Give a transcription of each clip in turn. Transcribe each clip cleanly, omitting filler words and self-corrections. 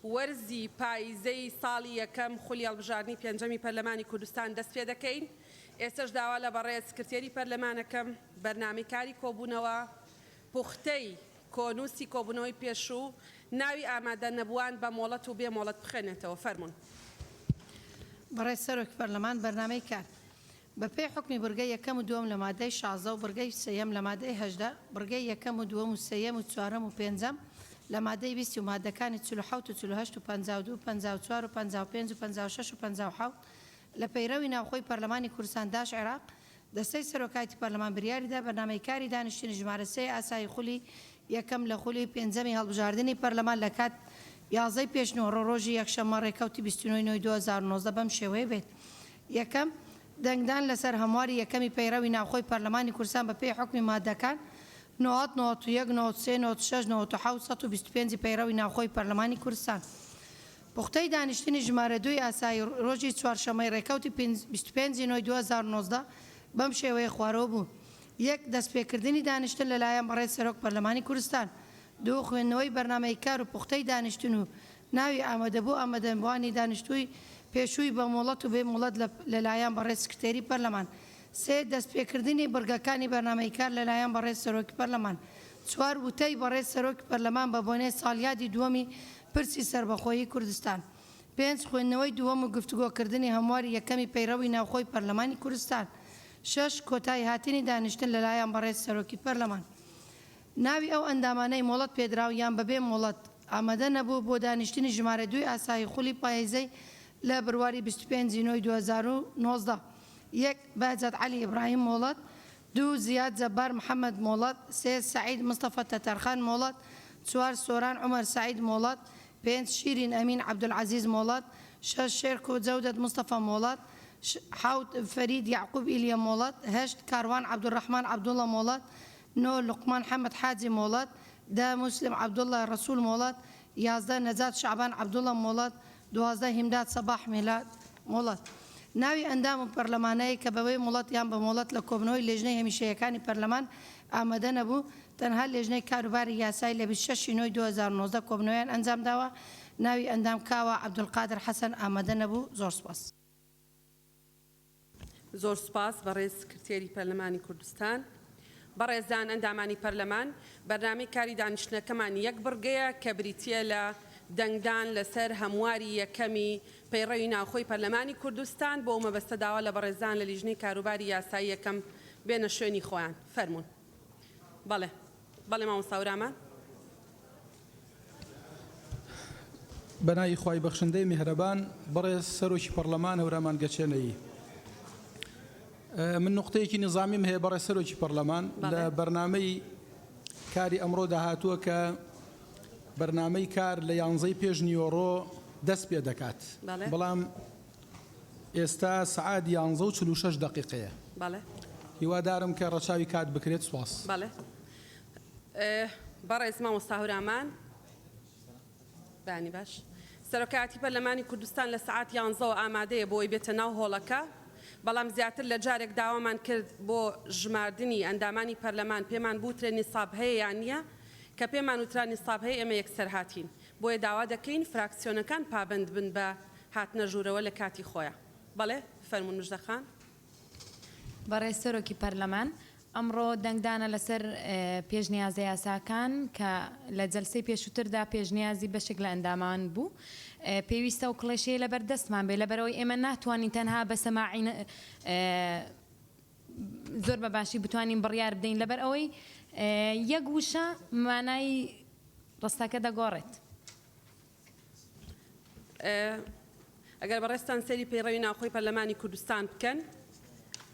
وەرزی پاییزەی ساڵی یەکەم خولی هەڵبژاردننی پێنجەمی پەرلەمانی کوردستان دەست پێ دەکەین. ئێستش داوا لە بەڕێز سکرتێری پەرلەمانەکەم بەرنامەی کاری کۆبوونەوە پوختەی کۆنووسی کۆبوونەوەی پێشوو ناوی ئامادە نەبووان بە مۆڵەت و بێ مۆڵەت بخێنێتەوە. فەرموون. بەڕێز سەرۆکی پەرلەمان بەرنامەی کار بەپێی حکمی بڕگەی یەکەم و دووەم لە مادەی 16 و بڕگەی سێیەم لە مادەی 18 بڕگەی یەکەم و دووەم و سێیەم و چوارەم و پێنجەم لە مادەی 20 و مادەکانی 47 و 48 و 52 54 و 55 و 56 و 57 لە پەیرەوی ناوخۆی پەرلەمانی کوردستان داش عێراق دەستەی سەرۆکایەتی پەرلەمان بریاریدا بەرنامەی کاری دانیشتنی ژمارە 3 ئاسایی خولی یەکەم لە خولی پێنجەمی هەڵبژاردننی پەرلەمان لە کات 11 پێشنەوە ڕۆژی یەکشەممە ڕێکەوتی 29 2019 بەم شێوەیە بێت. یەکەم دەنگدان لەسەر هەمواری یەکەمی پەیرەوی ناوخۆی پەرلەمانی کوردستان بە پێی حکمی مادەکان 90 91 93 96 97 125 پەیرەوی ناوخۆی پەرلەمانی کوردستان. پوختەی دانیشتنی ژمارە 2 ئاسایی ڕۆژی چوارشەممەی ڕێکەوتی 25 2019 بەم شێوەیە خوارەوە بوو. یەک دەستپێکردنی دانیشتن لەلایەن بەڕێز سەرۆک پەرلەمانی کوردستان. دوو خوێندنەوەی بەرنامەی کار و پوختەی دانیشتن و ناوی ئامادەبوو ئامادەبوانی دانیشتووی پێشووی بە مۆڵەت و بێ مۆڵەت لەلایەن بەڕێز سکرتێری پەرلەمان. سێ دەستپێکردنی بڕگەکانی بەرنامەی کار لەلایەن بەڕێز سەرۆکی پەرلەمان. چوار وتەی بەڕێز سەرۆکی پەرلەمان بە بۆنەی ساڵیادی دووەمی پرسی سەربەخۆیی کوردستان. پێنج خوێندنەوەی دووەم و گفتوگۆکردنی هەمواری یەکەمی پەیرەوی ناوخۆی پەرلەمانی کوردستان. شەش کۆتایی هاتنی دانیشتن لەلایەن بەڕێز سەرۆکی پەرلەمان. ناوی ئەو ئەندامانەی مۆڵەت پێدراو یان بەبێ مۆڵەت ئامادە نەبوو بۆ دانیشتنی ژمارە 2 ئاسایی خولی پاییزەی لە بڕواری 25 2019. یەک بەهجەت عەلی ئیبراهیم مۆڵەت. دوو زیاد جەبار محەممەد مۆڵەت. سێ سەعید مستەفە تەتەرخان مۆڵەت. چوار سۆران عومەر سەعید مۆڵەت. پێنج شیرین ئەمین عەبدولعەزیز مۆڵەت. شەش شێرکۆ جەودەت مستەفە مۆڵەت. حوت فەرید یعقوب ئیلیە مۆڵەت. هەشت کاروان عەبدوڕەحمان عەبدوڵڵە مۆڵەت. نۆ لوقمان حەمەد حاجی مۆڵەت. دا مسلم عەبدوڵڵە ڕەسوول مۆڵەت. یازدە نەجات شعبان عەبدوڵڵە مۆڵەت. دوازدە هیمداد سەباح میلاد مۆڵەت. ناوی ئەندام و پەرلەمانەیە کە بەوەی مۆڵەت یان بە مۆڵەت لە کۆبنەوەی لێژنەی هەمیشەیەکانی پەرلەمان ئامادە نەبوو تەنها لێژنەی کاروباری یاسایی لە 26 2019 کۆبنەوەیان ئەنجام داوە. ناوی ئەندام کاوە عەبدولقادر حەسەن ئامادە نەبوو. زۆر سوپاس. زۆر سوپاس بەڕێز سکرتێری پەرلەمانی کوردستان. بەڕێزان ئەندامانی پەرلەمان بەرنامەی کاری دانیشتنەکەمان یەک بڕگەیە کە بریتیە لە دەنگدان لەسەر هەمواری یەکەمی پەیڕەوی ناوخۆی پەرلەمانی کوردستان بۆ مەبەستە داوا لە بەڕێزان لە لیژنەی کاروباری یاسایی یەکەم بێنە شوێنی خۆیان. فەرموون. بەڵێ بەڵێ مامۆستا ورامان. بەناوی خوای بەخشندەی میهرەبان بەڕێز سەرۆکی پەرلەمان هەورامان گەچێنەیی. من نقطەیەکی نظامیم هەیە بەڕێز سەرۆکی پەرلەمان لە بەرنامەی کاری ئەمڕۆ داهاتووە کە بەرنامەی کار لە 11 پێش نیوەڕۆ دەست پێ دەکات. بەڵام ئێستا سعات 11:46 دقیقەیە. هیوادارم کە ڕەچاوی کات بکرێت. سوپاس. بەڕێز مامۆستا هەورامان. بانی باش. سەرۆکایەتی پەرلەمانی کوردستان لە سعات 11 ئامادەیە بۆی بێتە ناو هۆڵەکە. بەڵام زیاتر لە جارێک داوامان کرد بۆ ژماردنی ئەندامانی پەرلەمان پێمان بوترێ نیساب هەیە یان نییە کە پێمان وترا نیساب هەیە ئێمە یەکسەر هاتین. بۆیە داوا دەکەین فراکسیۆنەکان پابند بن بە هاتنە ژوورەوە لە کاتی خۆیان. بەڵێ فەرموون موژدەخان. بەڕێز سەرۆکی پەرلەمان ئەمڕۆ دەنگدانە لەسەر پێشنیازە یاساکان کە لە جەلسەی پێشووتردا پێشنیازی بەشێک لە ئەندامان بوو. پێویستە و کڵێشەیە لەبەر دەستمان بێ لەبەرەوەی ئێمە ناتوانین تەنها بە سەماعین زۆر بە باشی بتوانین بڕیار بدەین لەبەر ئەوەی یەک وشە مانای ڕستەکە دەگۆڕێت. ئەگەر بەڕێستان سەری پەیڕەوی ناوخۆی پەرلەمانی کوردستان بکەن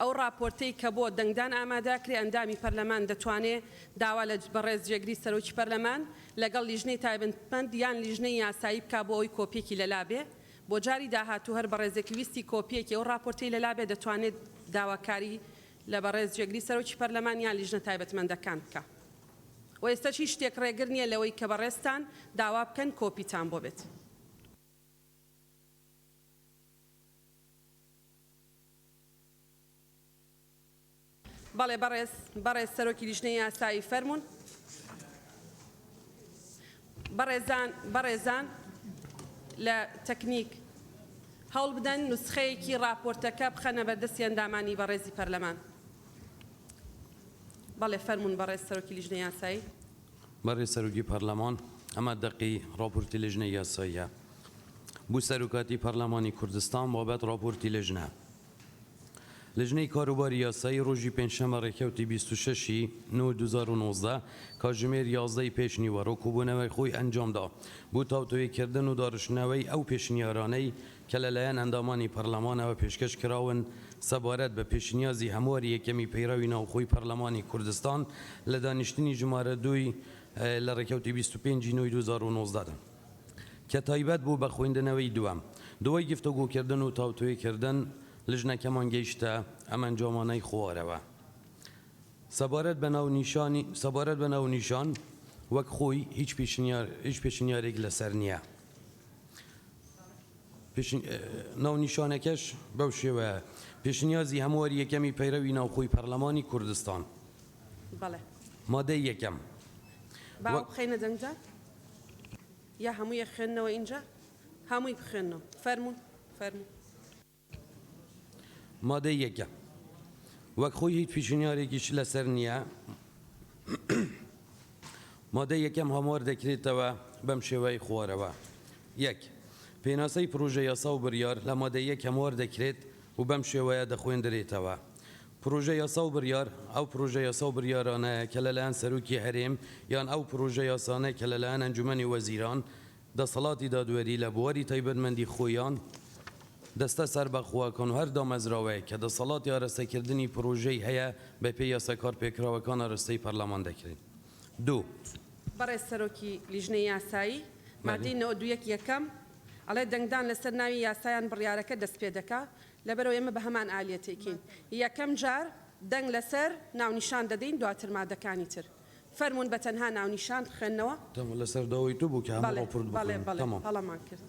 ئەو راپۆرتەی کە بۆ دەنگدان ئامادەکرێ ئەندامی پەرلەمان دەتوانێت داوا لە بەڕێز جێگری سەرۆکی پەرلەمان لەگەڵ لیژنەی تایبەتمەند یان لیژنەی یاسایی بکا بۆ ئەوی کۆپیێکی لەلابێ بۆ جاری داهاتوو هەر بەڕێزێکی ویستی کۆپیێکی ئەو راپۆرتەی لەلابێ دەتوانێت داواکاری لە بەڕێز جێگری سەرۆکی پەرلەمان یان لیژنە تایبەتمەندەکان بکە. و ئێستا چی شتێک ڕێگر نییە لەوەی کە بەڕێستان داوا بکەن کۆپیتان بۆ بێت. بەڵێ بەڕێز سەرۆکی لیژنەی یاسایی فەرموون. بەڕێزان لە تەکنیک هەوڵ بدەن نوسخەیەکی راپۆرتەکە بخەنە بەردەستی ئەندامانی بەڕێزی پەرلەمان. بەڵێ فەرموون بەڕێز سەرۆکی لیژنەی یاسایی. بەڕێز سەرۆکی پەرلەمان ئەمە دەقی راپۆرتی لیژنەی یاساییە بۆ سەرۆکاتی پەرلەمانی کوردستان بابەت راپۆرتی لیژنە. لجنەی کاروباری یاسایی ڕۆژی پێنجشەممە ڕێکەوتی 26/9/2019 کاتژمێر 11 پێشنیوەڕۆ کۆبوونەوەی خۆی ئەنجامدا بۆ تاوتوێکردن و داڕشتنەوەی ئەو پێشنیارانەی کە لەلایەن ئەندامانی پەرلەمانەوە پێشکەش کراون سەبارەت بە پێشنیازی هەمواری یەکەمی پەیڕەوی ناوخۆی پەرلەمانی کوردستان لە دانیشتنی ژمارە 2 لە ڕێکەوتی 25/9/2019 کە تایبەت بوو بە خوێندنەوەی دووەم. دوای گفتوگۆکردن و تاوتوێکردن لژنەکەمان گەیشتە ئەم ئەنجامانەی خوارەوە. سەبارەت بە ناونیشان وەک خۆی هیچ پێشنیارێک لەسەر نییە. ناونیشانەکەش بەو شێوەیە پێشنیازی هەمواری یەکەمی پەیڕەوی ناوخۆی پەرلەمانی کوردستان. بەڵێ مادەی یەکەم باو بخەینە دەنگجا یا هەمووی خوێندنەوە اینجا هەمووی بخوێنەوە فەرموون فەرموون. مادەی یەکەم وەک خۆی هیچ پیشنیارێکیش لەسەر نییە. مادەی یەکەم هەموار دەکرێتەوە بەم شێوەی خوارەوە. یەک پێناسەی پرۆژە یاسا و بڕیار لە مادەی یەک هەموار دەکرێت و بەم شێوەیە دەخوێندرێتەوە. پرۆژە یاسا و بڕیار ئەو پرۆژە یاسا و بڕیارانەیە کە لەلایەن سەرۆکی هەرێم یان ئەو پرۆژە یاسانەی کە لەلایەن ئەنجومەنی وەزیران دەسەڵاتی دادوەری لە بواری تایبەتمەندی خۆیان دەستە سەر بەخواکەن و هەر دامەزراوەیە کە دەسەڵاتی ئارەستەکردنی پرۆژەی هەیە بە پێی یاساکار پێکراوەکان ئارەستەی پەرلەمان دەکرێت. دوو بەڕێز سەرۆکی لیژنەی یاسایی مادەی 92 یەکەم ئەڵێ دەنگدان لەسەر ناوی یاسایان بڕیارەکە دەست پێ دەکا لەبەرەوە ئێمە بە هەمان ئالیەتێکین. یەکەم جار دەنگ لەسەر ناونیشان دەدەین دواتر مادەکانی تر. فەرموون بە تەنها ناونیشان خوێندنەوە. لەسەر داوای تو بوو کە هەموو ڕاپۆرت هەڵەمان کرد.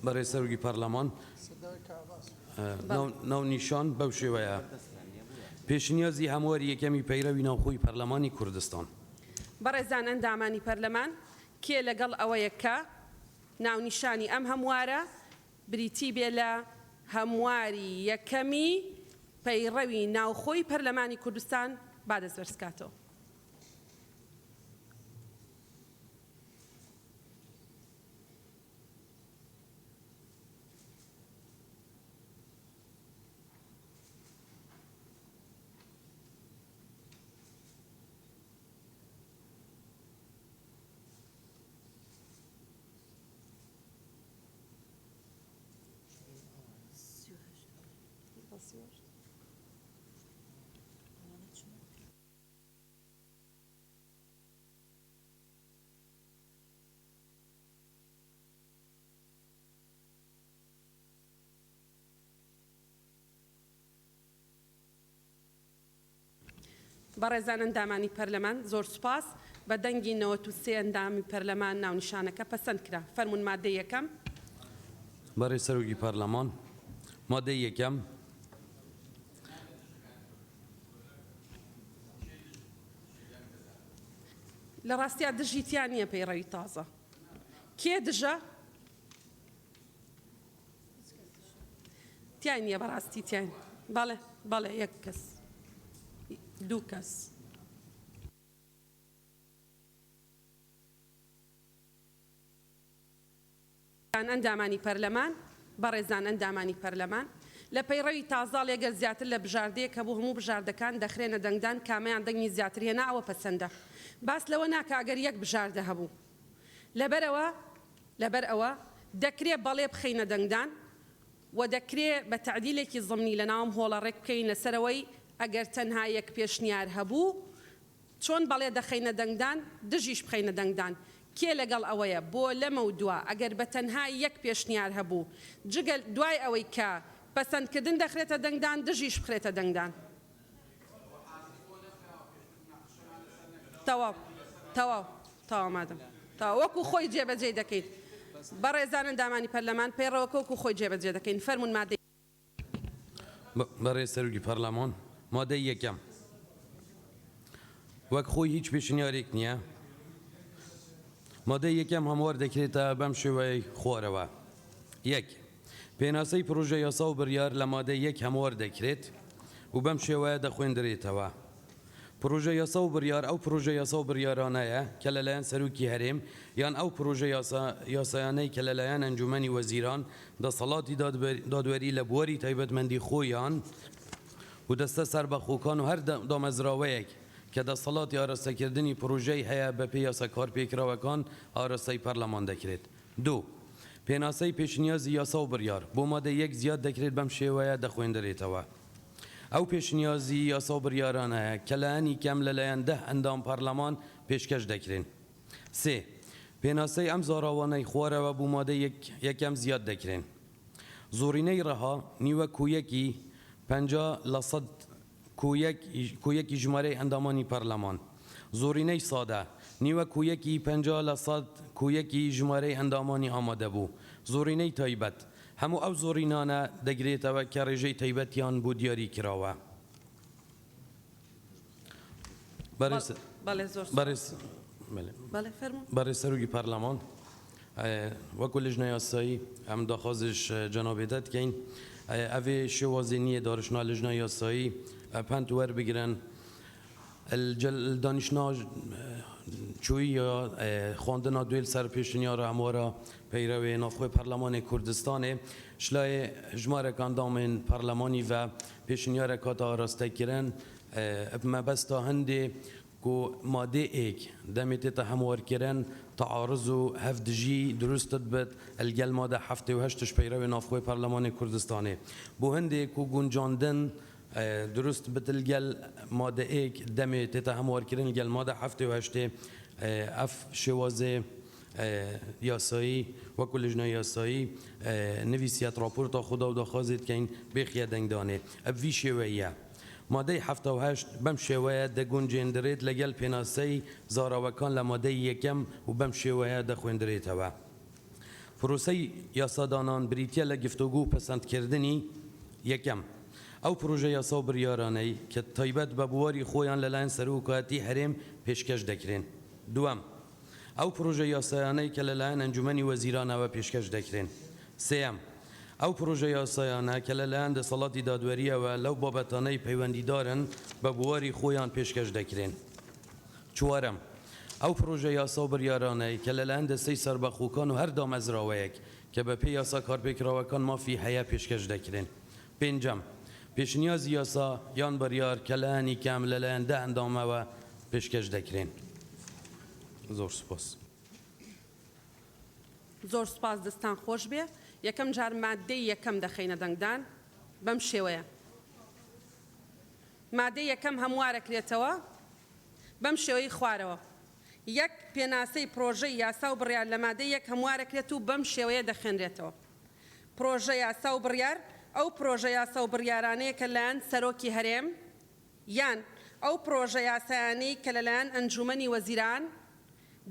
بەڕێز سەرۆکی پەرلەمان ناونیشان بەو شێوەیە پێشنیازی هەمواری یەکەمی پەیڕەوی ناوخۆی پەرلەمانی کوردستان. بەڕێزان ئەندامانی پەرلەمان کێ لەگەڵ ئەوەیە کە ناونیشانی ئەم هەموارە بریتی بێ لە هەمواری یەکەمی پەیڕەوی ناوخۆی پەرلەمانی کوردستان با دەست بەرزکاتەوە. بەڕێزان ئەندامانی پەرلەمان زۆر سوپاس بە دەنگی 93 ئەندامی پەرلەمان ناونیشانەکە پەسەند کرا. فەرموون مادەی یەکەم. بەڕێز سەرۆکی پەرلەمان مادەی یەکەم لە ڕاستیا دژی تیان نییە پەیڕەوی تازە. کێ دژە؟ تیان نییە بەڕاستی تیان. بەڵێ یەک کەس دوو کەس. ئەندامانی پەرلەمان بەڕێزان ئەندامانی پەرلەمان لە پەیڕەوی تازا لێگەر زیاتر لە بژاردەیە کە بۆ هەموو بژاردەکان دەخرێنە دەنگدان کامیان دەنگی زیاتر هێنا ئەوە پەسەندە. باس لەوە ناکە ئەگەر یەک بژاردە هەبوو. لەبەر ئەوە دەکرێت بەڵێ بخەینە دەنگدان و دەکرێت بە تعدیلێکی زمنی لە ناوم هۆڵە ڕێک بکەین لەسەرەوەی ئەگەر تەنها یەک پێشنیار هەبوو چۆن بەڵێ دەخەینە دەنگدان دژیش بخەینە دەنگدان. کێ لەگەڵ ئەوەیە بۆ لەمە و دووە ئەگەر بە تەنها یەک پێشنیار هەبوو جگەل دوای ئەوەی کە پەسەندکردن دەخرێتە دەنگدان دژیش بخرێتە دەنگدان. تەواو مادەم وەکو خۆی جێبەجێ دەکەیت. بەڕێزان ئەندامانی پەرلەمان پەیڕەوەکە وەکو خۆی جێبەجێ دەکەین. فەرموون مادەی. بەڕێز سەرۆکی پەرلەمان مادەی یەکەم وەک خۆی هیچ پێشنیارێک نییە. مادەی یەکەم هەموار دەکرێتە بەم شێوەی خوارەوە. یەک پێناسەی پرۆژە یاسا و بڕیار لە مادەی یەک هەموار دەکرێت و بەم شێوەیە دەخوێندرێتەوە. پرۆژە یاسا و بڕیار ئەو پرۆژە یاسا و بڕیارانەیە کە لەلایەن سەرۆکی هەرێم یان ئەو پرۆژە یاسایانەی کە لەلایەن ئەنجومەنی وەزیران دەسەڵاتی دادوەری لە بواری تایبەتمەندی خۆیان و دەستە سەربەخۆکان و هەر دامەزراوەیەک کە دەسەڵاتی ئاراستەکردنی پرۆژەی هەیە بە پێی یاسا کارپێکراوەکان ئاراستەی پەرلەمان دەکرێت. دوو پێناسەی پێشنیازی یاسا و بڕیار بۆ مادەی یەک زیاد دەکرێت بەم شێوەیە دەخوێندرێتەوە. ئەو پێشنیازی یاسا و بڕیارانەیە کە لایەنی کەم لەلایەن 10 ئەندام پەرلەمان پێشکەش دەکرێن. سێ پێناسەی ئەم زاراوانەی خوارەوە بوو مادەی یەکەم زیاد دەکرێن. زۆرینەی ڕەها نیوە کویەکی 50% کویەکی ژمارەی ئەندامانی پەرلەمان. زۆرینەی سادە نیوە کویەکی 50% کویەکی ژمارەی ئەندامانی ئامادە بوو. زۆرینەی تایبەت هەموو ئەو زۆرینانە دەگرێتەوە کە ڕێژەی تایبەتیان بۆ دیاری کراوە. بەڕێز سەرۆکی پەرلەمان وەکو لجنە یاسایی ئەم داخوازش جەنابێتە دکەین ئەvê شێوازی نییە داڕشنا لجنە یاسایی پند وەربگرن دانیشنا چووی یا خواندنا دوێل سەر پێشنیارە ئەموارە پەیرەوێ ناوخۆی پەرلەمانی کوردستانê شلای ژمارەکان دامên پەرلەمانی ve pêşniyarek hata arastekirin mebesta hindê ku madeyek demê tê te hemwarkirin taaruz û hevdijî durust dibit elgel made 78 peyravê navxwe Perlemanê Kurdistanê. Bu hindê ku guncandin درست بتل گل ماده ایک دمی تیتا هموار کردن گل ماده 78 اف شوازه یاسایی و کلجنه یاسایی نویسیت راپورتا خدا و داخوازید که این بخیه دنگدانه اب وی شویه ماده 78 بم شویه ده گنجندرید لگل پیناسی زاراوکان لماده یکم و بم شویه ده خوندرید هوا پروسی یاسادانان بریتیه لگفتگو پسند کردنی یکم ئەو پرۆژە یاسا و بڕیارانەی کە تایبەت بە بواری خۆیان لەلایەن سەرۆکایەتی هەرێم پێشکەش دەکرێن. دووەم ئەو پرۆژە یاسایانەی کە لەلایەن ئەنجومەنی وەزیرانەوە پێشکەش دەکرێن. سێەم ئەو پرۆژە یاسایانە کە لەلایەن دەسەڵاتی دادوەریەوە لەو بابەتانەی پەیوەندیدارن بە بواری خۆیان پێشکەش دەکرێن. چوارەم ئەو پرۆژە یاسا و بڕیارانەی کە لەلایەن دەستەی سەربەخۆکان و هەر دامەزراوەیەک کە بە پێی یاسا کارپێکراوەکان مافی هەیە پێشکەش دەکرێن. پێنجەم پێشنیازی یاسا یان بڕیار کە لایەنی کەم لەلایەن 10 ئەندامەوە پێشکەش دەکرێن. زۆر سوپاس. زۆر سوپاس دەستان خۆش بێ. یەکەم جار مادەی یەکەم دەخەینە دەنگدان بەم شێوەیە. مادەی یەکەم هەموارەکرێتەوە بەم شێوەی خوارەوە. یەک پێناسەی پرۆژەی یاسا و بڕیار لە مادەی یەک هەموارەکرێت و بەم شێوەیە دەخێنرێتەوە. پرۆژە یاسا و بڕیار ئەو پرۆژە یاسا و بڕیارانەیە کە لایەن سەرۆکی هەرێم یان ئەو پرۆژە یاسایانەی کە لەلایەن ئەنجومەنی وەزیران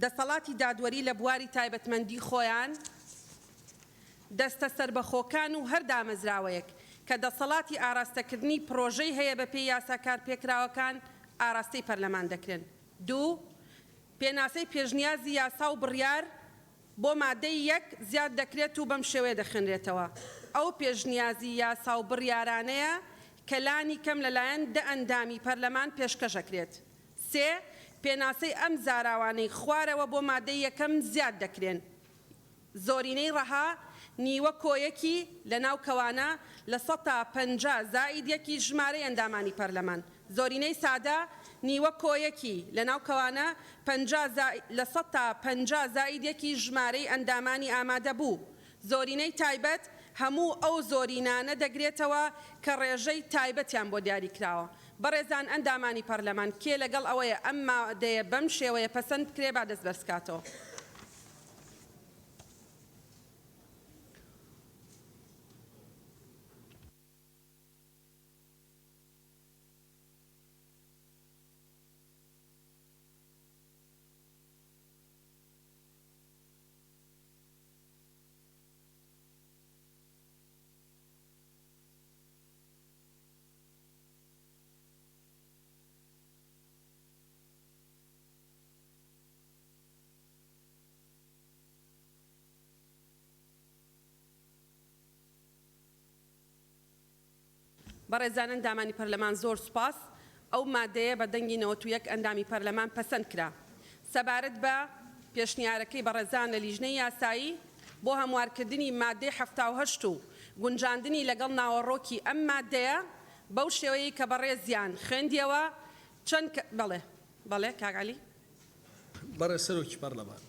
دەسەڵاتی دادوەری لە بواری تایبەتمەندی خۆیان دەستە سەربەخۆکان و هەر دامەزراوەیەک کە دەسەڵاتی ئاراستەکردنی پرۆژەی هەیە بە پێی یاساکار پێکراوەکان ئاراستەی پەرلەمان دەکرێن. دوو پێناسەی پێشنیازی یاسا و بڕیار بۆ مادەی یەک زیاد دەکرێت و بەم شێوەیە دەخێنرێتەوە. ئەو پێشنیازی یاسا و بڕیارانەیە کە لانی کەم لەلایەن 10 ئەندامی پەرلەمان پێشکەشەکرێت. سێ پێناسەی ئەم زاراوانەی خوارەوە بۆ مادەی یەکەم زیاد دەکرێن. زۆرینەی ڕەها نیوە کۆیەکی لە ناو کەوانە لە 150 زائید یەکی ژمارەی ئەندامانی پەرلەمان. زۆرینەی سادە نیوە کۆیەکی لە ناو کەوانە لە 150 زائید یەکی ژمارەی ئەندامانی ئامادە بوو. زۆرینەی تایبەت هەموو ئەو زۆرینانە دەگرێتەوە کە ڕێژەی تایبەتیان بۆ دیاری کراوە. بەڕێزان ئەندامانی پەرلەمان کێ لەگەڵ ئەوەیە ئەم مادەیە بەم شێوەیە پەسەند بکرێ با دەست بەرزکاتەوە. بەڕێزان ئەندامانی پەرلەمان زۆر سوپاس ئەو مادەیە بە دەنگی 91 ئەندامی پەرلەمان پەسەند کرا سەبارەت بە پێشنیارەکەی بەڕێزان لە لیژنەی یاسایی بۆ هەموارکردنی مادەی 78 و گونجاندنی لەگەڵ ناوەڕۆکی ئەم مادەیە بەو شێوەیە کە بەڕێزیان خوێندیەوە چەند بەڵێ کاگالی بەڕێز سەرۆکی پەرلەمان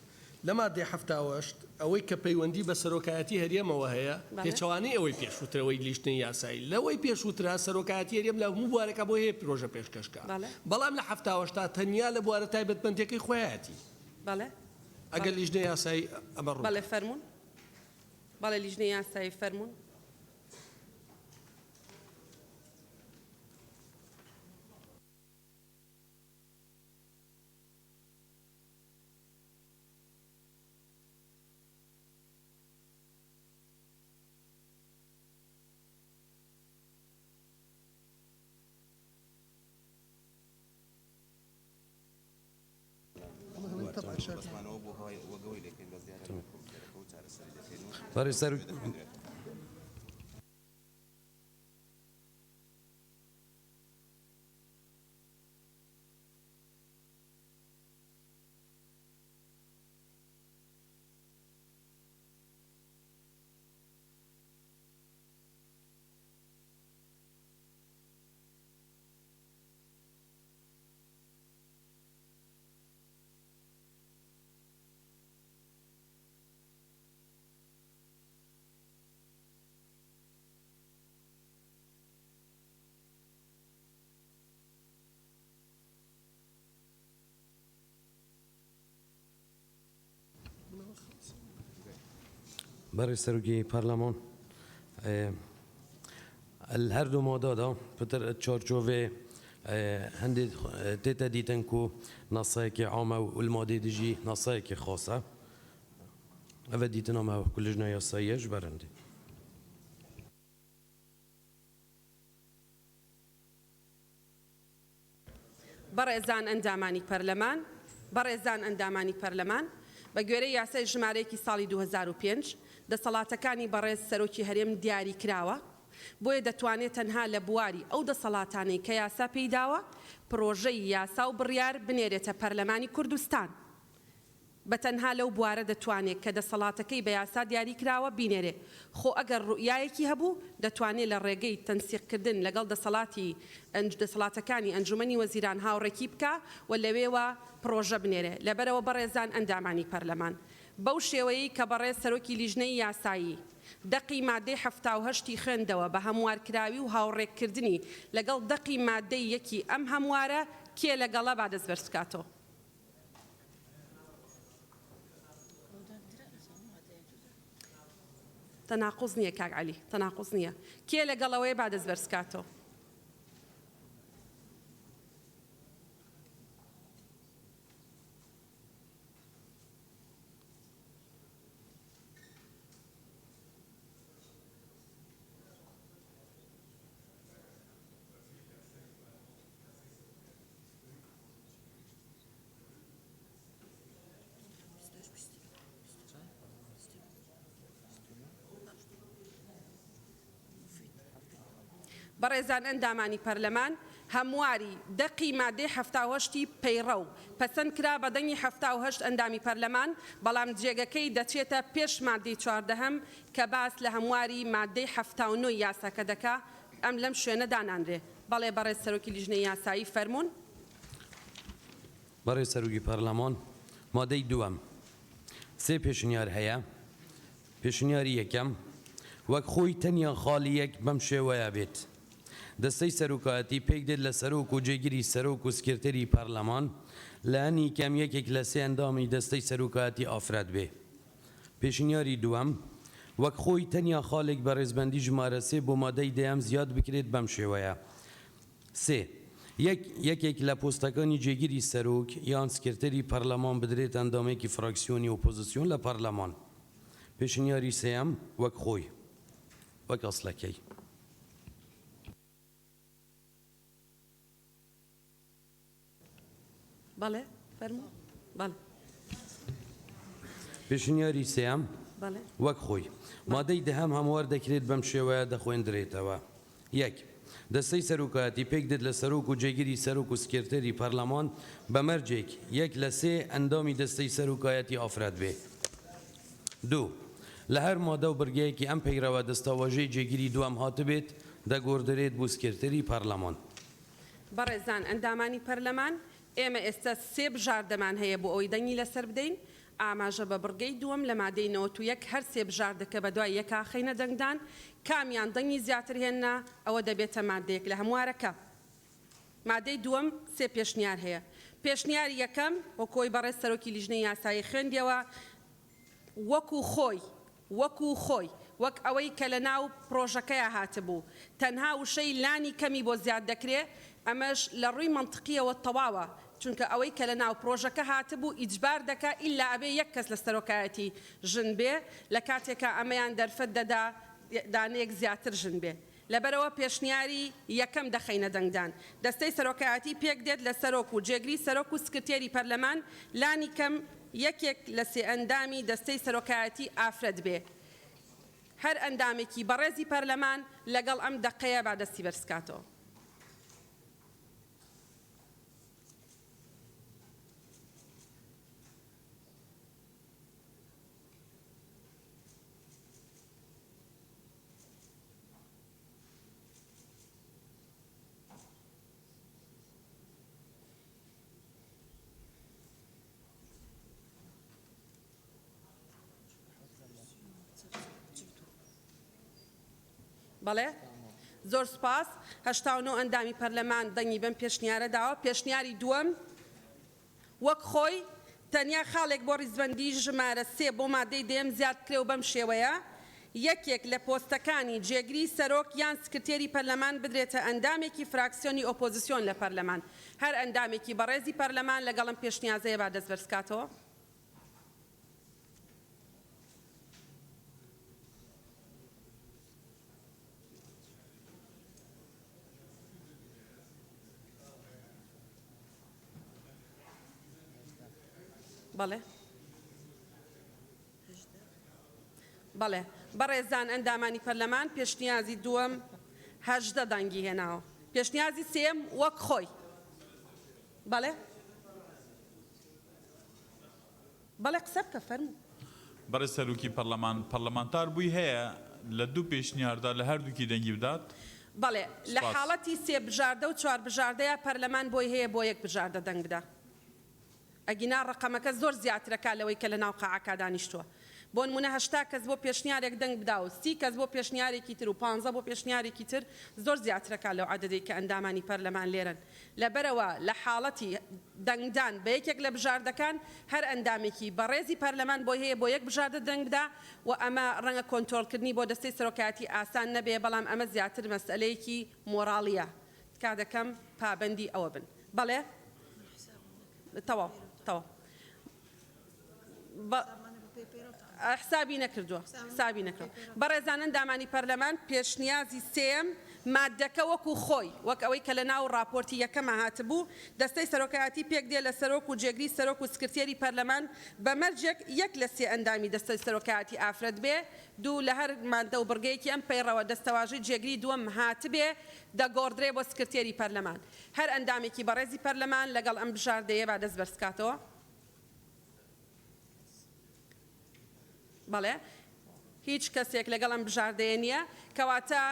لە مادەی 78 ئەوەی کە پەیوەندی بە سەرۆکایەتی هەرێمەوە هەیە پێچەوانەی ئەوەی پێشووترەوەی لیژنەی یاسایی لەوەی پێشووترا سەرۆکایەتی هەرێم لە هەموو بوارەکە بۆ هەیە پرۆژە پێشکەشکە بەڵام لە 78 تەنیا لە بوارە تایبەتمەندیەکەی خۆیەتی بەڵێ ئەگەر لیژنەی یاسایی ئەمە بەڵێ فەرموون بەڵێ لیژنەی یاسایی فەرموون بەڕێز سەرۆک برای سروگی پارلمان هر دو مادادا پتر چارچوبه هندی تیتا دیتن کو نصای که عامه و الماده دیجی نصای که خاصه او دیتن ما کلش نیاسایش برنده بەڕێزان ئەندامانی پەرلەمان بەڕێزان ئەندامانی پەرلەمان بە گوێرەی یاسای ژمارەیەکی ساڵی 2005 دەسەڵاتەکانی بەڕێز سەرۆکی هەرێم دیاری کراوە بۆیە دەتوانێت تەنها لە بواری ئەو دەسەڵاتانەی کە یاسا پێیداوە پرۆژەی یاسا و بڕیار بنێرێتە پەرلەمانی کوردستان بە تەنها لەو بوارە دەتوانێت کە دەسەڵاتەکەی بە یاسا دیاری کراوە بینێرێ خۆ ئەگەر ڕوئایەکی هەبوو دەتوانێت لە ڕێگەی تەنسیقکردن لەگەڵ دەسەڵاتەکانی ئەنجومەنی وەزیران هاوڕێکی بکە و لەوێوە پرۆژە بنێرێ لەبەرەوە بەڕێزان ئەندامانی پەرلەمان بەو شێوەیەی کە بەڕێز سەرۆکی لیژنەی یاسایی دەقی مادەی 78 خوێندەوە بە هەموارکراوی و هاوڕێککردنی لەگەڵ دەقی مادەی یەکی ئەم هەموارە کێ لەگەڵە با دەستبەرز بکاتەوە تەناقوز نییە کاک عەلی تەناقوز نییە کێ لەگەڵەوەی با دەستبەرز بکاتەوە بەڕێزان ئەندامانی پەرلەمان هەمواری دەقی مادەی 78 پەیڕە و پەسەند کرا بە دەنگی 78 ئەندامی پەرلەمان بەڵام جێگەکەی دەچێتە پێش مادەی 14 کە باس لە هەمواری مادەی 79 یاساکە دەکا ئەم لەم شوێنە دانانرێ بەڵێ بەڕێز سەرۆکی لیژنەی یاسایی فەرموون بەڕێز سەرۆکی پەرلەمان مادەی دووەم سێ پێشنیار هەیە پێشنیاری یەکەم وەک خۆی تەنیا خاڵیەک بەم شێوەیە بێت دەستەی سەرۆکایەتی پێک دێت لە سەرۆک و جێگیری سەرۆک و سکرتەری پەرلەمان لە هەنی کەم یەکێک لە سێ ئەندامی دەستەی سەرۆکایەتی ئافرەت بێ پێشنیاری دووەم وەک خۆی تەنیا خاڵێک بە ڕێزبەندی ژمارە سێ بۆ مادەی دەیەم زیاد بکرێت بەم شێوەیە سێ یەکێک لە پۆستەکانی جێگیری سەرۆک یان سکرتەری پەرلەمان بدرێت ئەندامێکی فراکسیۆنی ئۆپۆزیسیۆن لە پەرلەمان پێشنیاری سێەم وەک خۆی وەک ئەسڵەکەی بەڵێ فەرموو بەڵێ پێشنیاری سێەم بەڵێ وەک خۆی مادەی دەهەم هەموار دەکرێت بەم شێوەیە دەخوێندرێتەوە یەک دەستەی سەرۆکایەتی پێک دێت لە سەرۆک و جێگیری سەرۆک و سکرتێری پەرلەمان بەمەرجێک یەک لە سێ ئەندامی دەستەی سەرۆکایەتی ئافرەت بێ. 2. لە هەر مادە و بڕگەیەکی ئەم پەیڕەوە دەستەواژەی جێگیری دوام هاتبێت دەگۆڕدرێت بۆ سکرتێری پەرلەمان. بەڕێزان ئەندامانی پەرلەمان ئێمە ئێستا سێ بژاردەمان هەیە بۆ ئەوی دەنگی لەسەر بدەین. ئاماژە بە بڕگەی دووەم لە مادەی 91 هەر سێ بژاردەکە بە دوای یەکا خەینە دەنگدان کامیان دەنگی زیاتر هێننا ئەوە دەبێتە مادەیەک لە هەموارەکە. مادەی دووەم سێ پێشنیار هەیە. پێشنیاری یەکەم وەکۆی بەڕێز سەرۆکی لیژنەی یاسایی خوێندیەوە وەکو خۆی وەک ئەوەی کە لە ناو پرۆژەکەیە هاتبوو تەنها وشەی لانی کەمی بۆ زیاد دەکرێت ئەمەش لە ڕووی منطقیەوە تەواوە چونکە ئەوەی کە لە ناو پرۆژەکە هاتبوو ئیجبار دەکا ئیلا ئەبێ یەک کەس لە سەرۆکایەتی ژن بێ لە کاتێکە ئەمەیان دەرفەت دەدا دانەیەک زیاتر ژن بێ. لەبەرەوە پێشنیاری یەکەم دەخەینە دەنگدان دەستەی سەرۆکایەتی پێک دێت لە سەرۆک و جێگری سەرۆک و سکرتێری پەرلەمان لانی کەم یەکێک لە سێ ئەندامی دەستەی سەرۆکایەتی ئافرەت بێ. هەر ئەندامێکی بەڕێزی پەرلەمان لەگەڵ ئەم دەقەیە با دەستی بەرزکاتەوە. بەڵێ زۆر سپاس 89 ئەندامی پەرلەمان دەنگی بەم پێشنیارە داوە. پێشنیاری دووەم وەک خۆی تەنیا خاڵێک بۆ ڕیزبەندی ژمارە 3 بۆ مادەی دێم زیاد کرێ و بەم شێوەیە یەکێک لە پۆستەکانی جێگری سەرۆک یان سکرتێری پەرلەمان بدرێتە ئەندامێکی فراکسیۆنی ئۆپۆزیسیۆن لە پەرلەمان. هەر ئەندامێکی بەڕێزی پەرلەمان لەگەڵم پێشنیازەیە با دەست بەرزکاتەوە. بەڵێ بەڕێزان ئەندامانی پەرلەمان پێشنیازی دووەم 18 دەنگی هێناوە. پێشنیازی سێم وەک خۆی بەڵێ قسە بکە فەرموو. بەڕێز سەرۆکی پەرلەمان پەرلەمانتار بووی هەیە لە دوو پێشنیاردا لە هەردووکی دەنگی بدات؟ بەڵێ لە حاڵەتی سێ بژاردە و 4 بژاردەیە پەرلەمان بۆی هەیە بۆ یەک بژاردە دەنگ بدا. ئەگینا ڕقەمەکە زۆر زیاترەکە لەوەی کە لە ناو قاعەکە دانیشتووە. بۆ نمونە 80 کەس بۆ پێشنیارێک دەنگ بدا و 30 کەس بۆ پێشنیارێکی تر و 15 بۆ پێشنیارێکی تر زۆر زیاترەکە لەو عەدەدەی کە ئەندامانی پەرلەمان لێرن. لەبەرەوە لە حاڵەتی دەنگدان بە یەکێک لە بژاردەکان هەر ئەندامێکی بەڕێزی پەرلەمان بۆی هەیە بۆ یەک بژاردە دەنگ بدا و ئەمە ڕەنگە کۆنترۆلکردنی بۆ دەستەی سەرۆکایەتی ئاسان نەبێ بەڵام ئەمە زیاتر مەسئلەیەکی مۆراڵیە. تکا دەکەم پابەندی ئەوە بن. بەڵێ تەواو حسابی نەکردووە بەڕێزان ئەندامانی پەرلەمان پێشنیازی سێم مادەکە وەکو خۆی وەک ئەوەی کە لە ناو راپۆرتی یەکەمە هاتبوو دەستەی سەرۆکایەتی پێک دێ لە سەرۆک و جێگری سەرۆک و سکرتێری پەرلەمان بەمەرجێک یەک لە سێ ئەندامی دەستەی سەرۆکایەتی ئافرەت بێ دوو لە هەر مادە و بڕگەیەکی ئەم پەیڕەوە دەستەواژەی جێگری دووەم هاتبێ دەگۆڕدرێ بۆ سکرتێری پەرلەمان. هەر ئەندامێکی بەڕێزی پەرلەمان لەگەڵ ئەم بژاردەیە با دەست بەرزکاتەوە. بەڵێ هیچ کەسێک لەگەڵ ئەم بژاردەیە نییە کەواتە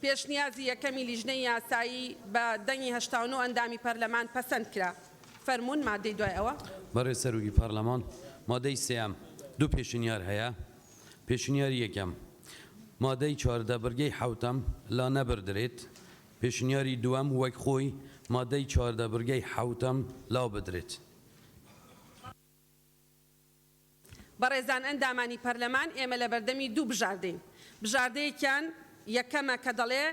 پێشنیازی یەکەمی لیژنەی یاسایی بە دەنگی 89 ئەندامی پەرلەمان پەسەند کرا. فەرموون مادەی دوای ئەوە. بەڕێز سەرۆکی پەرلەمان مادەی سێم دوو پێشنیار هەیە. پێشنیاری یەکەم مادەی 14 بڕگەی حوتەم لا نەبردرێت. پێشنیاری دووەم وەک خۆی مادەی 14 بڕگەی حوتەم لا بدرێت. بەڕێزان ئەندامانی پەرلەمان ئێمە لە بەردەمی دوو بژاردەین. بژاردەیەکیان یەکەمە کە دەڵێ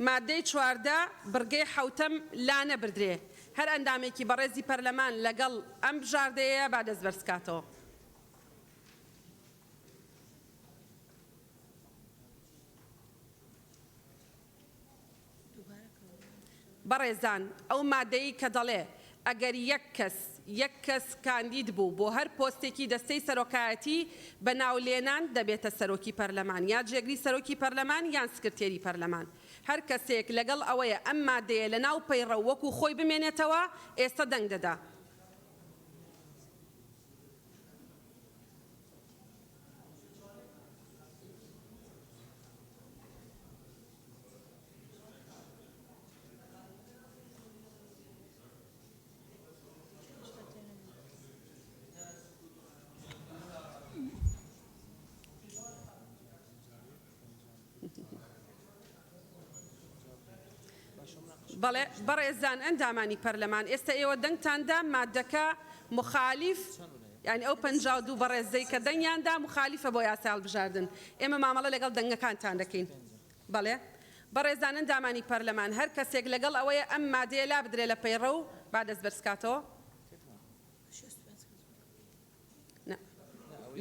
مادەی 14 بڕگەی حوتەم لا نەبردرێ. هەر ئەندامێکی بەڕێزی پەرلەمان لەگەڵ ئەم بژاردەیە با دەست بەرزکاتەوە. بەڕێزان ئەو مادەی کە دەڵێ ئەگەر یەک کەس یەک کەس کاندید بوو بۆ هەر پۆستێکی دەستەی سەرۆکایەتی بە ناولێنان دەبێتە سەرۆکی پەرلەمان یا جێگری سەرۆکی پەرلەمان یان سکرتێری پەرلەمان هەر کەسێک لەگەڵ ئەوەیە ئەم مادەیە لە ناو پەیڕە وەکو خۆی بمێنێتەوە ئێستا دەنگ دەدا. بەڵێ بەڕێزان ئەندامانی پەرلەمان ئێستا ئێوە دەنگتاندا مادەکە مخالیف یعنی ئەو 52 بەڕێزەی کە دەنگیاندا مخالیفە بۆ یاسا هەڵبژاردن ئێمە مامەڵە لەگەڵ دەنگەکانتان دەکەین بەڵێ بەڕێزان ئەندامانی پەرلەمان هەر کەسێک لەگەڵ ئەوەیە ئەم مادەیە لا بدرێ لە پەیڕە و با دەست بەرزکاتەوە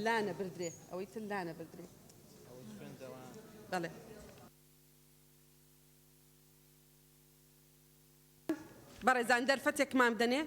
لا نەبردرێ ئەوەی تر لا نەبردرێ بەڵێ بەڕێزان دەرفەتێکمان بدەنێ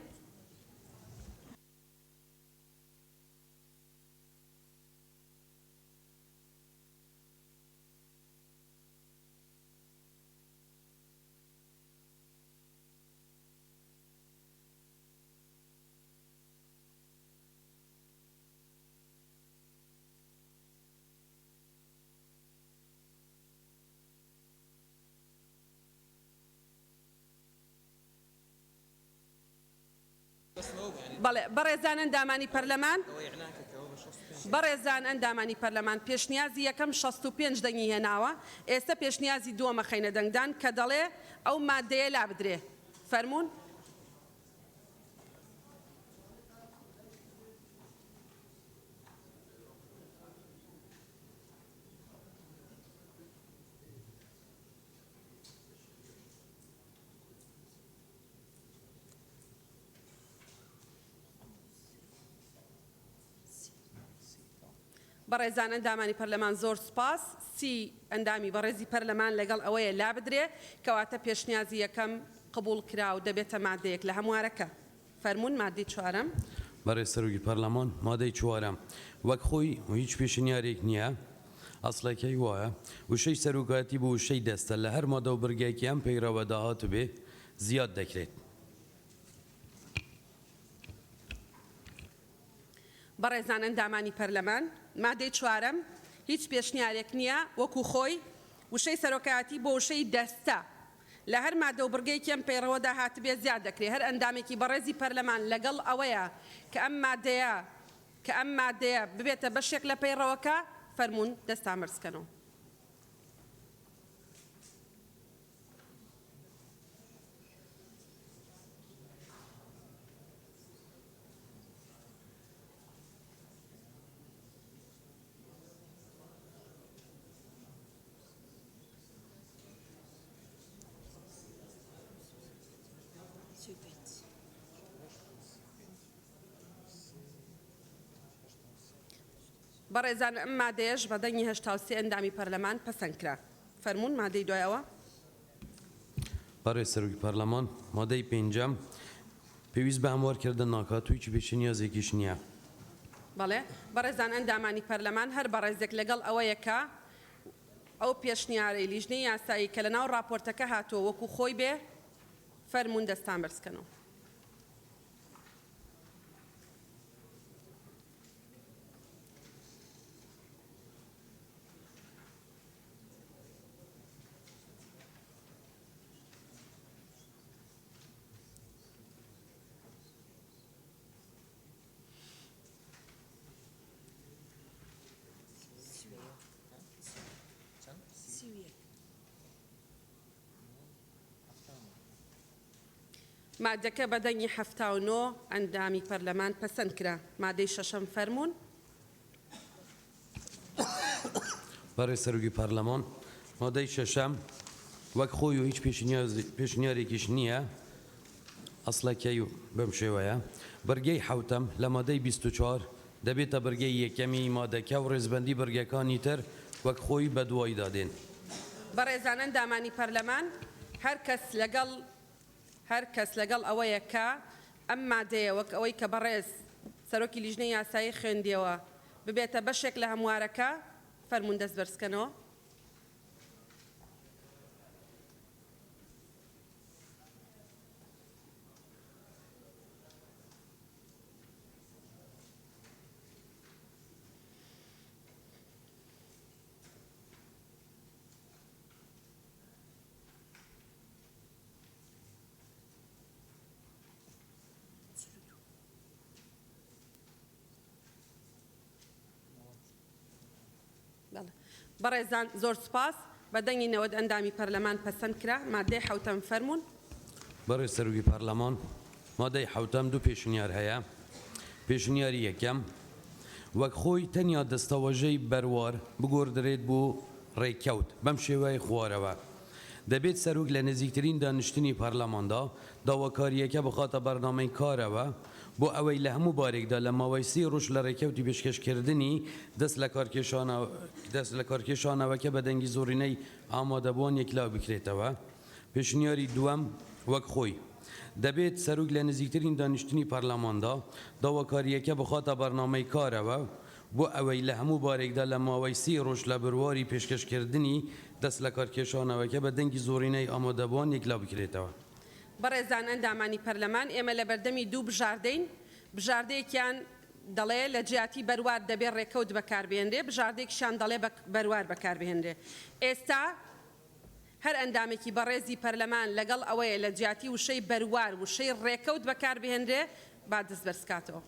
بەڵێ بەڕێزان ئەندامانی پەرلەمان بەڕێزان ئەندامانی پەرلەمان پێشنیازی یەکەم 65 دەنگی هێناوە ئێستا پێشنیازی دووەمە خەینە دەنگدان کە دەڵێ ئەو مادەیە لا بدرێ فەرموون بەڕێزان ئەندامانی پەرلەمان زۆر سپاس سی ئەندامی بەڕێزی پەرلەمان لەگەڵ ئەوەیە لا بدرێ کەواتە پێشنیازی یەکەم قبول کرا و دەبێتە مادەیەک لە هەموارەکە فەرموون مادەی چوارەم بەڕێز سەرۆکی پەرلەمان مادەی چوارەم وەک خۆی هیچ پێشنیارێک نییە ئەسڵەکەی وایە وشەی سەرۆکایەتی بۆ وشەی دەستە لە هەر مادە و بڕگایەکی ئەم پەیڕەوە داهاتوو بێ زیاد دەکرێت بەڕێزان ئەندامانی پەرلەمان مادەی چوارەم هیچ پێشنیارێک نییە وەکو خۆی وشەی سەرۆکایەتی بۆ وشەی دەستە لە هەر مادە و بڕگەیەکی ئەم پەیڕەوەدا هاتبێ زیاد دەکرێت هەر ئەندامێکی بەڕێزی پەرلەمان لەگەڵ ئەوەیە کە ئەم مادەیە ببێتە بەشێک لە پەیڕەوەکە فەرموون دەستان بەرزکەنەوە بەڕێزان ئەم مادەیەش بە دەنگی 83 ئەندامی پەرلەمان پەسەند کرا فەرموون مادەی دوایەوە بەڕێز سەرۆکی پەرلەمان مادەی پێنجەم پێویست بە هەموارکردن ناکات و هیچ پێشنیازێکیش نییە بەڵێ بەڕێزان ئەندامانی پەرلەمان هەر بەڕێزێک لەگەڵ ئەوەیەکە ئەو پێشنیارەی لیژنەی یاسایی کە لە ناو راپۆرتەکە هاتووە وەکو خۆی بێ فەرموون دەستان بەرزکەنەوە مادەکە بە دەنگی 79 ئەندامی پەرلەمان پەسەند کرا مادەی شەشەم فەرموون بەڕێز سەرۆکی پەرلەمان مادەی شەشەم وەک خۆی و هیچ پێشنیارێکیش نییە ئەسڵەکەی و بەم شێوەیە بەرگەی حوتەم لە مادەی 24 دەبێتە بەرگەی یەکەمی مادەکە و ڕێزبەندی بەرگەکانی تر وەک خۆی بە دوای دادێن بەڕێزان ئەندامانی پەرلەمان هەر کەس لەگەڵ ئەوەیە کە ئەم مادەیە وەک ئەوەی کە بەڕێز سەرۆکی لیژنەی یاسایی خوێندیەوە ببێتە بەشێک لە هەموارەکە فەرموون دەست بەرزکەنەوە. بەڕێزان زۆر سپاس بەدەنگی نەوەد ئەندامی پەرلەمان پەسەند کرا مادەی حوتەم فەرموون. بەڕێز سەرۆکی پەرلەمان مادەی حوتەم دوو پێشنیار هەیە. پێشنیاری یەکەم وەک خۆی تەنیا دەستەوەژەی بەروار بگۆڕدرێت بۆ ڕێککەوت بەم شێوەیە خوارەوە. دەبێت سەرۆک لە نزیکترین دانیشتنی پەرلەماندا داواکاریەکە بخاتە بەرنامەی کارەوە بۆ ئەوەی لە هەموو بارێکدا لە ماوەی 30 ڕۆژ لە ڕێکەوتی پێشکەشکردنی دەست لە کارکێشانەوەکە بە دەنگی زۆرینەی ئامادەبووان یەکلاو بکرێتەوە. پێشنیاری دووەم وەک خۆی دەبێت سەرۆک لە نزیکترین دانیشتنی پەرلەماندا داواکاریەکە بخاتە بەرنامەی کارەوە بۆ ئەوەی لە هەموو بارێکدا لە ماوەی 30 ڕۆژ لە بڕواری پێشکەشکردنی دەست لە کارکێشانەوەکە بە دەنگی زۆرینەی ئامادەبووان یەکلاو بکرێتەوە. بەڕێزان ئەندامانی پەرلەمان ئێمە لە بەردەمی دوو بژاردەین. بژاردەیەکیان دەڵێ لە جیاتی بەروار دەبێت ڕێکەوت بەکاربهێنرێ، بژاردەیەکیشان دەڵێ بەروار بەکاربهێنرێ. ئێستا هەر ئەندامێکی بەڕێزی پەرلەمان لەگەڵ ئەوەیە لە جیاتی وشەی بەروار وشەی ڕێکەوت بەکاربهێنرێ با دەست بەرزکاتەوە.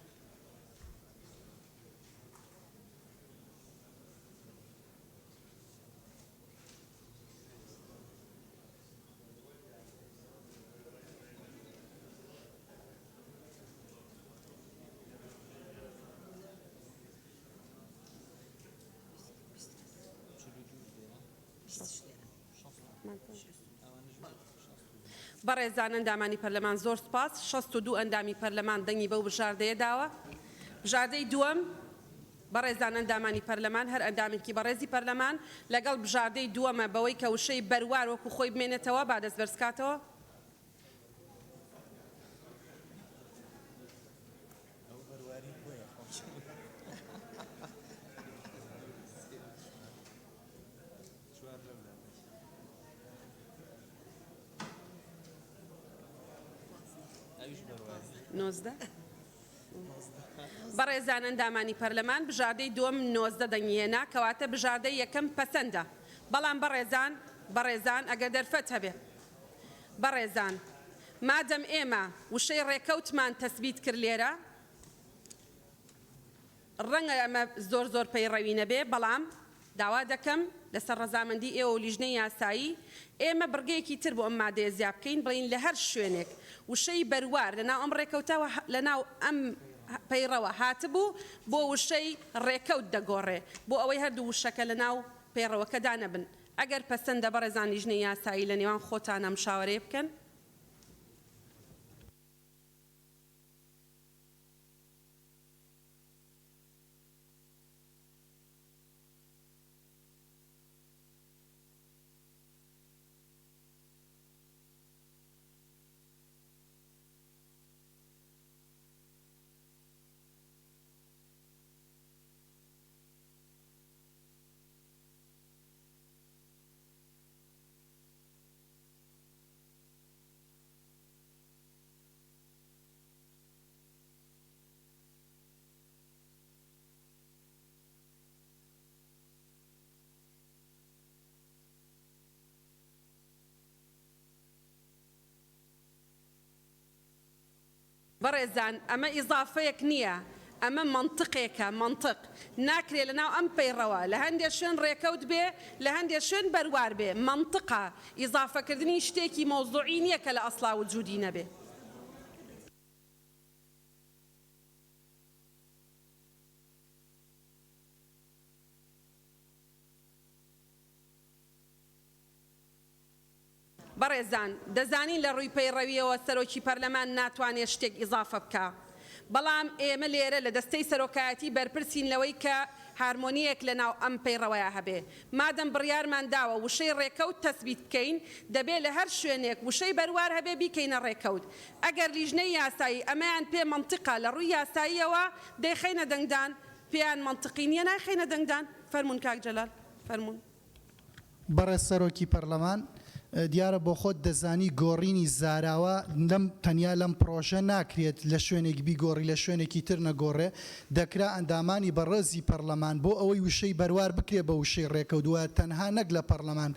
بەڕێزان ئەندامانی پەرلەمان زۆر سپاس 62 ئەندامی پەرلەمان دەنگی بەو بژاردەیە داوە. بژاردەی دووەم بەڕێزان ئەندامانی پەرلەمان هەر ئەندامێکی بەڕێزی پەرلەمان لەگەڵ بژاردەی دووەمە بەوەی کە وشەی بەروار وەکو خۆی بمێنێتەوە با دەست بەرزکاتەوە. بەڕێزان ئەندامانی پەرلەمان بژاردەی دووەم 19 دەنگیێنا کەواتە بژاردەی یەکەم پەسەندە. بەڵام بەڕێزان ئەگەر دەرفەت هەبێ بەڕێزان مادەم ئێمە وشەی ڕێکەوتمان تەسبیت کرد لێرە ڕەنگە ئەمە زۆر پەیڕەوی نەبێ، بەڵام داوا دەکەم لەسەر ڕەزامەندی ئێوە و لیژنەی یاسایی ئێمە بڕگەیەکی تر بۆ ئەم مادەیە زیاد بکەین بڵین لە هەر شوێنێک وشەی بەروار لەناو ئەم ڕێکەوتەوە لەناو ئەم پەیڕەوە هاتبوو بۆ وشەی ڕێکەوت دەگۆڕێ بۆ ئەوەی هەردوو وشەکە لەناو پەیڕەوەکەدا نەبن. ئەگەر پەسەندە بەڕێزان لیژنەی یاسایی لە نێوان خۆتانە مشاوەرەیە بکەن. بەڕێزان ئەمە ئیزافەیەک نییە، ئەمە منطقێکە، منطق ناکرێ لەناو ئەم پەیڕەوە لە هەندێک شوێن ڕێکەوت بێ لە هەندێک شوێن بەروار بێ. منطقە ئیزافەکردنی شتێکی مۆزوعی نییە کە لە ئەسڵا وجودی نەبێ. بەڕێزان دەزانین لە ڕووی پەیڕەویەوە سەرۆکی پەرلەمان ناتوانێت شتێک ئیزافە بکە، بەڵام ئێمە لێرە لە دەستەی سەرۆکایەتی بەرپرسین لەوەی کە هارمۆنیەک لە ناو ئەم پەیڕەوەیە هەبێ مادەم بڕیارمان داوە وشەی ڕێکەوت تەسبیت بکەین دەبێت لە هەر شوێنێک وشەی بەروار هەبێ بیکەینە ڕێکەوت ئەگەر لیژنەی یاسایی ئەمەیان پێ منطقە لە ڕووی یاساییەوە دەیخەینە دەنگدان پێیان منطقی نییە ناخەینە دەنگدان فەرمونون کاک جەلال فەرمونون بەڕێز سەرۆکی پەرلەمان دیارە بۆ خۆت دەزانی گۆڕینی زاراوە تەنیا لەم پرۆژە ناکرێت لە شوێنێک بیگۆڕی لە شوێنێکی تر نەگۆڕێ دەکرا ئەندامانی بەڕێزی پەرلەمان بۆ ئەوەی وشەی بەروار بکرێ بە وشەی ڕێکەوتووە تەنها نەک لە پەرلەمان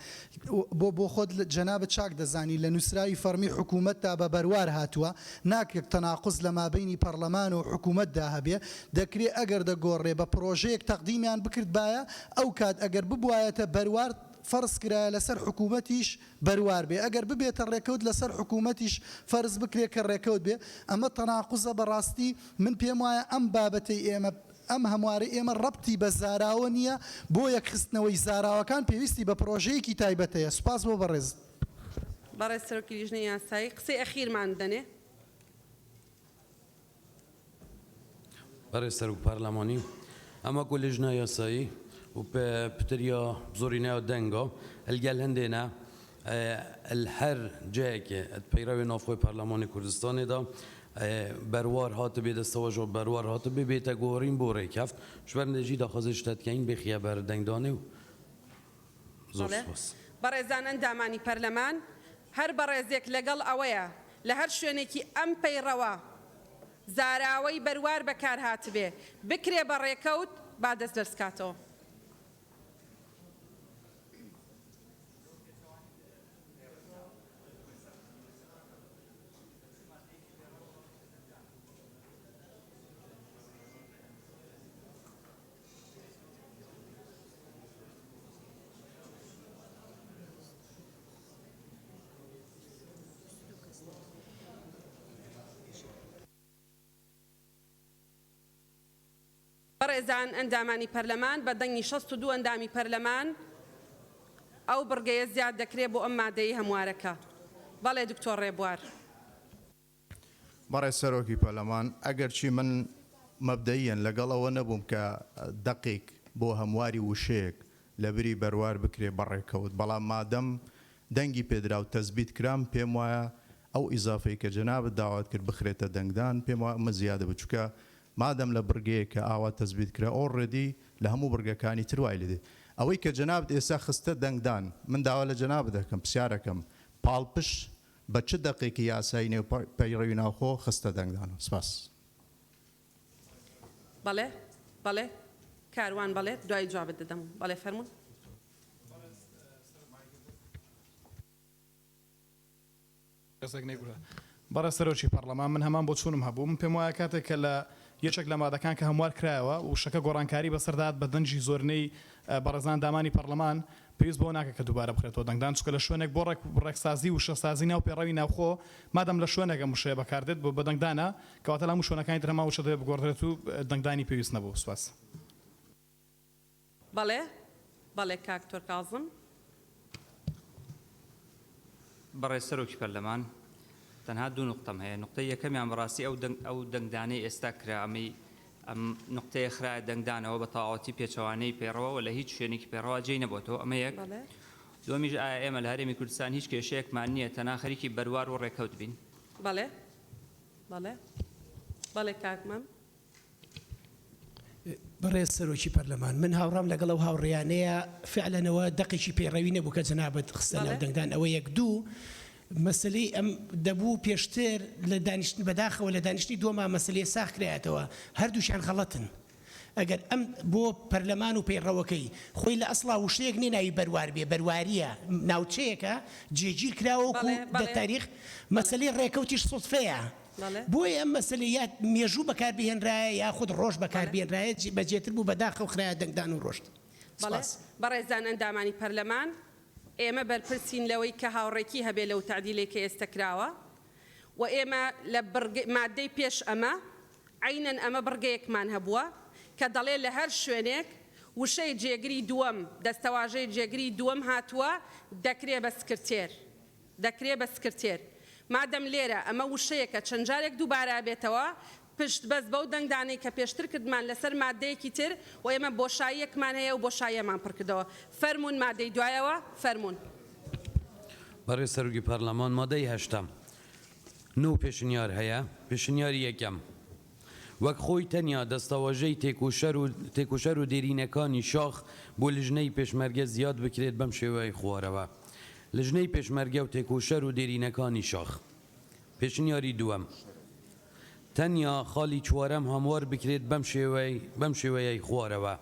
بۆ خۆت جەنابە چاک دەزانی لە نووسراوی فەرمی حکوومەتتا بە بەروار هاتووە ناکرێت تەناقز لە مابینی پەرلەمان و حکوومەتدا هەبێ دەکرێت ئەگەر دەگۆڕێ بە پرۆژەیەک تەقدیمیان بکرد باە ئەو کات ئەگەر ببوایەتە بەروار فەرز کرایە لەسەر حکوومەتیش بەروار بێ ئەگەر ببێتە ڕێکەوت لەسەر حکوومەتیش فەرز بکرێت کە ڕێکەوت بێ ئەمە تەناقوزە بەڕاستی من پێم وایە ئەم بابەتەی ئێمە ئەم هەموارە ئێمە ڕەبتی بە زاراوە نییە بۆ یەکخستنەوەی زاراوەکان پێویستی بە پرۆژەیەکی تایبەتەیە سوپاس بۆ بەڕێز بەڕێز سەرۆکی لیژنەی یاسایی قسەی ئەخیرمان دەنێ بەڕێز سەرۆک پەرلەمانی ئەمە کۆ لیژنە یاسایی و پتریا زۆرینە دەنگە ئەلگەل هەندێنە هەر جەیەکێ پەیڕەوی ناوخۆی پەرلەمانی کوردستانێدا بەروار هاتە بێ دەستەوەژۆ بەروار هاتە بێ بێتە گۆڕین بۆ ڕێکەفت ژبەرنێژی داخوازشتەتکەین بخیە بەر دەنگدانێ و زۆر سپاس بەڕێزان ئەندامانی پەرلەمان هەر بەڕێزێک لەگەڵ ئەوەیە لە هەر شوێنێکی ئەم پەیڕەوە زاراوەی بەروار بەکار هاتبێ بکرێ بە ڕێکەوت با دەست دەرسکاتەوە بەڕێزان ئەندامانی پەرلەمان بە دەنگی 62 ئەندامی پەرلەمان ئەو بڕگەیە زیاد دەکرێت بۆ ئەم مادەی هەموارەکە بەڵێ دکتۆر ڕێبوار بەڕێز سەرۆکی پەرلەمان ئەگەر چی من مەبدەیەن لەگەڵەوە نەبووم کە دەقیق بۆ هەمواری وشەیەک لە بری بەروار بکرێ بەڕێکەوت بەڵام مادەم دەنگی پێدرا و تەزبیت کرام پێم وایە ئەو ئیزافەی کە جەنابەت داوات کرد بخرێتە دەنگدان پێم وایە ئەمە زیادە بچووکە مادەم لە بڕگەیە کە ئاوا تەزبیت کرا ئۆڕێدی لە هەموو بڕگەکانی تروای لێدێ ئەوەی کە جەنابەت ئێستا خستە دەنگدان من داوا لە جەنابەت دەکەم پرسیارەکەم پاڵپش بە چ دەقێکی یاسایی نێو پەیڕەوی ناوخۆ خستە دەنگدان سپاس بەڵێ بەڵێ کاروان بەڵێ دوای جوابت دەدەم بەڵێ فەرمون بەڕێز سەرۆکی پەرلەمان من هەمان بۆ چوونم هەبوو من پێم وایە کاتێک کە لە یەکێک لە مادەکان کە هەموار کرایەوە و شەکە گۆڕانکاری بەسەردات بە دەنجی زۆرنەی بەڕێزان دامانی پەرلەمان پێویست بۆ ناکە کە دووبارە بخرێتەوە دەنگدان چکە لە شوێنێک بۆ ڕێکسازی و شەسازی ناو پێڕەوی ناوخۆ مادەم لە شوێنێکە مشەیە بەکاردێت بۆ بە دەنگدانە کەواتە لە هەموو شوێنەکانی تر هەما وشە دەبێت بگۆڕدرێت و دەنگدانی پێویست نەبوو سوپاس بەڵێ بەڵێ کاکتۆر کازم بەڕێز سەرۆکی پەرلەمان تەنها دوو نقطەم هەیە نقطەی یەکەمیان بەڕاستی ئەو دەنگدانەی ئێستا کرامی ئەم نقطەیە خراە دەنگدانەوە بە تەواوەتی پێچەوانەی پێڕەوە لە هیچ شوێنێکی پێڕەوە جێی نەبووەوە ئەمە یەک دومیش ئایا ئێمە لە هەرێمی کوردستان هیچ کێشەیەکمان نییە تەنها خەریکی بەروار و ڕێکەوت بین بەڵێ بەڵێ بەڵێ کاکمەم بەڕێز سەرۆکی پەرلەمان من هاوڕام لەگەڵ ئەو هاوڕێیانەیە فعلەنەوە دەقێکی پێڕەوی نەبوو کە جەنابەت خستە ناو دەنگدان ئەوە یەک دوو مەسلەی ئەم دەبوو پێشتر لە دانیشتن بەداخەوە لە دانیشتنی دووەما مەسلەی ساخ کرایەتەوە هەردووشیان غەڵەتن ئەگەر ئەم بۆ پەرلەمان و پەیڕەوەکەی خۆی لە ئەسڵا وشەیەک نێناوی بەروار بێ بەرواریە ناوچەیەکە جێگیر کراوەکو دە تاریخ مەسلەی ڕێکەوتیش سوتفەیە بۆی ئەم مەسلەیات مێژوو بەکاربهێنرایە یاخود ڕۆژ بەکاربهێنرایە بەجێتر بوو بەداخە و خراە دەنگدان و ڕۆشت بەڕێزان ئەندامانی پەرلەمان ئێمە بەرپرسین لەوەی کە هاوڕێکی هەبێ لەو تعدیلێک کە ئێستا کراوە و ئێمە لە مادەی پێش ئەمە عینەن ئەمە بڕگەیەکمان هەبووە کە دەڵێ لە هەر شوێنێک وشەی جێگری دووەم دەستەواژەی جێگری دووەم هاتووە دەکرێ بە سکرتێر دەکرێ بە سکرتێر مادەم لێرە ئەمە وشەیەکە چەند جارێک دووبارە بێتەوە پشت بەس بەو دەنگدانەی کە پێشتر کردمان لەسەر مادەیەکی تر و ئێمە بۆشاییەکمان هەیە و بۆشاییەمان پڕ کردەوە فەرمونون مادەی دوایەوە فەرمونون بەڕێز سەرۆکی پەرلەمان مادەی هەشتم نو پێشنیار هەیە پێشنیاری یەکەم وەک خۆی تەنیا دەستەواژەی تێکوشەر و دێرینەکانی شاخ بۆ لیژنەی پێشمەرگە زیاد بکرێت بەم شێوەیە خوارەوە لیژنەی پێشمەرگە و تێکوشەر و دێرینەکانی شاخ پێشنیاری دووەم تەنیا خاڵی چوارەم هەموار بکرێت بەم شێوەیەی خوارەوە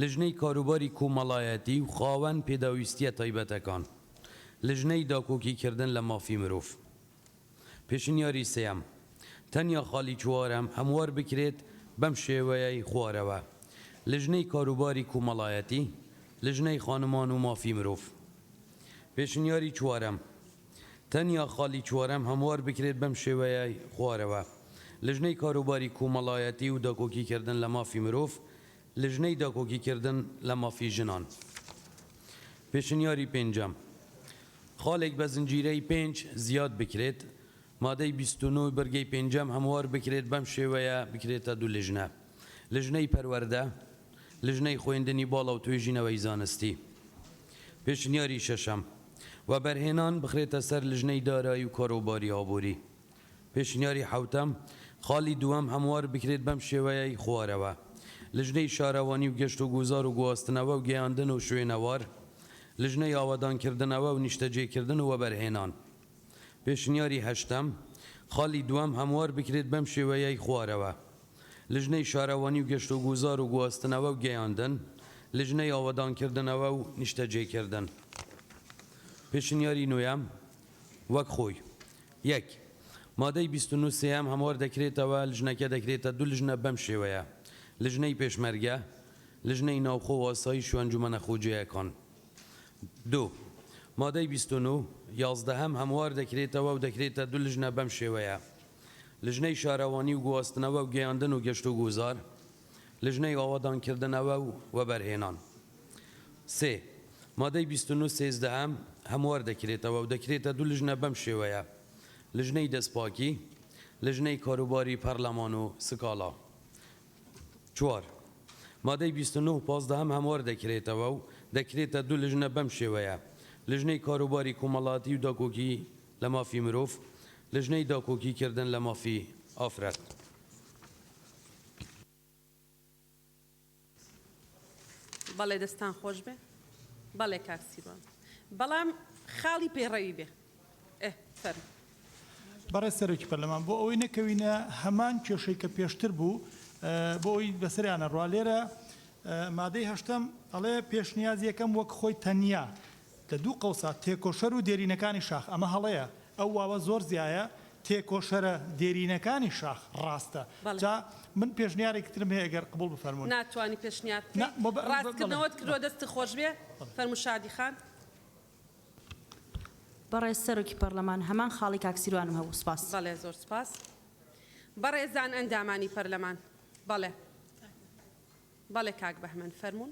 لیژنەی کاروباری کۆمەڵایەتی و خاوەن پێداویستیە تایبەتەکان لیژنەی داکۆکیکردن لە مافی مرۆڤ پێشنیاری سێەم تەنیا خاڵی چوارەم هەموار بکرێت بەم شێوەیەی خوارەوە لیژنەی کاروباری کۆمەڵایەتی لیژنەی خانمان و مافی مرۆڤ پێشنیاری چوارەم تەنیا خاڵی چوارەم هەموار بکرێت بەم شێوەیەی خوارەوە لیژنەی کاروباری کۆمەڵایەتی و داکۆکیکردن لە مافی مرۆڤ لیژنەی داکۆکیکردن لە مافی ژنان پێشنیاری پێنجەم خاڵێک بە زنجیرەی 5 زیاد بکرێت مادەی 29 بەرگەی پێنجەم هەموار بکرێت بەم شێوەیە بکرێتە دوو لیژنە لیژنەی پەروەردە لیژنەی خوێندنی باڵا و توێژینەوەی زانستی پێشنیاری شەشەم و بەرهێنان بخرێتە سەر لیژنەی دارایی و کاروباری ئابووری پێشنیاری حوتەم خاڵی دووەم هەموار بکرێت بەم شێوەیەی خوارەوە لیژنەی شارەوانی و گەشت و گوزار و گواستنەوە و گەیاندن و شوێنەوار لیژنەی ئاوادانکردنەوە و نیشتەجێکردن و بەرهێنان پێشنیاری هەشتەم خاڵی دووەم هەموار بکرێت بەم شێوەیەی خوارەوە لیژنەی شارەوانی و گەشت و گوزار و گواستنەوە و گەیاندن لیژنەی ئاوادانکردنەوە و نیشتەجێکردن پێشنیاری نوێیەم وەک خۆی یەک مادەی 29 سێەم هەموار دەکرێتەوە لیژنەکە دەکرێتە دوو لیژنە بەم شێوەیە لیژنەی پێشمەرگە لیژنەی ناوخۆ و ئاسایش و ئەنجومەنە خۆجیەکان دو مادەی 29 یازدەهەم هەموار دەکرێتەوە و دەکرێتە دوو لیژنە بەم شێوەیە لیژنەی شارەوانی و گواستنەوە و گەیاندن و گەشت و گوزار لیژنەی ئاوادانکردنەوە و وەبەرهێنان سێ مادەی 29 سێزدەهەم هەموار دەکرێتەوە و دەکرێتە دوو لیژنە بەم شێوەیە لیژنەی دەستپاکی لیژنەی کاروباری پەرلەمان و سکاڵا چوار مادەی 29 پازدەهەم هەموار دەکرێتەوە و دەکرێتە دوو لیژنە بەم شێوەیە لیژنەی کاروباری کۆمەڵاتی و داکۆکی لە مافی مرۆڤ لیژنەی داکۆکیکردن لە مافی ئافرەت بەڵێ دەستان خۆش بێ بەڵێ کاکسیروان بەڵام خاڵی پێڕەوی بێ فەرم بەڕێز سەرۆکی پەرلەمان بۆ ئەوەی نەکەوینە هەمان کێشەی کە پێشتر بوو بۆ ئەوی بەسەریانە ڕوا لێرە مادەی هەشتم ئەڵێ پێشنیازیەکەم وەک خۆی تەنیا لە دوو قەوسا تێکۆشەر و دێرینەکانی شاخ ئەمە هەڵەیە ئەو واوە زۆر زیایە تێکۆشەرە دێرینەکانی شاخ ڕاستە جا من پێشنیارێکی ترم هەیە ئەگەر قبول بفەرمونون ناتوانی پێشنیار ڕاستکردنەوەت کردووە دەستی خۆش بێ فەرموو شادی خان بەڕێز سەرۆکی پەرلەمان هەمان خاڵی کاکسیروانم هەبوو سپاس بەڵێ زۆر سپاس بەڕێزان ئەندامانی پەرلەمان بەڵێ بەڵێ کاک بەهمەن فەرموون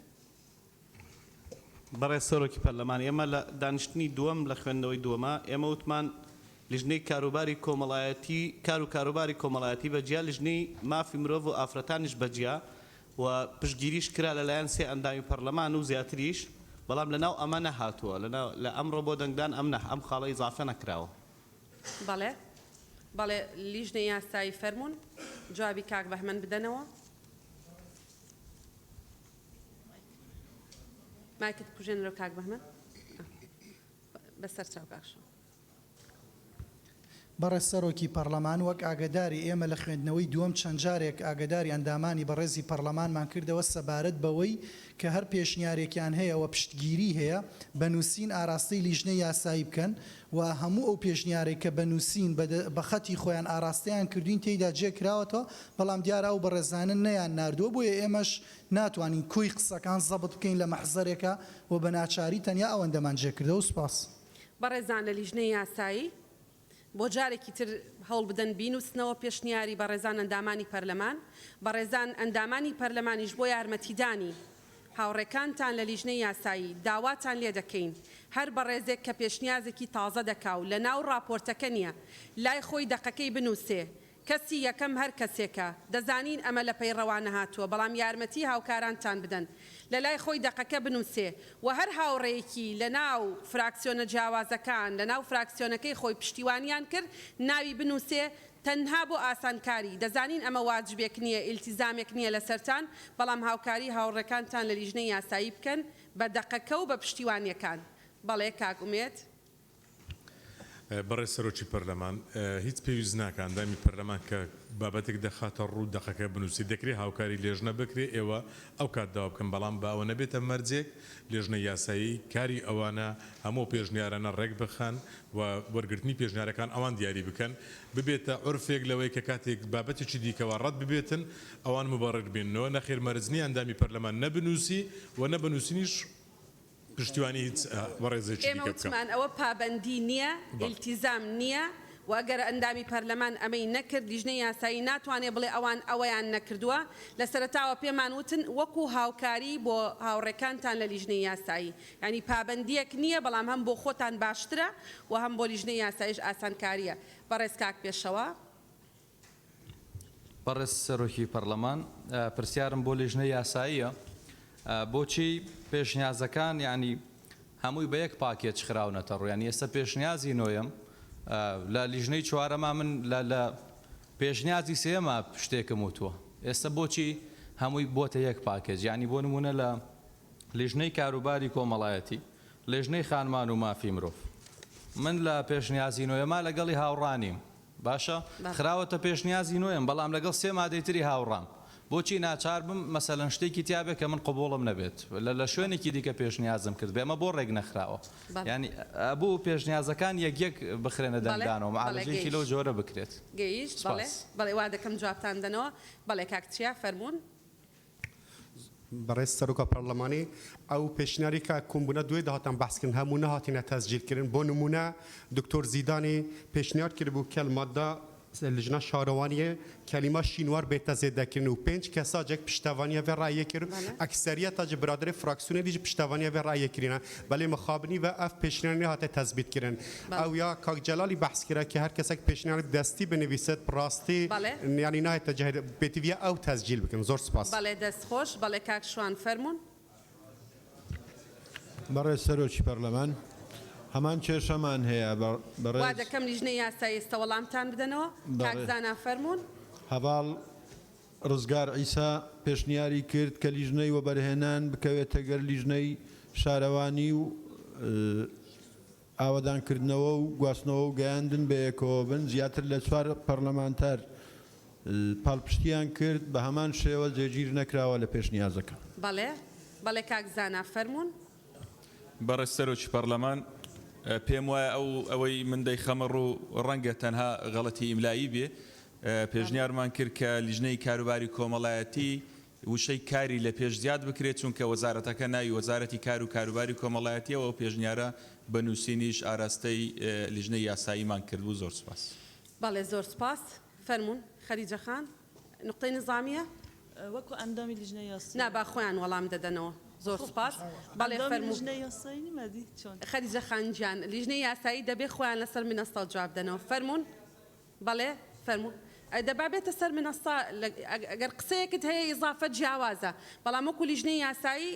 بەڕێز سەرۆکی پەرلەمان ئێمە لە دانیشتنی دووەم لە خوێندنەوەی دووەمە ئێمە وتمان لیژنەی کاروباری کۆمەڵایەتی کاروباری کۆمەڵایەتی بەجیا لیژنەی مافی مرۆڤ و ئافرەتانیش بەجیا و پشتگیریش کرا لەلایەن سێ ئەندامی پەرلەمان و زیاتریش بەڵام لەناو ئەمە نەهاتووە لە ئەمڕۆ بۆ دەنگدان ئەم خاڵە ئیزافە نەکراوە بەڵێ بەڵێ لیژنەی یاسایی فەرموون جوابی کاک بەهمەن بدەنەوە مایکت کوژێنەوە کاک بەهمەن بەسەر چاو کاکشە بەڕێز سەرۆکی پەرلەمان وەک ئاگداری ئێمە لە خوێندنەوەی دووەم چەند جارێک ئاگداری ئەندامانی بەڕێزی پەرلەمانمان کردەوە سەبارەت بەوەی کە هەر پێشنیارێکیان هەیە و پشتگیری هەیە بەنووسین ئاراستەی لیژنەی یاسایی بکەن و هەموو ئەو پێشنیارێک کە بەنووسین بە خەتی خۆیان ئاراستەیان کردوین تێیدا جێکراوەتەوە بەڵام دیارە و بەڕێزانن نەیان ناردووە بۆیە ئێمەش ناتوانین کۆی قسەکان زەبت بکەین لە مەحزەرێکە و بە ناچاری تەنیا ئەوەندەمان جێکردەوە و سوپاس بەڕێزان لە لیژنەی یاسایی بۆ جارێکی تر هەوڵ بدەن بینووسنەوە پێشنیاری بەڕێزان ئەندامانی پەرلەمان بەڕێزان ئەندامانی پەرلەمانیش بۆ یارمەتیدانی هاوڕێکانتان لە لیژنەی یاسایی داواتان لێ دەکەین هەر بەڕێزێک کە پێشنیازێکی تازە دەکا و لە ناو ڕاپۆرتەکە نییە لای خۆی دەقەکەی بنووسێ کەسی یەکەم هەر کەسێکە دەزانین ئەمە لە پەیڕەوانە هاتووە بەڵام یارمەتی هاوکارانتان بدەن لە لای خۆی دەقەکە بنووسێ و هەر هاوڕێیەکی لە ناو فراکسیۆنە جیاوازەکان لە ناو فراکسیۆنەکەی خۆی پشتیوانیان کرد ناوی بنووسێ تەنها بۆ ئاسانکاری دەزانین ئەمە واجبێک نییە ئیلتیزامێک نییە لەسەرتان بەڵام هاوکاری هاوڕێکانتان لە لیژنەی یاسایی بکەن بە دەقەکە و بە پشتیوانیەکان بەڵێ کاکومێت بەڕێ سەرۆکی پەرلەمان هیچ پێویست ناکە ئەندامی پەرلەمان کە بابەتێک دەخاتە ڕوو دەقەکە بنووسی دەکرێت هاوکاری لێژنە بکرێ ئێوە ئەو کاتداوا بکەن بەڵام بە ئەوە نەبێتە مەرجێک لێژنە یاسایی کاری ئەوانە هەموو پێشنیارانە ڕێک بخەن و وەرگرتنی پێشنیارەکان ئەوان دیاری بکەن ببێتە عرفێک لەوەی کە کاتێک بابەتێکی دیکەوە ڕەت ببێتن ئەوان مبارەک بێنەوە نەخێر مەرجنی ئەندامی پەرلەمان نەبنووسی و نەبنووسینیش پشتیوانی هیچ وەڕێزێکی دیکە بکەن ئێمە ئەوە پابەندی نییە ئیلتیزام نییە و ئەگەر ئەندامی پەرلەمان ئەمەی نەکرد لیژنەی یاسایی ناتوانێت بڵێ ئەوان ئەوەیان نەکردووە لە سەرەتاوە پێمان وتن وەکو هاوکاری بۆ هاوڕێکانتان لە لیژنەی یاسایی ینی پابەندیەک نییە بەڵام هەم بۆ خۆتان باشترە و هەم بۆ لیژنەی یاساییش ئاسانکاریە بەڕێز کاک پێشەوە بەڕێز سەرۆکی پەرلەمان پرسیارم بۆ لیژنەی یاساییە بۆچی پێشنیازەکان ینی هەمووی بە یەک پاکێج خراونەتە ڕوو ینی ئێستا پێشنیازی نۆیەم لە لیژنەی چوارەما من لە پێشنیازی سێمە شتێکم وتووە ئێستا بۆچی هەمووی بۆتە یەک پاکێج ینی بۆ نمونە لە لیژنەی کاروباری کۆمەڵایەتی لیژنەی خانمان و مافی مرۆڤ من لە پێشنیازی نۆیەما لەگەڵی هاوڕانیم باشە خراوەتە پێشنیازی نۆیەم بەڵام لەگەڵ سێ مادەی تری هاوڕام بۆچی ناچار بم مەسەلەن شتێکی تیابێت کە من قبوڵم نەبێت لە شوێنێکی دیکە پێشنیازم کرد بێمە بۆ ڕێک نەخراوە ینی بوو پێشنیازەکان یەک بخرێنە دەنگدانەوە معالەجەیەکی لەو جۆرە بکرێت گەیشت بەڵێ وا دەکەم جوابتان دەنەوە بەڵێ کاکچیا فەرمونون بەڕێز سەرۆکە پەرلەمانی ئەو پێشنیاری کە کۆمبوونە دوێ داهاتان بەحسکردن هەموو نەهاتینە تەسجیلکردن بۆ نمونە دکتۆر زیدانی پێشنیار کردبوو کە مادە لجنه شهروانیه کلمه شینوار بهت زدکردن و 5 کساجک پشتوانی و رأی کرد اکثریت از برادر فراکسیون دیج پشتوانی و رأی کردن ولی مخابنی و اف پیشنهاد هات تثبیت کردن او یا کاک جلالی بحث کرد که هر کسی پیشنهاد دستی بنویسد راستی یعنی نه تجاهل بتویا او تسجیل بکن زور سپاس بله دست خوش بله کاک شوان فرمون برای سروچی پارلمان هەمان کێشەمان هەیە وا دەکەم لیژنەی یاسایی ئێستا وەڵامتان بدەنەوە کاکزانا فەرمونون هەواڵ ڕزگار ئیسا پێشنیاری کرد کە لیژنەی وەبەرهێنان بکەوێتە گەر لیژنەی شارەوانی و ئاوەدانکردنەوە و گواستنەوە و گەیاندن بە یەکەوە بن زیاتر لە 4 پەرلەمانتار پاڵپشتیان کرد بە هەمان شێوە جێگیر نەکراوە لە پێشنیازەکە بەڵێ کاکزانا فەرمونون بەڕێز سەرۆکی پەرلەمان پێم وایە ئەوەی من دەیخەمە ڕوو ڕەنگە تەنها غەڵەتی ئیملایی بێ پێشنیارمان کرد کە لیژنەی کاروباری کۆمەڵایەتی وشەی کاری لە پێش زیاد بکرێت چونکە وەزارەتەکە ناوی وەزارەتی کار و کاروباری کۆمەڵایەتیەوە و پێشنیارە بە نووسینیش ئاراستەی لیژنەی یاساییمان کردبوو زۆر سپاس بەڵێ زۆر سپاس فەرمونون خەریجە خان نقطەی نظامیە وەکو ئەندامی لیژنەی یاسایی نا با خۆیان وەڵام دەدەنەوە زۆر سپاس بەڵێ فەرموو خەریجە خانجیان لیژنەی یاسایی دەبێ خۆیان لەسەر منەستا جواب دەنەوە فەرمونون بەڵێ فەرموو دەبا بێتە سەر منەستا ئەگەر قسەیەکت هەیە ئیزافە جیاوازە بەڵام وەکو لیژنەی یاسایی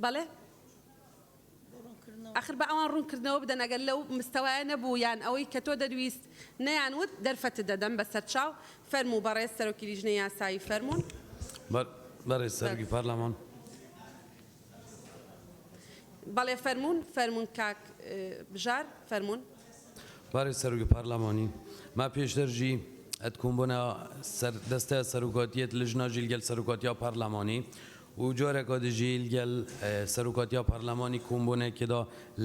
بەڵێ آخر بە ئەوان ڕوونکردنەوە بدەن ئەگەر لەو مستەوایە نەبوو یان ئەوەی کە تۆ دەدویست نەیانوت دەرفەتە دەدەم بەسەر چاو فەرموو بەڕێز سەرۆکی لیژنەی یاسایی فەرموون بەڕێز سەرۆکی پەرلەمان بەڵێ فەرموون کاک بژار فەرموون بەڕێز سەرۆکی پەرلەمانی ما پێشترژی ئەتکومبوونە دەستە سەرۆکاتیەت لیژنە ژیلگەل سەرۆکاتیا پەرلەمانی و جارێکا دژیل گەل سەرۆکاتیا پەرلەمانی کۆمبوونێکیدا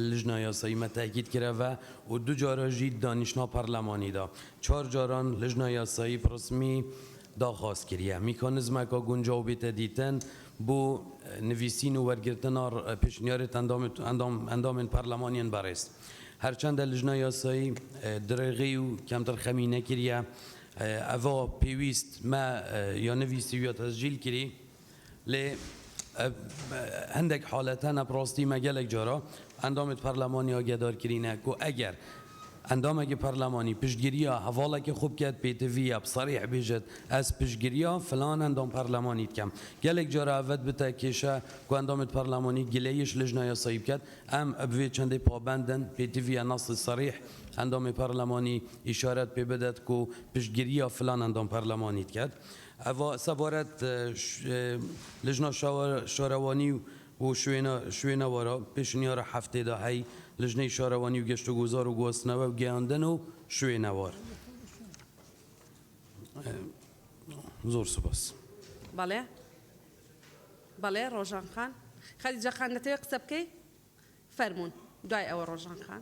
لیژنە یاساییمە تاکید کراوە و 2 جارە ژی دانیشنا پەرلەمانیدا 4 جاران لیژنە یاسایی پرسمی داخواست کریە میکانیزمەکە گونجاو بێتە دیتن بۆ نویسین و وەرگرتنا پێشنیارێت ئەندامên پەرلەمانیان بەڕێز هەرچەندە لیژنە یاسایی درێغی و کەمتر خەمی نەکریە ئەڤا پێویست مە یا نویسی یا تەسجیل کری لێ هەندێک حالەتە نەپڕاستی مەگەلێک جارە ئەندامێت پەرلەمانی ئاگادارکرینە و ئەگەر ئەندامێکی پەرلەمانی پشتگیریە هەواڵێکی خوب کرد پێتڤە بسەریح بێژێت ئەس پشتگیریە فلان ئەندام پەرلەمانی دکەم gelek جارە ئەڤەت بتە کێشە کو ئەندامێت پەرلەمانی گلەیش لژنە یاسایی بکات ئەم ئەبێ چەندەی پابندن پێتڤە نەسی سەریح ئەندامی پەرلەمانی ئیشارەت پێ بدەت و پشتگیریە فلان ئەندام پەرلەمانی دکات ئەڤ سەبارەت لژنە شارەوانی و شوێنەوەرە پێشنیارە هەفتێدا هەی لژنەی شارەوانی و گەشت و گوزار و گواستنەوە و گەیاندن و شوێنەوار زۆر سوپاس بەڵێ ڕۆژان خان خەدیجە خان دەتەوێت قسە بکەی فەرمونون دوای ئەوە ڕۆژان خان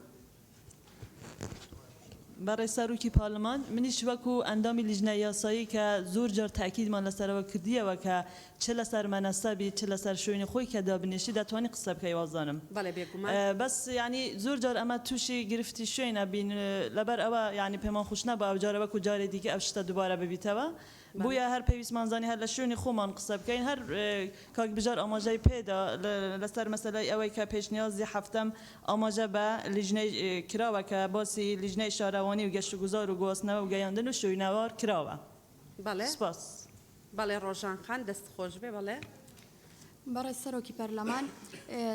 برای سروکی پارلمان منیش وکو اندامی لجنه یاسایی که زور جار تاکید من لسر و کردیه و که چه لسر منصبی چه لسر شوین خوی که دابنشی دتوانی قصه بکی وازانم. بله بگم. بس يعني زور جار اما توشی گرفتی شوین بین لبر اوا يعني پیمان خوش نبا و جاره وکو جاره دیگه افشتا دوباره ببیتوا. بویا هر پیوست منزانی هر لشونی خومان قصه بکین هر کاک بجار آماجه پیدا لسر مثلا اوی که پیش نیازی هفتم آماجه به لجنه کراوه که باسی لجنه شاروانی و گشت و گذار و گواسنوه و گیاندن و شوینوار کراوه. بله. سپاس. بله روشان خان دست خوش به بله. برای سروکی پارلمان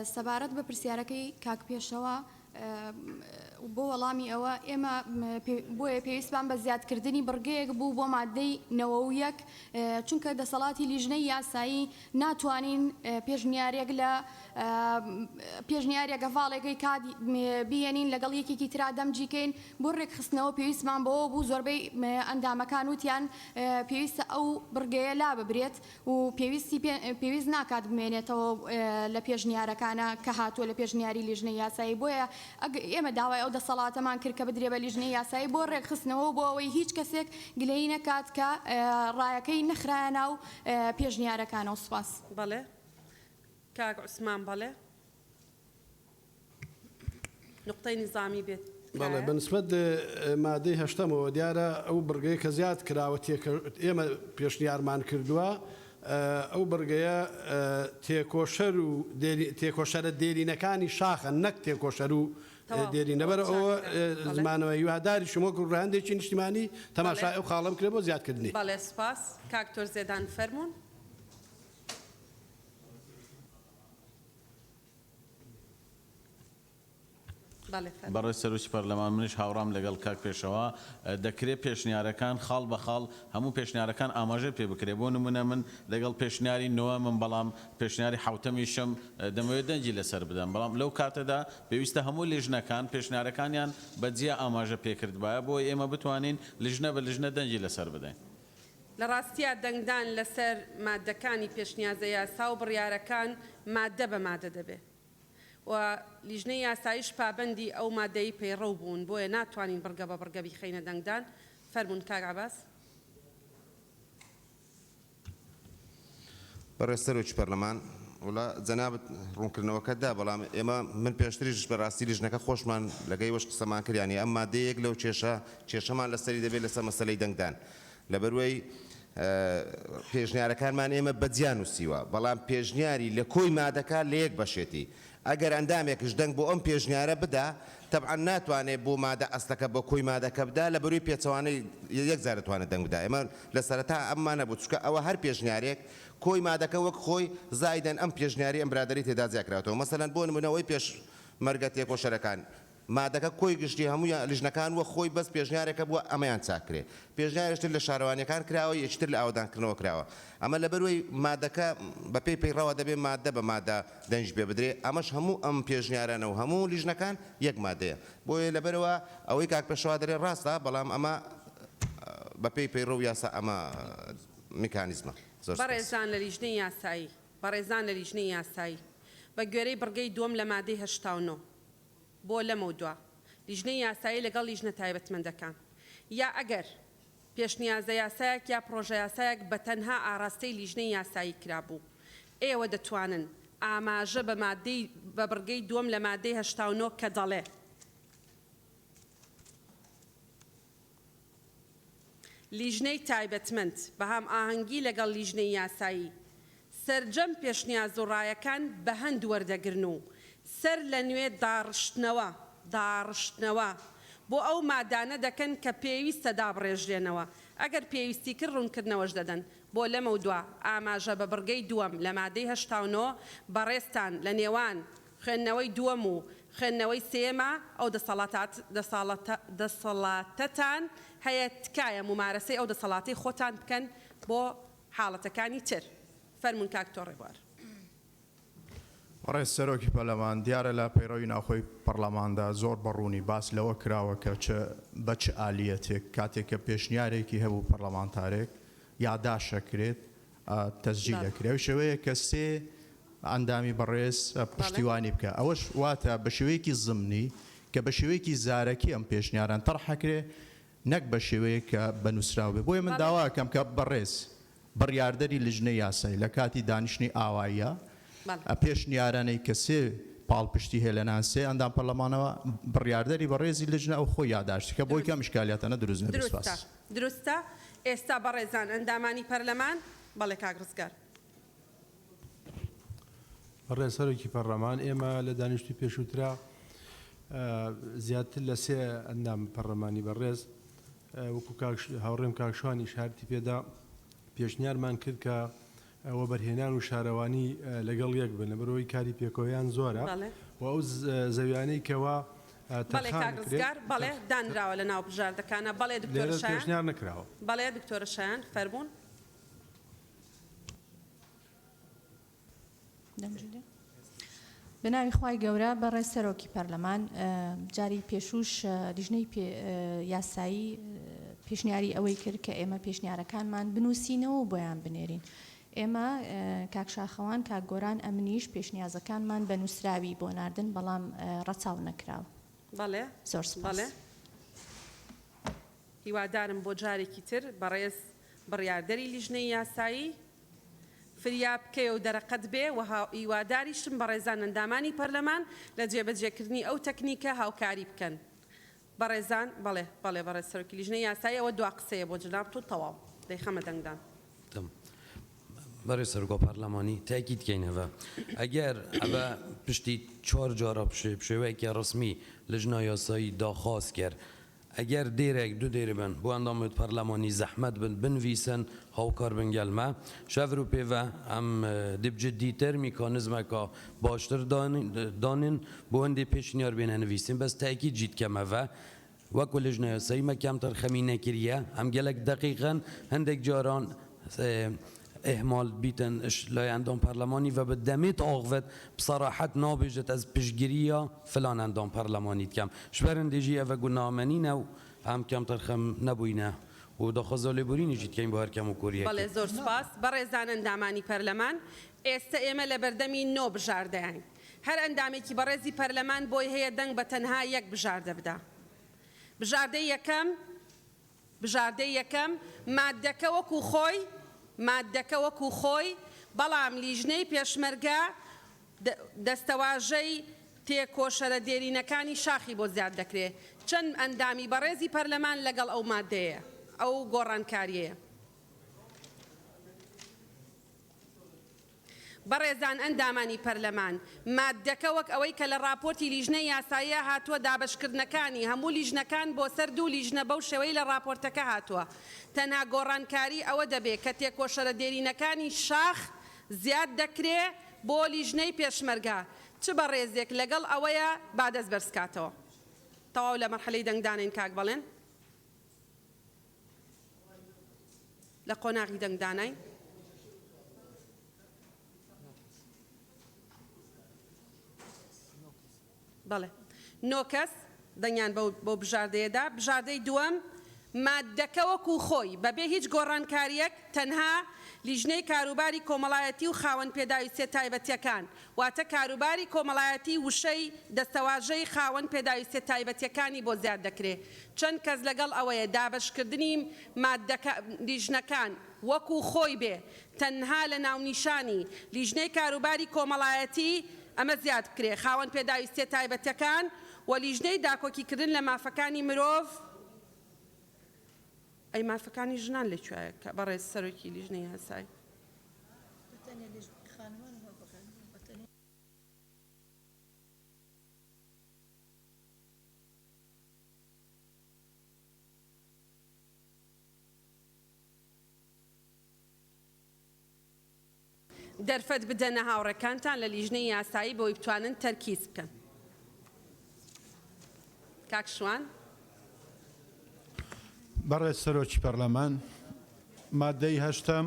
سبارت به پرسیارکی کاک پیشوا بۆ وەڵامی ئەوە ئێمە بۆیە پێویستمان بە زیادکردنی بڕگەیەک بوو بۆ مادەی نەوەویەک چونکە دەسەڵاتی لیژنەی یاسایی ناتوانین پێشنیارێک لە پێشنیارێک گەڤاڵێکی بێنین لەگەڵ یەکێکی ترا دەمجیکەین بۆ ڕێکخستنەوە پێویستمان بەوە بوو زۆربەی ئەندامەکان وتیان پێویستە ئەو بڕگەیە لا ببرێت و پێویست ناکات بمێنێتەوە لە پێشنیارەکانە کە هاتووە لە پێشنیاری لیژنەی یاسایی بۆیە ئێمە داوای ئەو دەسەڵاتەمان کرد کە بدرێ بە لیژنەی یاسایی بۆ ڕێکخستنەوە بۆ ئەوەی هیچ کەسێک گلەی نەکات کە ڕایەکەی نەخرایە ناو پێشنیارەکانەوە. سوپاس. بەڵێ کاک عوسمان بەڵێ نقطەی نظامی بێت. بەڵێ بەنسبەت مادەی هەشتمەوە دیارە ئەو بڕگەیە کە زیاد کراوە ئێمە پێشنیارمان کردووە ئەو بڕگەیە تێکۆشەرە دێرینەکانی شاخە نەک تێکۆشەر و دێرینەبەر ئەوە زمانەوە هیواداری شمۆک و ڕاندێکی نیشتیمانی تەماشای ئەو خاڵم کرێ بۆ زیادکردنی. بەڵێ سپاس کاکتۆر زێدان فەرمونون. بەڕێ سەرۆکی پەرلەمان منیش هاوڕام لەگەڵ کاک پێشەوە دەکرێت پێشنیارەکان خاڵ بە خاڵ هەموو پێشنیارەکان ئاماژە پێ بکرێ بۆ نمونە من لەگەڵ پێشنیاری نوە من بەڵام پێشنیاری حوتەمیشم دەمەوێت دەنجی لەسەر بدەم بەڵام لەو کاتەدا پێویستە هەموو لیژنەکان پێشنیارەکانیان بەجیا ئاماژە پێکردبایە بۆ ئێمە بتوانین لیژنە بە لیژنە دەنجی لەسەر بدەین. لە ڕاستیە دەنگدان لەسەر مادەکانی پێشنیازە یاسا و بڕیارەکان مادە بە مادە دەبێت. و لیژنەی یاساییش پابەندی ئەو مادەی پەیڕەو بوون بۆیە ناتوانین بڕگە بە بڕگە بیخەینە دەنگدان. فەرمونون کاک عەباس. بەڕێز سەرۆکی پەرلەمان وڵا جەنابەت ڕوونکردنەوەکەتدا بەڵام ئێمە من پێشتریش بەڕاستی لیژنەکە خۆشمان لەگەی وەش قسەمان کردیانی ئەم مادەیەک لەو کێشەمان لەسەری دەبێت لەسەر مەسەلەی دەنگدان لەبەروەی پێشنیارەکانمان ئێمە بەجیان نووسیوە بەڵام پێشنیاری لە کۆی مادەکە لە یەک بەشێتی ئەگەر ئەندامێکش دەنگ بۆ ئەم پێشنیارە بدا تەبعەن ناتوانێت بۆ مادە ئەستەکە بە کۆی مادەکە بدا لە بەروی پێچەوانەی یەک جار دەتوانێت دەنگ بدا ئێمە لە سەرەتا ئەممان نەبوو چونکە ئەوە هەر پێشنیارێک کۆی مادەکە وەک خۆی زایدەن ئەم پێشنیاری ئەم برادەری تێدا زیاکراتەوە مەسەلەن بۆ نمونەوەی پێش مەرگە تێکۆشەرەکان مادەکە کۆی گشتی هەموو لیژنەکان وە خۆی بەس پێشنیارێکە بووە ئەمەیان چاکرێ پێشنیارشتر لە شارەوانیەکان کراوە یەکتر لە ئاودانکردنەوە کراوە ئەمە لەبەروەی مادەکە بە پێی پەیڕەوە دەبێت مادە بە مادە دەنج پێ بدرێ ئەمەش هەموو ئەم پێشنیارانە و هەموو لیژنەکان یەک مادەیە بۆیە لەبەرەوە ئەوەی کاک پێشەوا دەرێ ڕاستە بەڵام ئەمە بە پێی پەیڕەو یاسا ئەمە میکانیزمە. بەڕێزان لە لیژنەی یاسایی بەڕێزان لە لیژنەی یاسایی بە گوێرەی بڕگەی دووەم لە مادەی 89 بۆ لەمە دووە لیژنەی یاسایی لەگەڵ لیژنە تایبەتمەندەکان یا ئەگەر پێشنیازە یاسایەک یا پرۆژە یاسایەک بە تەنها ئاراستەی لیژنەی یاسایی کرابوو ئێوە دەتوانن ئاماژە بە مادەی بە بڕگەی دووەم لە مادەی 89 کە دەڵێ لیژنەی تایبەتمەند بە هەم ئاهەنگی لەگەڵ لیژنەی یاسایی سەرجەم پێشنیاز و ڕایەکان بە هەند وەردەگرن و سەر لە نوێ داڕشتنەوە بۆ ئەو مادانە دەکەن کە پێویستە دابڕێژرێنەوە ئەگەر پێویستی کرد ڕوونکردنەوەش دەدەن بۆ لەمە دووە ئاماژە بە بڕگەی دووەم لە مادەی 89 بەڕێستان لە نێوان خوێندنەوەی دووەم و خوێندنەوەی سێمە ئەو دەسەڵاتەتان هەیە تکایە ممارەسەی ئەو دەسەڵاتی خۆتان بکەن بۆ حاڵەتەکانی تر فەرمون کاک تۆڕێبوار. ڕێز سەرۆکی پەرلەمان دیارە لە پەیڕەوی ناوخۆی پەرلەماندا زۆر بەڕوونی باس لەوە کراوە کە بە چ ئالیەتێک کاتێک کە پێشنیارێکی هەبوو پەرلەمانتارێک یاداشەکرێت تەسجیل دەکرێت شێوەیە کە سێ ئەندامی بەڕێز پشتیوانی بکە ئەوەش واتە بە شێوەیەکی زمنی کە بە شێوەیەکی زارەکی ئەم پێشنیاران تەڕحەکرێ نەک بە شێوەیە کە بەنووسراو بێ بۆیە من داواکەم کە بەڕێز بڕیاردەری لیژنەی یاسایی لە کاتی دانیشتنی ئاواییە پێشنیارانەی کە سێ پاڵپشتی هەیە لە نانسێ ئەندام پەرلەمانەوە بڕیاردەری بەڕێزی لیژنە ئەو خۆی یاداشت کە بۆی کەم شکالیاتەنە دروست نەبێت. دروستە ئێستا بەڕێزان ئەندامانی پەرلەمان بەڵێ کاک ڕزگار. بەڕێز سەرۆکی پەرلەمان ئێمە لە دانیشتی پێشووترا زیاتر لە سێ ئەندام پەرلەمانی بەڕێز وەکو هاوڕێم کاکشوانی شارتی پێدا پێشنیارمان کرد کە ئەوە بەرهێنان و شارەوانی لەگەڵ یەک بن لە بەرەوەی کاری پێکۆیان زۆرە و ئەو زەویانەی کەوا بەڵێ کاک ڕزگار بەڵێ دانراوە لە ناو بژاردەکانە بەڵێ دکتۆر شایان پێشنیار نەکراوە بەڵێ دکتۆر شایان فەرموون. بەناوی خوای گەورە بەڕێز سەرۆکی پەرلەمان جاری پێشوش لیژنەی یاسایی پێشنیاری ئەوەی کرد کە ئێمە پێشنیارەکانمان بنووسینەوە بۆیان بنێرین. ئێمە کاکشاخەوان کاکگۆران ئەمنیش پێشنیازەکانمان بە نووسراوی بۆ ناردن بەڵام ڕەچاو نەکراوە. بەڵێ زۆر سپاس. هیوادارم بۆ جارێکی تر بەڕێز بڕیاردەری لیژنەی یاسایی فریا بکەی و دەرەقەت بێ و هیواداریشم بەڕێزان ئەندامانی پەرلەمان لە جێبەجێکردنی ئەو تەکنیکە هاوکاری بکەن. بەڕێزان بەڵێ بەڕێز سەرۆکی لیژنەی یاسایی ئەوە دوا قسەیە بۆ جناب و تەواو دەیخەمە دەنگدان. برای سرگاه پارلمانی تأکید کنه اگر ابا پشتی 4 جارا بشه که رسمی لجنه یاسایی داخواست کرد اگر دیرک دو دیره بن بو اندامت پارلمانی زحمت بنویسن هاوکار بنگلمه شفرو پیو هم دیب جدیتر میکانیزم که باشتر دانین بو اندی پیشنیار بین نویسین بس تأکید جید کمه و کلش نیاسایی ما کمتر خمینه کریه هم گلک دقیقا هندک جاران اهمال بیتن لای اندام پارلمانی و به دمیت آغوت بصراحت نابجت از پشگیریا فلان اندام پارلمانی کم شبرندجی و گناهمنی نو هم کمتر خم نبوینه و داخل بورینی جید که این بار کم و کوریه بله زور سپاس برزان اندامانی پارلمان استعمال لبردمی نو بجارده این هر اندامی که برزی پارلمان بوی هی دنگ بتنها یک بجارده بده بجارده یکم ماده که وکو خوی مادەکە وەکو خۆی بەڵام لیژنەی پێشمەرگە دەستەواژەی تێکۆشەرە دێرینەکانی شاخی بۆ زیاد دەکرێت چەند ئەندامی بەڕێزی پەرلەمان لەگەڵ ئەو مادەیە ئەو گۆڕانکاریەیە. بەڕێزان ئەندامانی پەرلەمان مادەکە وەک ئەوەی کە لە راپۆرتی لیژنەی یاساییە هاتووە دابشکردنەکانی هەموو لیژنەکان بۆ سەر دوو لیژنە بەو شێوەی لە راپۆرتەکە هاتووە تەنها گۆڕانکاری ئەوە دەبێت کە تێکۆشەرە دێرینەکانی شاخ زیاد دەکرێت بۆ لیژنەی پێشمەرگە چ بەڕێزێک لەگەڵ ئەوەیە با دەست بەرزکاتەوە. تەواو لە مەرحەلەی دەنگدانین کاک بەڵێن لە قۆناغی دەنگدانین. بەڵێ نۆ کەس دەنگیان بۆ بژاردەیەدا بژاردەی دووەم مادەکە وەکو خۆی بەبێ هیچ گۆڕانکاریەک تەنها لیژنەی کاروباری کۆمەڵایەتی و خاوەن پێداویستیە تایبەتیەکان واتە کاروباری کۆمەڵایەتی وشەی دەستەواژەی خاوەن پێداویستیە تایبەتیەکانی بۆ زیاد دەکرێت چەند کەس لەگەڵ ئەوەیە دابشکردنی لیژنەکان وەکو خۆی بێ تەنها لە ناونیشانی لیژنەی کاروباری کۆمەڵایەتی ئەمە زیاد بکرێ خاوەن پێداویستیە تایبەتەکان و لیژنەی داکۆکیکردن لە مافەکانی مرۆڤ ئەی مافەکانی ژنان لەکوێیە کە بەڕێز سەرۆکی لیژنەی یاسایی دەرفەت بدەنە هاوڕێکانتان لە لیژنەی یاسایی بۆی بتوانن تەرکیز بکەن. کاک شوان. بەڕێز سەرۆکی پەرلەمان، مادەی هەشتم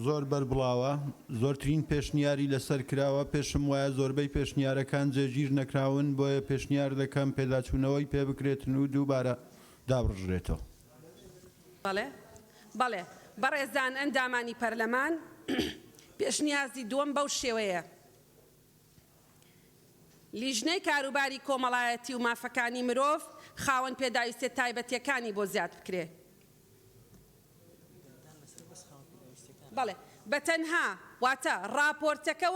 زۆر بەربڵاوە، زۆرترین پێشنیاری لەسەر کراوە، پێشم وایە زۆربەی پێشنیارەکان جێگیر نەکراون، بۆیە پێشنیار دەکەم پێداچوونەوەی پێ بکرێتن و دووبارە دابڕژرێتەوە. بەڵێ بەڕێزان ئەندامانی پەرلەمان پێشنیازی دووەم بەو شێوەیە. لیژنەی کاروباری کۆمەڵایەتی و مافەکانی مرۆڤ خاوەن پێداویستێت تایبەتیەکانی بۆ زیاد بکرێ. بەڵێ بەتەنها واتە راپۆرتەکە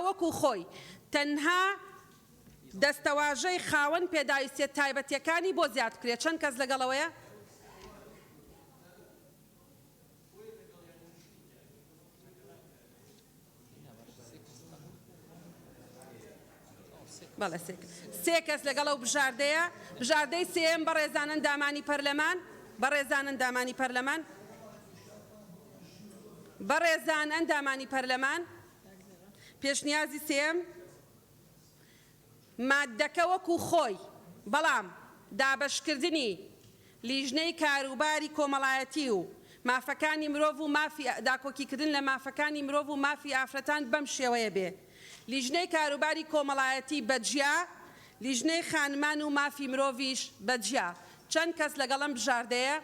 وەکو خۆی تەنها دەستەواژەی خاوەن پێداویستێت تایبەتیەکانی بۆ زیاد بکرێت. چەند کەس لەگەڵەوەیە؟ بەڵێ سێ کەس لەگەڵەو بژاردەیە. بژاردەی سێم بەڕێزان ئەندامانی پەرلەمان، بەڕێزان ئەندامانی پەرلەمان، بەڕێزان ئەندامانی پەرلەمان، پێشنیازی سێم مادەکە وەکو خۆی، بەڵام دابەشکردنی لیژنەی کاروباری کۆمەڵایەتی و مافەکانی مرۆڤ و داکۆکیکردن لە مافەکانی مرۆڤ و مافی ئافرەتان بەم شێوەیە بێ. لیژنەی کاروباری کۆمەڵایەتی بەجیا، لیژنەی خانمان و مافی مرۆڤیش بەجیا. چەند کەس لەگەڵم بژاردەیە؟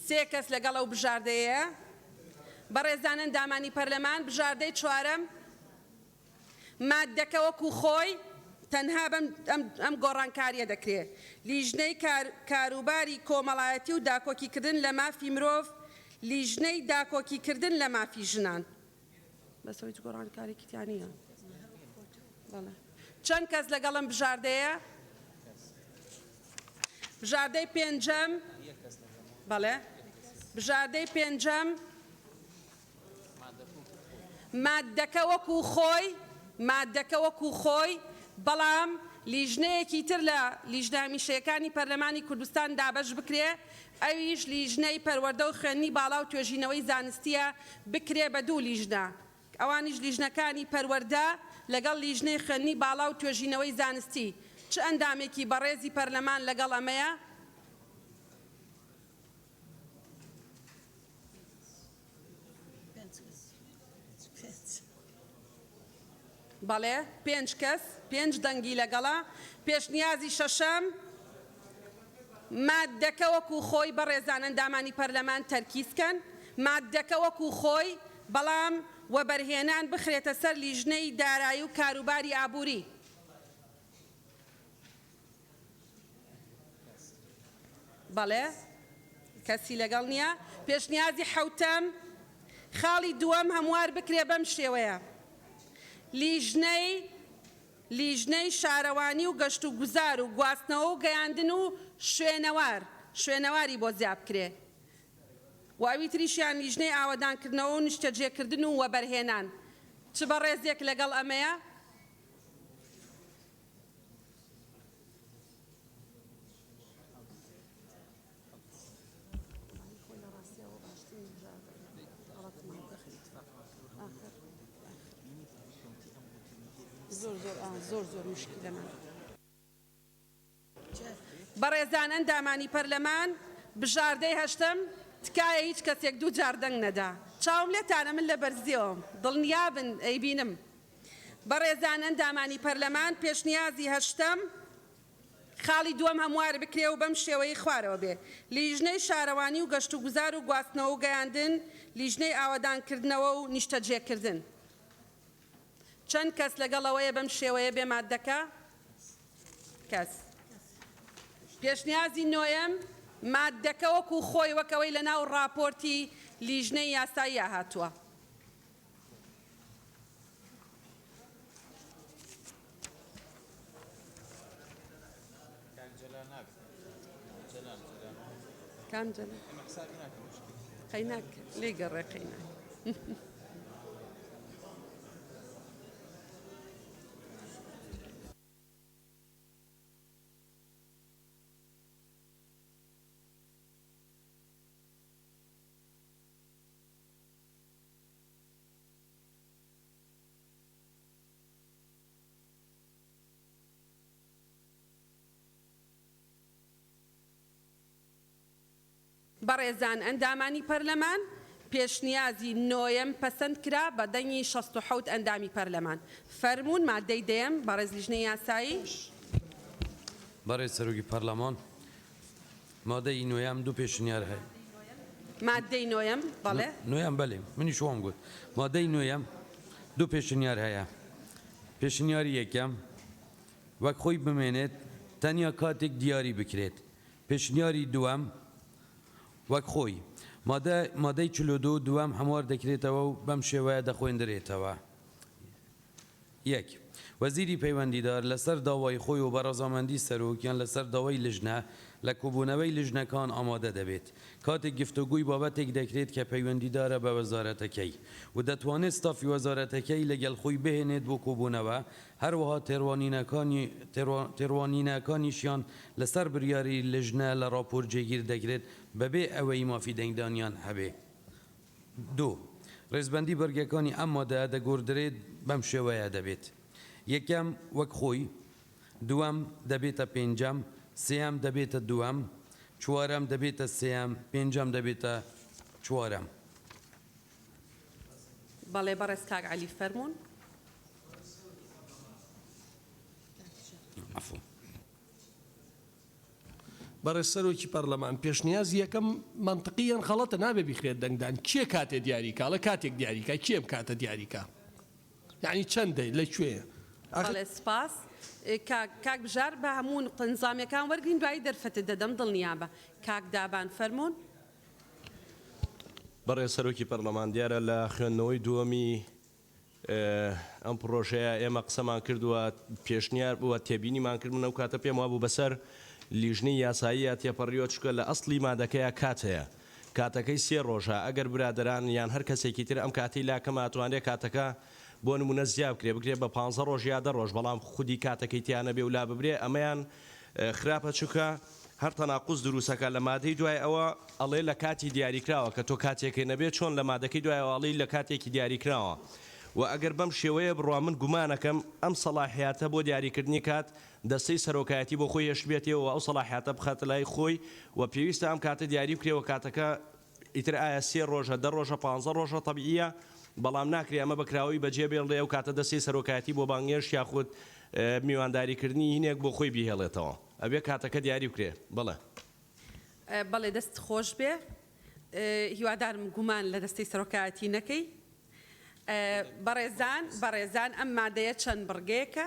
سێ کەس لەگەڵ ئەو بژاردەیە. بەڕێزان ئەندامانی پەرلەمان، بژاردەی چوارەم مادەکە وەکو خۆی تەنها ئەم گۆڕانکاریە دەکرێت. لیژنەی کاروباری کۆمەڵایەتی و داکۆکیکردن لە مافی مرۆڤ، لیژنەی داکۆکیکردن لە مافی ژنان. بەسەوەی گۆڕانکارێکی تیانە. چەند کەس لەگەڵم بژاردەیە؟ بژاردەی پێنجەم، بەڵێ بژاردەی پێنجەم مادەکە وەکو خۆی بەڵام لیژنەیەکی تر لە لیژنە هەمیشەیەکانی پەرلەمانی کوردستان دابەش بکرێ، ئەویش لیژنەی پەروەردە و خوێندنی باڵا و توێژینەوەی زانستیە بکرێ بە دوو لیژنە. ئەوانیش لیژنەکانی پەروەردە لەگەڵ لیژنەی خوێندنی باڵا و توێژینەوەی زانستی. چ ئەندامێکی بەڕێزی پەرلەمان لەگەڵ ئەمەیە؟ بەڵێ پێنج کەس، پێنج دەنگی لەگەڵا. پێشنیازی شەشەم مادەکە وەکو خۆی بەڕێزان ئەندامانی پەرلەمان تەرکیزکەن، مادەکە وەکو خۆی بەڵام وەبەرهێنان بخرێتە سەر لیژنەی دارایی و کاروباری ئابووری. بەڵێ کەسی لەگەڵ نییە. پێشنیازی حەوتەم خاڵی دووەم هەموار بکرێ بەم شێوەیە. لیژنەی شارەوانی و گەشت و گوزار و گواستنەوە و گەیاندن و شوێنەواری بۆ زیاد بکرێ. واوی تریشیان لیژنەی ئاوەدانکردنەوە و نیشتەجێکردن و وەبەرهێنان. چ بەڕێزێک لەگەڵ ئەمەیە؟ زۆر مشکلەمان. بەڕێزان ئەندامانی پەرلەمان، بژاردەی هەشتم تکایە هیچ کەسێک دوو جار دەنگ نەدا. چاوم لێتانە من لە بەرزیەوەم، دڵنیابن ئەیبینم. بەڕێزان ئەندامانی پەرلەمان، پێشنیازی هەشتم خاڵی دووەم هەموار بکرێ و بەم شێوەی خوارەوە بێ. لیژنەی شارەوانی و گەشت و گوزار و گواستنەوە و گەیاندن، لیژنەی ئاوەدانکردنەوە و نیشتەجێکردن. چەند کەس لەگەڵەوەیە بەم شێوەیە بێ مادەکە؟ کەس. پێشنیازی نۆیەم مادەکە وەکو خۆی وەکەوەی لە ناو ڕاپۆرتی لیژنەی یاساییە هاتووە. قەیناک لێ گەڕێ قەیناک. بەڕێزان ئەندامانی پەرلەمان پێشنیازی نۆیەم پەسەند کرا بە دەنگی 67 ئەندامی پەرلەمان. فەرموون مادەی دەیەم بەڕێز لیژنەی یاسایی. بەڕێز سەرۆکی پەرلەمان مادەی نوێیەم دوو پێشنیار هەیە. مادەی نۆیەم بەڵێ نوێیەم بەڵێ منی شوام گوت مادەی نوێیەم دوو پێشنیار هەیە. پێشنیاری یەکەم وەک خۆی بمێنێت تەنیا کاتێک دیاری بکرێت. پێشنیاری دووەم وەک خۆی مادەی 42 دووەم هەموار دەکرێتەوە و بەم شێوەیە دەخوێندرێتەوە. یەک وەزیری پەیوەندیدار لەسەر داوای خۆی و بەڕەزامەندی سەرۆکیان لەسەر داوای لیژنە لە کۆبوونەوەی لیژنەکان ئامادە دەبێت. کاتێک گفتوگوی بابەتێک دەکرێت کە پەیوەندیدارە بە وەزارەتەکەی و دەتوانێت ستافی وەزارەتەکەی لەگەڵ خۆی بهێنێت بۆ کۆبوونەوە هەروەها تێڕوانینەکانیشیان لەسەر بریاری لیژنە لە راپۆر جێگیر دەکرێت بەبێ ئەوەی مافی دەنگدانیان هەبێ. دوو ڕێزبەندی بەرگەکانی ئەم مادەیە دەگۆڕدرێت بەم شێوەیە دەبێت. یەکەم وەک خۆی، دووەم دەبێتە پێنجەم، سێەم دەبێتە دووەم، چوارەم دەبێتە سێەم، پێنجەم دەبێتە چوارەم. بەڵێ بەڕێز کاک عەلی فەرموون. بەڕێز سەرۆکی پەرلەمان پێشنیاز یەکەم منطقیان خەڵەتە نابێ بخرێت دەنگدان کێ کاتێ دیاریکا لە کاتێک دیاریکا کێم کاتە دیاریکا یعنی چەندەی لەکوێیە؟ بەڵێ سپاس کاک بژار بە هەموو نظامیەکان وەرگین دوایی دەرفەتە دەدەم دڵنیابە. کاک دابان فەرموون. بەڕێز سەرۆکی پەرلەمان دیارە لە خوێندنەوەی دووەمی ئەم پرۆژەیە ئێمە قسەمان کردووە پێشنیار بووە تێبینیمان کردن ئەو کاتە پێم وابوو بەسەر لیژنەی یاساییە تێپەڕیۆ چکە لە ئەسڵی مادەکەیە کات هەیە کاتەکەی 3 ڕۆژە ئەگەر برادران یان هەر کەسێکی تر ئەم کاتی لاکەم ئاتوانێت کاتەکە بۆ نمونە زیاب کرێ بکرێت بە 15 ڕۆژ یا 10 ڕۆژ بەڵام خودی کاتەکەی تیانە بێ و لا ببرێ ئەمەیان خراپە چووکە هەر تەناقوس دروستەکە لە مادەی دوای ئەوە ئەڵێ لە کاتی دیاریکراوە کە تۆ کاتێکی نەبێت چۆن لە مادەکەی دوای ئەڵی لە کاتێکی دیاریکراوە و ئەگەر بەم شێوەیە بڕوا من گومانەکەم ئەم سەلاحیاتە بۆ دیاریکردنی کات دەستەی سەرۆکایەتی بۆ خۆی هێشت بێتەوە و ئەو سەلاحیاتە بخاتە لای خۆی و پێویستە ئەم کاتە دیاری بکرێەوە کاتەکە ئیتر ئایا 3 ڕۆژە 10 ڕۆژە 15 ڕۆژە تەبیعیە بەڵام ناکرێ ئەمە بەکراوی بەجێ بێڵێ ئەو کاتە دەستی سەرۆکایەتی بۆ بانگێش یاخود میوانداریکردنی هینێک بۆ خۆی بیهێڵێتەوە ئەبێ کاتەکە دیاری بکرێ. بڵێ بەڵێ دەست خۆش بێ هیوادارم گومان لە دەستەی سەرۆکایەتی نەکەی. بەڕێزان ئەم مادەیە چەند بڕگەیەکە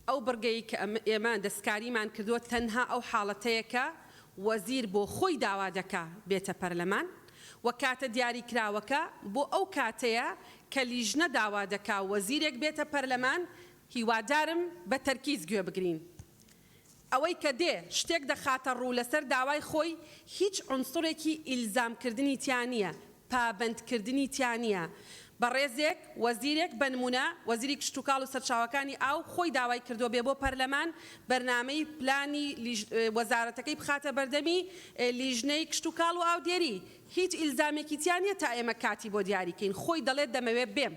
ئەو بڕگەی کە ئێمە دەستکاریمان کردووە تەنها ئەو حاڵەتەیەکە وەزیر بۆ خۆی داوا دەکا بێتە پەرلەمان و کاتە دیاریکراوەکە بۆ ئەو کاتەیە کە لیژنە داوا دەکا وەزیرێک بێتە پەرلەمان هیوادارم بە تەرکیز گوێ بگرین. ئەوەی کە دێ شتێک دەخاتە ڕوو لەسەر داوای خۆی هیچ عنسوڕێکی ئیلزامکردنی تیان نییە، پابەندکردنی تیان نییە. بەڕێزێک وەزیرێک بنمونە وەزیری کشتتوکاڵ و سەرچاوەکانی ئاو خۆی داوای کردو بێ بۆ پەرلەمان بەرنامەی پلانی وەزارەتەکەی بخاتە بەردەمی لیژنەی کشتتوکاڵ و ئاودێری هیچ ئیلزامێکی تیانە تا ئێمە کاتی بۆ دیاریکەین خۆی دەڵێت دەمەوێت بێم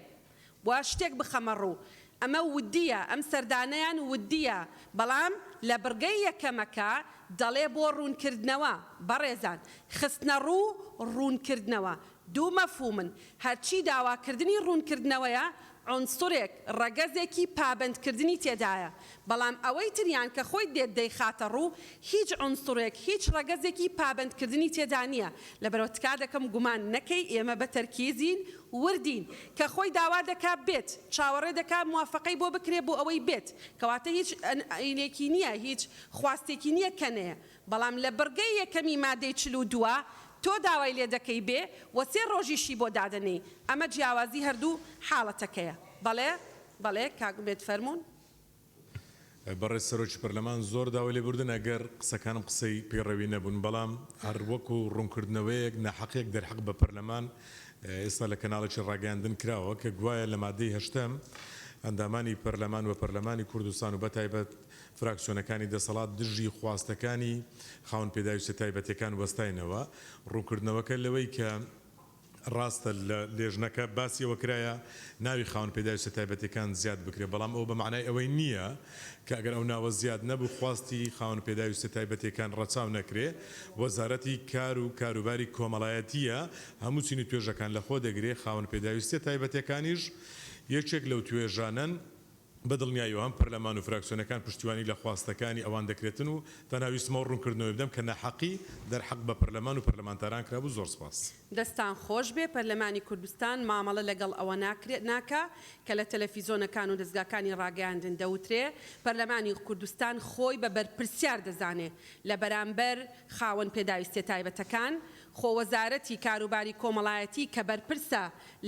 وا شتێک بخەمە ڕوو ئەمە ودیە ئەم سەردانەیان ودیە بەڵام لە بڕگەی یەکەمەکە دەڵێ بۆ ڕوونکردنەوە بەڕێزان خستنە ڕوو ڕوونکردنەوە دوو مەفهومن هەرچی داواکردنی ڕوونکردنەوەیە عنسوڕێک ڕەگەزێکی پابندکردنی تێدایە بەڵام ئەوەی تریان کە خۆی دێت دەیخاتە ڕوو هیچ عنسوڕێک هیچ ڕەگەزێکی پابندکردنی تێدا نییە لەبەرەوە تکا دەکەم گومان نەکەی ئێمە بە تەرکیزین وردین کە خۆی داوا دەکا بێت چاوەڕێ دەکا موافقەی بۆ بکرێ بۆ ئەوەی بێت کەواتە هیچ ئەینێکی نییە هیچ خواستێکی نییە کەنەیە بەڵام لە بڕگەی یەکەمی مادەی 42 تۆ داوای لێ دەکەی بێ و 3 ڕۆژیشی بۆ دادنەی ئەمە جیاوازی هەردوو حاڵەتەکەیە بەڵێ کاگوبێت فەرموون. بەڕێز سەرۆکی پەرلەمان زۆر داوای لێبوردن ئەگەر قسەکانم قسەی پێڕەوی نەبوون بەڵام هەر وەکو ڕوونکردنەوەیەک ناحەقێک دەرحەق بە پەرلەمان ئێستا لە کەناڵێکی ڕاگەاندن کراوە کە گوایە لە مادەی 8 ئەندامانی پەرلەمان و پەرلەمانی کوردستان و بەتایبەت فراکسیۆنەکانی دەسەڵات دژی خواستەکانی خاون پێداویستە تایبەتەکان وەستاینەوە ڕوونکردنەوەکە لەوەی کە ڕاستە لە لێژنەکە باسی ئەوە کرایە ناوی خاوەن پێداویستە تایبەتەکان زیاد بکرێ بەڵام ئەو بە معنای ئەوەی نییە کە ئەگەر ئەو ناوە زیاد نەبوو خواستی خاوەن پێداویستە تایبەتەکان ڕەچاو نەکرێ وەزارەتی کار و کاروباری کۆمەڵایەتیە هەموو چینی توێژەکان لە خۆ دەگرێ خاوەن پێداویستە تایبەتەکانیش یەکێک لەو توێژانن بەدڵنیایەوە هەم پەرلەمان و فراکسیۆنەکان پشتیوانی لە خواستەکانی ئەوان دەکرێتن و تەناویستمە ڕوونکردنەوەی بدەم کە نەحەقی دەرحەق بە پەرلەمان و پەرلەمانتاران کرابوو. زۆر سپاس. دەستان خۆش بێ پەرلەمانی کوردستان مامەڵە لەگەڵ ئەوە ناکە کە لە تەلەڤیزۆنەکان و دەستگاکانی ڕاگەیاندن دەوترێ پەرلەمانی کوردستان خۆی بە بەرپرسیار دەزانێ لە بەرامبەر خاوەن پێداویستە تایبەتەکان خۆ وەزارەتی کاروباری کۆمەڵایەتی کە بەرپرسە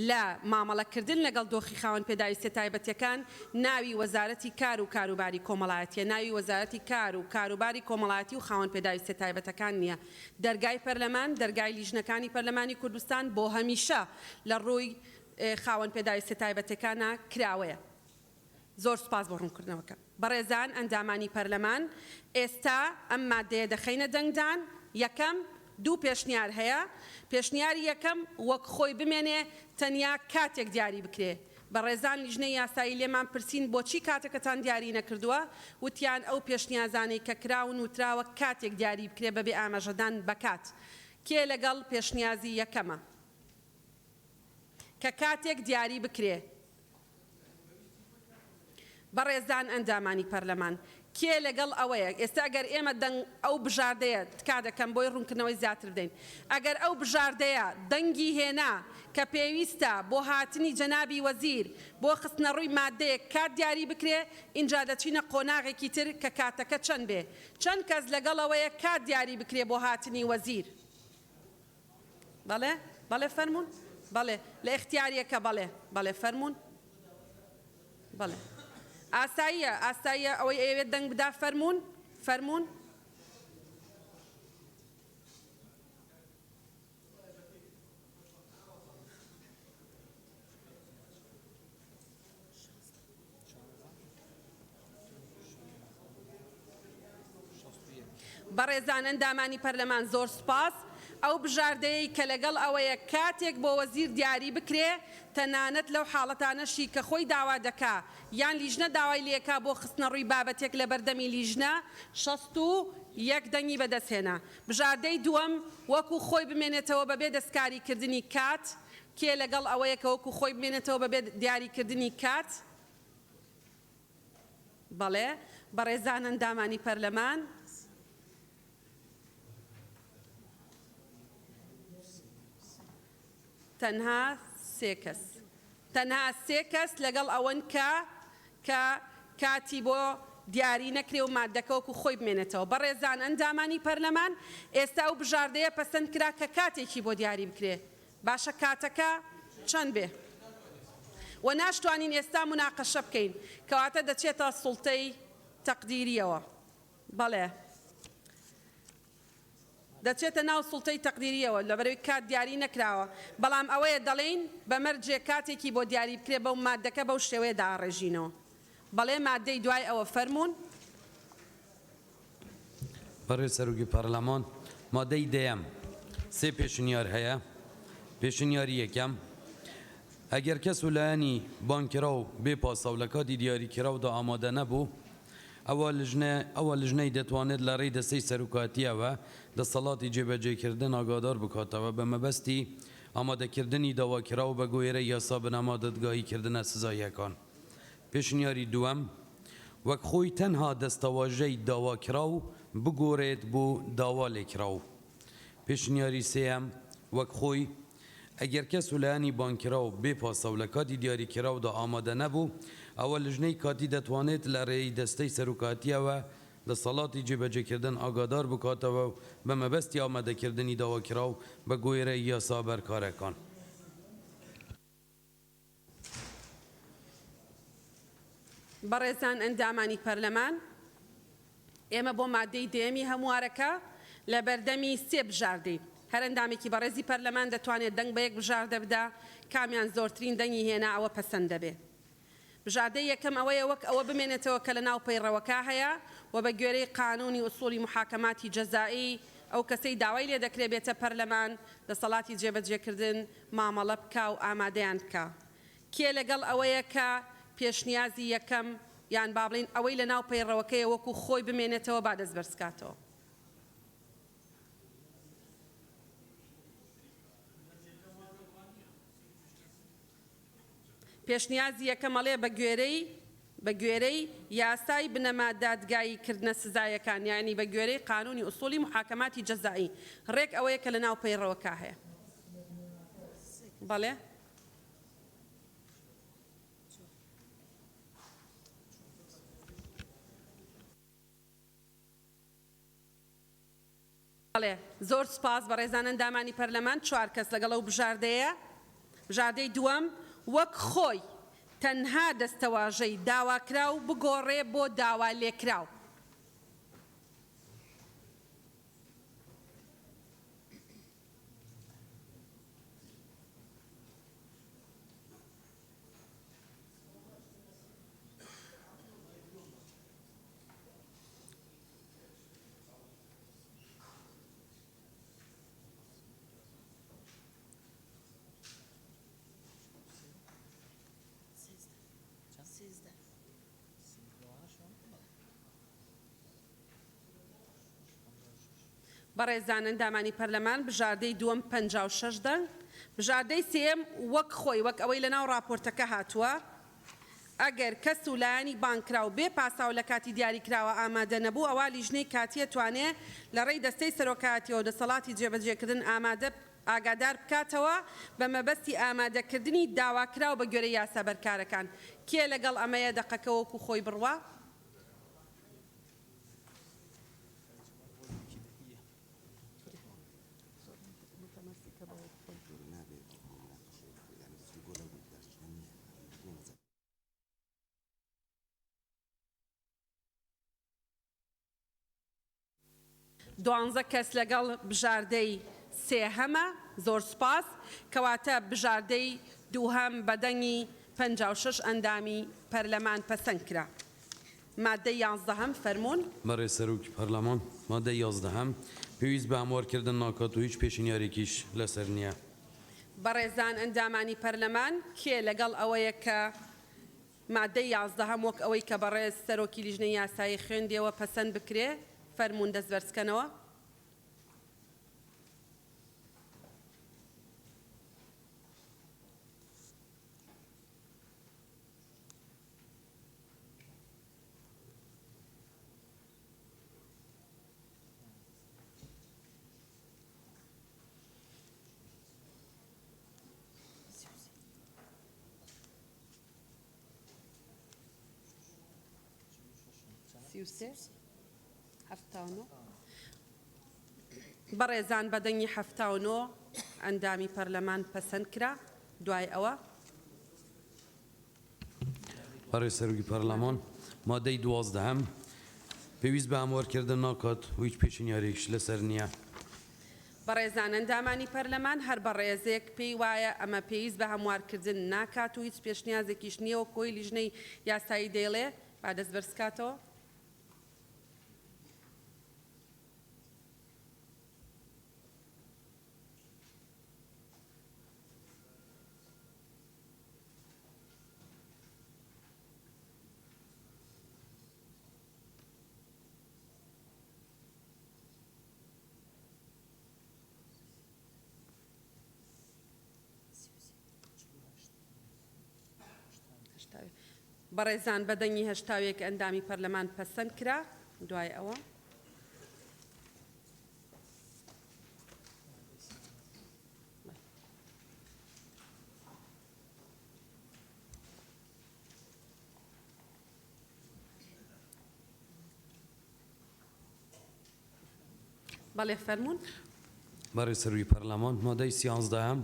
لە مامەڵەکردن لەگەڵ دۆخی خاوەن پێداویستە تایبەتەکان ناوی وەزارەتی کار و کاروباری کۆمەڵایەتیە ناوی وەزارەتی کار و کاروباری کۆمەڵایەتی و خاوەن پێداویستە تایبەتەکان نییە. دەرگای پەرلەمان دەرگای لیژنەکانی پەرلەمانی کوردستان بۆ هەمیشە لە ڕووی خاوەن پێداویستە تایبەتەکانە کراوەیە. زۆر سوپاس بۆ ڕوونکردنەوەکە. بەڕێزان ئەندامانی پەرلەمان ئێستا ئەم مادەیە دەخەینە دەنگدان. یەکەم دوو پێشنیار هەیە. پێشنیاری یەکەم وەک خۆی بمێنێ تەنیا کاتێک دیاری بکرێ. بەڕێزان لیژنەی یاسایی لێمان پرسین بۆچی کاتەکەتان دیاری نەکردووە وتیان ئەو پێشنیازانەی کە کراون وتراوە کاتێک دیاری بکرێ بەبێ ئاماژەدان بەکات. کێ لەگەڵ پێشنیازی یەکەمە کە کاتێک دیاری بکرێ؟ بەڕێزان ئەندامانی پەرلەمان کێ لەگەڵ ئەوەیە؟ ئێستا ئەگەر ئێمە دەنگ ئەو بژاردەیە تکا دەکەم بۆی ڕوونکردنەوەی زیاتر بدەین. ئەگەر ئەو بژاردەیە دەنگی هێنا کە پێویستە بۆ هاتنی جەنابی وەزیر بۆ خستنە ڕووی مادەیەک کات دیاری بکرێ ئینجا دەچینە قۆناغێکی تر کە کاتەکە چەند بێ. چەند کەس لەگەڵەوەیە کات دیاری بکرێ بۆ هاتنی وەزیر؟ بەڵێ بەڵێ فەرمونون بەڵێ لە اختیاریەکە بەڵێ فەرمونون بەڵێ ئاساییە ئەوەی ئەوێت دەنگ بدا فەرمونون. بەڕێزان ئەندامانی پەرلەمان زۆر سوپاس. ئەو بژاردەیەی کە لەگەڵ ئەوەیە کاتێک بۆ وەزیر دیاری بکرێ تەنانەت لەو حاڵەتانەشی کە خۆی داوا دەکا یان لیژنە داوای لێکا بۆ خستنە ڕووی بابەتێک لە بەردەمی لیژنە 61 دەنگی بەدەستهێنا. بژاردەی دووەم وەکو خۆی بمێنێتەوە بەبێ دەستکاریکردنی کات. کێ لەگەڵ ئەوەیە کە وەکو خۆی بمێنێتەوە بەبێ دیاریکردنی کات؟ بەڵێ بەڕێزان ئەندامانی پەرلەمان تەنها سێ کەس لەگەڵ ئەوەن کە کاتی بۆ دیاری نەکرێ و مادەکەوەکو خۆی بمێنێتەوە. بەڕێزان ئەندامانی پەرلەمان ئێستا ئەو بژاردەیە پەسەند کرا کە کاتێکی بۆ دیاری بکرێ. باشە کاتەکە چەند بێ؟ و ناشتوانین ئێستا مناقەشە بکەین کەواتە دەچێتە سوڵتەی تەقدیریەوە. بەڵێ دەچێتە ناو سوڵتەی تەقدیریەوە لەبەرەوەی کات دیاری نەکراوە. بەڵام ئەوەیە دەڵێن بەمەرجێ کاتێکی بۆ دیاری بکرێ بەو مادەکە بەو شێوەیە داڕێژینەوە. بەڵێ مادەی دوای ئەوە فەرمونون. بەڕێز سەرۆکی پەرلەمان مادەی دەیەم سێ پێشنیار هەیە. پێشنیاری یەکەم ئەگەر کەس وەلایەنی بانکرا و بێ پاساو لە کاتی دیاریکراودا ئامادە نەبوو ئەوە لیژنەی دەتوانێت لە ڕێی دەستەی سەرۆکاتیەوە دەسەڵاتی جێبەجێکردن ئاگادار بکاتەوە بە مەبەستی ئامادەکردنی داواکرا و بە گوێرە یاسا بنەما دەستگاهیکردنە سزاییەکان. پێشنیاری دووەم وەک خۆی تەنها دەستەواژەی داواکرا و بگۆڕێت بۆ داوا لێکراو. پێشنیاری سێەم وەک خۆی ئەگەر کەس وەلایەنی بانکرا و بێ پاساو لە کاتی دیاریکراودا ئامادە نەبوو ئەوە لیژنەی کاتی دەتوانێت لە ڕێی دەستەی سەرۆکاتیەوە دەسەڵاتی جێبەجێکردن ئاگادار بکاتەوە بە مەبەستی ئامادەکردنی داواکرا و بە گوێرە یاسا بەرکارەکان. بەڕێزان ئەندامانی پەرلەمان ئێمە بۆ مادەی دێمی هەموارەکە لە بەردەمی سێ بژاردەی هەر ئەندامێکی بەڕێزی پەرلەمان دەتوانێت دەنگ بە یەک بژاردە بدا کامیان زۆرترین دەنگی هێنا ئەوە پەسەند دەبێ. بژاردەی یەکەم ئەوەیە وەک ئەوە بمێنێتەوە کە لە ناو پەیڕەوەکە هەیە و بە گوێرەی قانونی ئوسوڵی محاکەماتی جەزایی ئەو کەسەی داوای لێ دەکرێت بێتە پەرلەمان دەسەڵاتی جێبەجێکردن مامەڵە بکە و ئامادەیان بکە کێ لەگەڵ ئەوەیە کە پێشنیازی یەکەم یان با بڵین ئەوەی لە ناو پەیڕەوەکەیە وەکو خۆی بمێنێتەوە با دەست بەرزکاتەوە پێشنیازی یەکەمەڵێ بە گوێرەی یاسای بنەما دادگایی کردنە سزایەکان یعنی بە گوێرەی قانونی ئوسوڵی محاکەماتی جەزایی ڕێک ئەوەیە کە لە ناو پەیڕەوەکە هەیە بەڵێ بەڵێ زۆر سپاس بە ڕێزان ئەندامانی پەرلەمان 4 کەس لەگەڵ ئەو بژاردەیە بژاردەی دووەم وەک خۆی تەنها دەستەواژەی داواکراو بگۆڕێ بۆ داوا لێکراو بەڕێزان ئەندامانی پەرلەمان بژاردەی دووەم 56 دەنگ بژاردەی سێم وەک خۆی وەک ئەوەی لە ناو راپۆرتەکە هاتووە ئەگەر کەس و لایەنی بانکرا و بێ پاساو لە کاتی دیاریکراوە ئامادە نەبوو ئەوە لیژنەی کاتیە توانێت لە ڕێی دەستەی سەرۆکاتیەوە دەسەڵاتی جێبەجێکردن ئاگادار بکاتەوە بە مەبەستی ئامادەکردنی داواکراو بە گوێرەی یاسا بەرکارەکان کێ لەگەڵ ئەمەیە دەقەکە وەکو خۆی بڕوا دوانزە کەس لەگەڵ بژاردەی سێهەمە زۆر سپاس کەواتە بژاردەی دووهەم بەدەنگی 56 ئەندامی پەرلەمان پەسەند کرا مادەی 11 فەرموون بەڕێ سەرۆکی پەرلەمان مادەی 11 پێویست بە هەموارکردن ناکات و هیچ پێشنیارێکیش لەسەر نییە بەڕێزان ئەندامانی پەرلەمان کێ لەگەڵ ئەوەیە کە مادەی 11 وەک ئەوەی کە بەڕێز سەرۆکی لیژنەی یاسایی خوێندیەوە پەسەند بکرێ فەرموون دەست بەرزکەنەوە بەڕێزان بەدەنگی 79 ئەندامی پەرلەمان پەسەند کرا دوای ئەوە بەڕێ سەرۆکی پەرلەمان مادەی 12 پێویست بە هەموارکردن ناکات و هیچ پێشنیارێکیش لەسەر نییە بەڕێزان ئەندامانی پەرلەمان هەر بە ڕێزێک پێی وایە ئەمە پێویست بە هەموارکردن ناکات و هیچ پێشنیازێکیش نییەوە کۆی لیژنەی یاسایی دێڵێ با دەست بەرزکاتەوە بەڕێزان بەدەنگی هەشتاوێک ئەندامی پەرلەمان پەسەند کرا دوای ئەوە بەڵێ فەرموون بەڕێ سەرۆکی پەرلەمان مادەی 13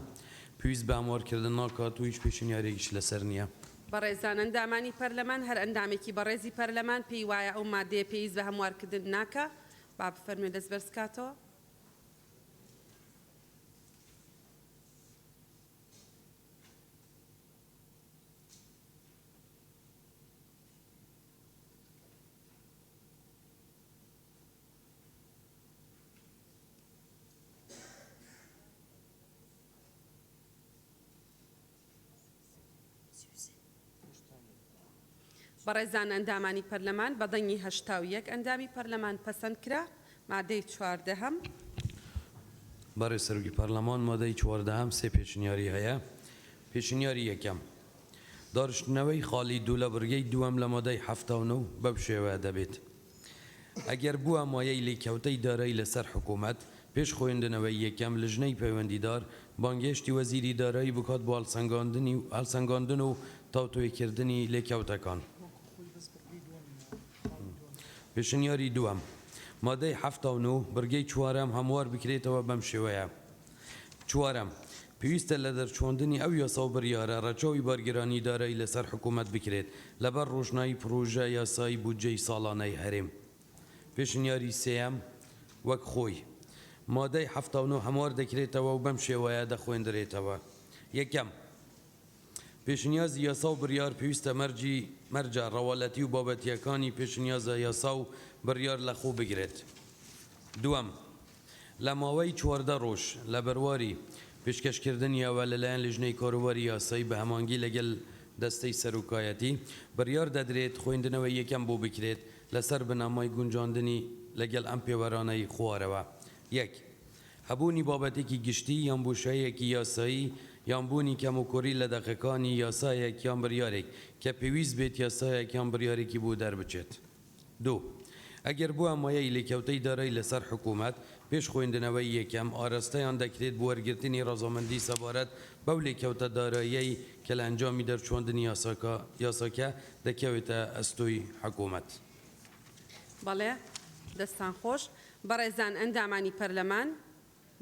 پێویست بە هەموارکردن ناکات و هیچ پێشنیارێکیش لەسەر نییە بەڕێزان ئەندامانی پەرلەمان هەر ئەندامێکی بەڕێزی پەرلەمان پێی وایە ئەو مادەیە پێویست بە هەموارکردن ناکە با بفەرمێ دەست بەرزکاتەوە بەڕێزان ئەندامانی پەرلەمان بەدەنگی 81 ئەندامی پەرلەمان پەسەند کرا مادەی 14 بەڕێز سەرۆکی پەرلەمان مادەی 14 سێ پێشنیاری هەیە. پێشنیاری یەکەم داڕشتنەوەی خاڵی دوو لە بڕگەی دووەم لە مادەی 79 بەو شێوەیە دەبێت. ئەگەر بووە مایەی لێککەوتەی دارایی لەسەر حکوومەت پێش خۆیندنەوەی یەکەم لە ژنەی پەیوەندیدار بانگێشتی وەزیری دارایی بکات بۆ هەڵسەنگاندن و تاوتوێکردنی لێککەوتەکان. پێشنیاری دووەم مادەی 79 بڕگەی چوارەم هەموار بکرێتەوە بەم شێوەیە. چوارەم پێویستە لە دەرچۆندنی ئەو یاسا و بڕیارە ڕەچاوی بارگرانی دارایی لەسەر حکوومەت بکرێت لەبەر ڕۆژنایی پرۆژە یاسایی بودجەی ساڵانەی هەرێم. پێشنیاری سێەم وەک خۆی مادەی 79 هەموار دەکرێتەوە و بەم شێوەیە دەخوێندرێتەوە. یەکەم پێشنیازی یاسا و بڕیار پێویستە مەرجە ڕەوالەتی و بابەتیەکانی پێشنیازە یاسا و بڕیار لە خۆ بگرێت. دووەم لە ماوەی 14 ڕۆژ لە بەرواری پێشکەشکردنیەوە لەلایەن لیژنەی کاروباری یاسایی بە هەمانگی لەگەل دەستەی سەرۆکایەتی بڕیار دەدرێت خوێندنەوەی یەکەم بۆ بکرێت لەسەر بنامای گونجاندنی لەگەل ئەم پێوەرانەی خوارەوە. یەک هەبوونی بابەتێکی گشتی یان بۆشاییەکی یاسایی یانبوونی کەموکۆری لە دەقەکانی یاسایەک یان بڕیارێک کە پێویست بێت یاسایەک یان بڕیارێکی بۆ دەربچێت. دوو ئەگەر بووە مایەی لێککەوتەی دارایی لەسەر حکوومەت پێش خوێندنەوەی یەکەم ئاراستەیان دەکرێت بۆ وەرگرتنی ڕەزامەندی سەبارەت بەو لێککەوتە داراییەی کە لە ئەنجامی دەرچۆندنی یاساکە دەکەوێتە ئەستۆی حکوومەت. بەڵێ دەستان خۆش بەڕێزان ئەندامانی پەرلەمان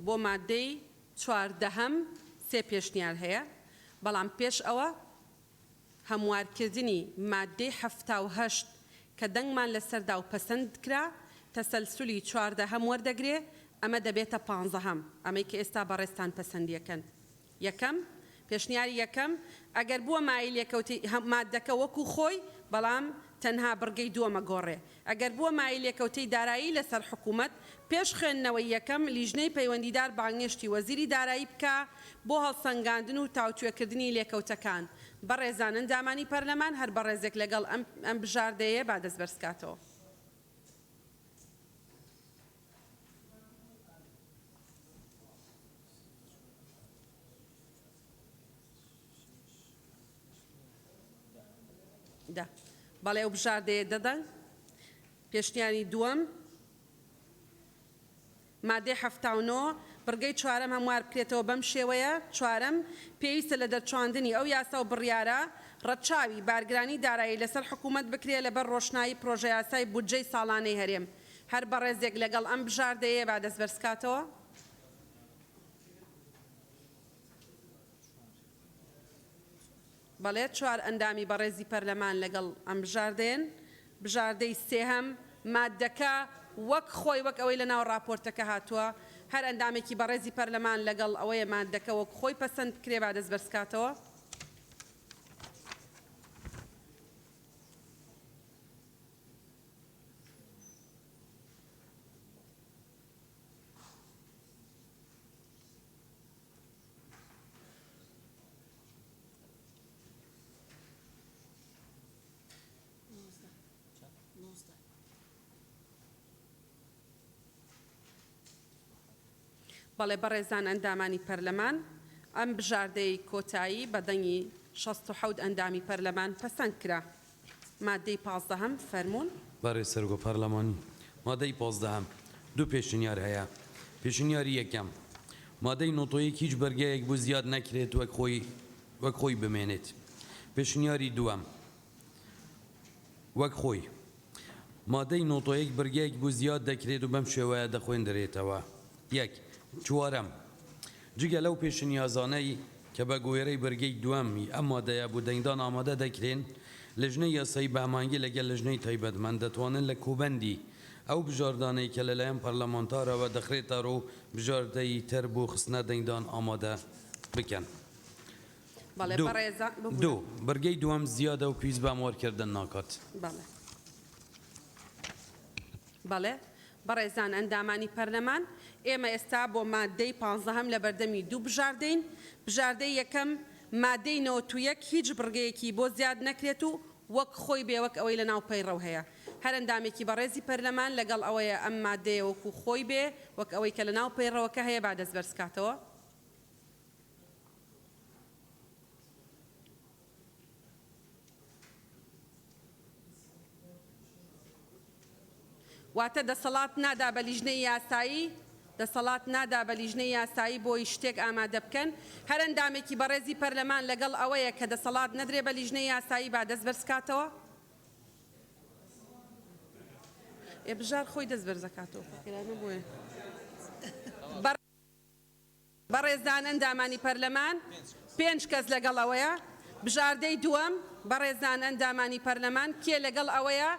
بۆ مادەی 14 سێ پێشنیار هەیە بەڵام پێش ئەوە هەموارکردنی مادەی 78 کە دەنگمان لەسەردا و پەسەند کرا تەسەلسولی 14 وەردەگرێ ئەمە دەبێتە 15 ئەمەی کە ئێستا بەڕێستان پەسەندیەکەن. یەکەم پێشنیاری یەکەم ئەگەر بووە مایل لێکەوتی مادەکە وەکو خۆی بەڵام تەنها بڕگەی دووەمە گۆڕێ. ئەگەر بووە مایل لێکەوتەی دارایی لەسەر حکوومەت پێش خوێندنەوەی یەکەم لیژنەی پەیوەندیدار بانگێشتی وەزیری دارایی بکە بۆ هەڵسەنگاندن و تاوتوێکردنی لێکەوتەکان. بەڕێزان ئەندامانی پەرلەمان هەر بەڕێزێک لەگەڵ ئەم بژاردەیە با دەست بەرزکاتەوە. بەڵێ ئەو بژاردەیە دەدەن. پێشنیاری دووەم مادەی 79 بڕگەی چوارەم هەموار بکرێتەوە بەم شێوەیە. چوارەم پێویستە لە دەرچۆندنی ئەو یاسا و بڕیارە ڕەچاوی بارگرانی دارایی لەسەر حکوومەت بکرێت لەبەر ڕۆشنایی پرۆژە یاسای بودجەی ساڵانەی هەرێم. هەر بەڕێزێک لەگەڵ ئەم بژاردەیە با دەست بەرزکاتەوە. بەڵێ چوار ئەندامی بەڕێزی پەرلەمان لەگەڵ ئەم بژاردەیەن. بژاردەی سێهەم مادەکە وەک خۆی وەک ئەوەی لە ناو راپۆرتەکە هاتووە هەر ئەندامێکی بەڕێزی پەرلەمان لەگەڵ ئەوەیە مادەکە وەک خۆی پەسەند بکرێ با دەست بەرزکاتەوە. بەڵێ بەڕێزان ئەندامانی پەرلەمان ئەم بژاردەی کۆتایی بەدەنگی 67 ئەندامی پەرلەمان پەسەند کرا. مادەی 15 فەرموون. بەڕێز سەرۆکە پەرلەمانی مادەی 15 دوو پێشنیار هەیە. پێشنیاری یەکەم مادەی نۆتۆیەک هیچ بەرگەیەک بۆ زیاد نەکرێت وەک خۆی بمێنێت. پێشنیاری دووەم وەک خۆی مادەی نۆتۆیەک بەرگەیەک بۆ زیاد دەکرێت و بەم شێوەیە دەخوێندرێتەوە. یەک چوارەم جگە لەو پێشنیازانەی کە بە گوێرەی بەرگەی دووەمی ئەم مادەیە بۆ دەنگدان ئامادە دەکرێن لەژنەی یاسایی بە ئەمانگی لەگەل لەژنەی تایبەتمەند دەتوانن لە کوبەندی ئەو بژاردانەی کە لەلایەن پەرلەمانتارەوە دەخرێتە ڕۆ بژاردەی تر بۆ خستنە دەنگدان ئامادە بکەن. دوو بەرگەی دووەم زیادە و پێویست بە ئامادەکردن ناکات. بەڵێ بەڕێزان ئەندامانی پەرلەمان ئێمە ئێستا بۆ مادەی 15 لە بەردەمی دوو بژاردەین. بژاردەی یەکەم مادەی 91 هیچ بڕگەیەکی بۆ زیاد نەکرێت و وەک خۆی بێوەک ئەوەی لە ناو پەیڕەو هەیە هەر ئەندامێکی بەڕێزی پەرلەمان لەگەڵ ئەوەیە ئەم مادەیە وەکو خۆی بێ وەک ئەوەی کە لە ناو پەیڕەوەکە هەیە با دەست بەرزکاتەوە. واتە دەسەڵات نادا بە لیژنەی یاسایی دەسەڵات نادا بە لیژنەی یاسایی بۆی شتێک ئامادە بکەن هەر ئەندامێکی بەڕێزی پەرلەمان لەگەڵ ئەوەیە کە دەسەڵات نەدرێ بە لیژنەی یاسایی با دەست بەرزکاتەوە. بژار خۆی دەست بەرزەکاتەوە بۆیە بەڕێزان ئەندامانی پەرلەمان 5 کەس لەگەڵ ئەوەیە بژاردەی دووەم بەڕێزان ئەندامانی پەرلەمان کێ لەگەڵ ئەوەیە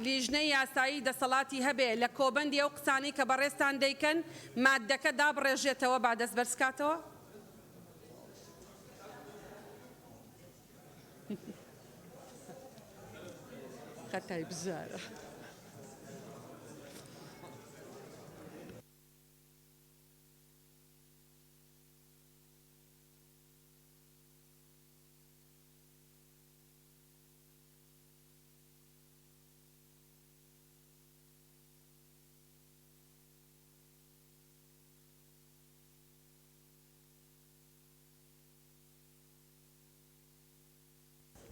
لیژنەی یاسایی دەسەڵاتی هەبێ لە کۆبەندی ئەو قسانەی کە بەڕێستان دەیکەن مادەکە دابڕێژێتەوە با دەست بەرزکاتەوە. خەتای بژارە.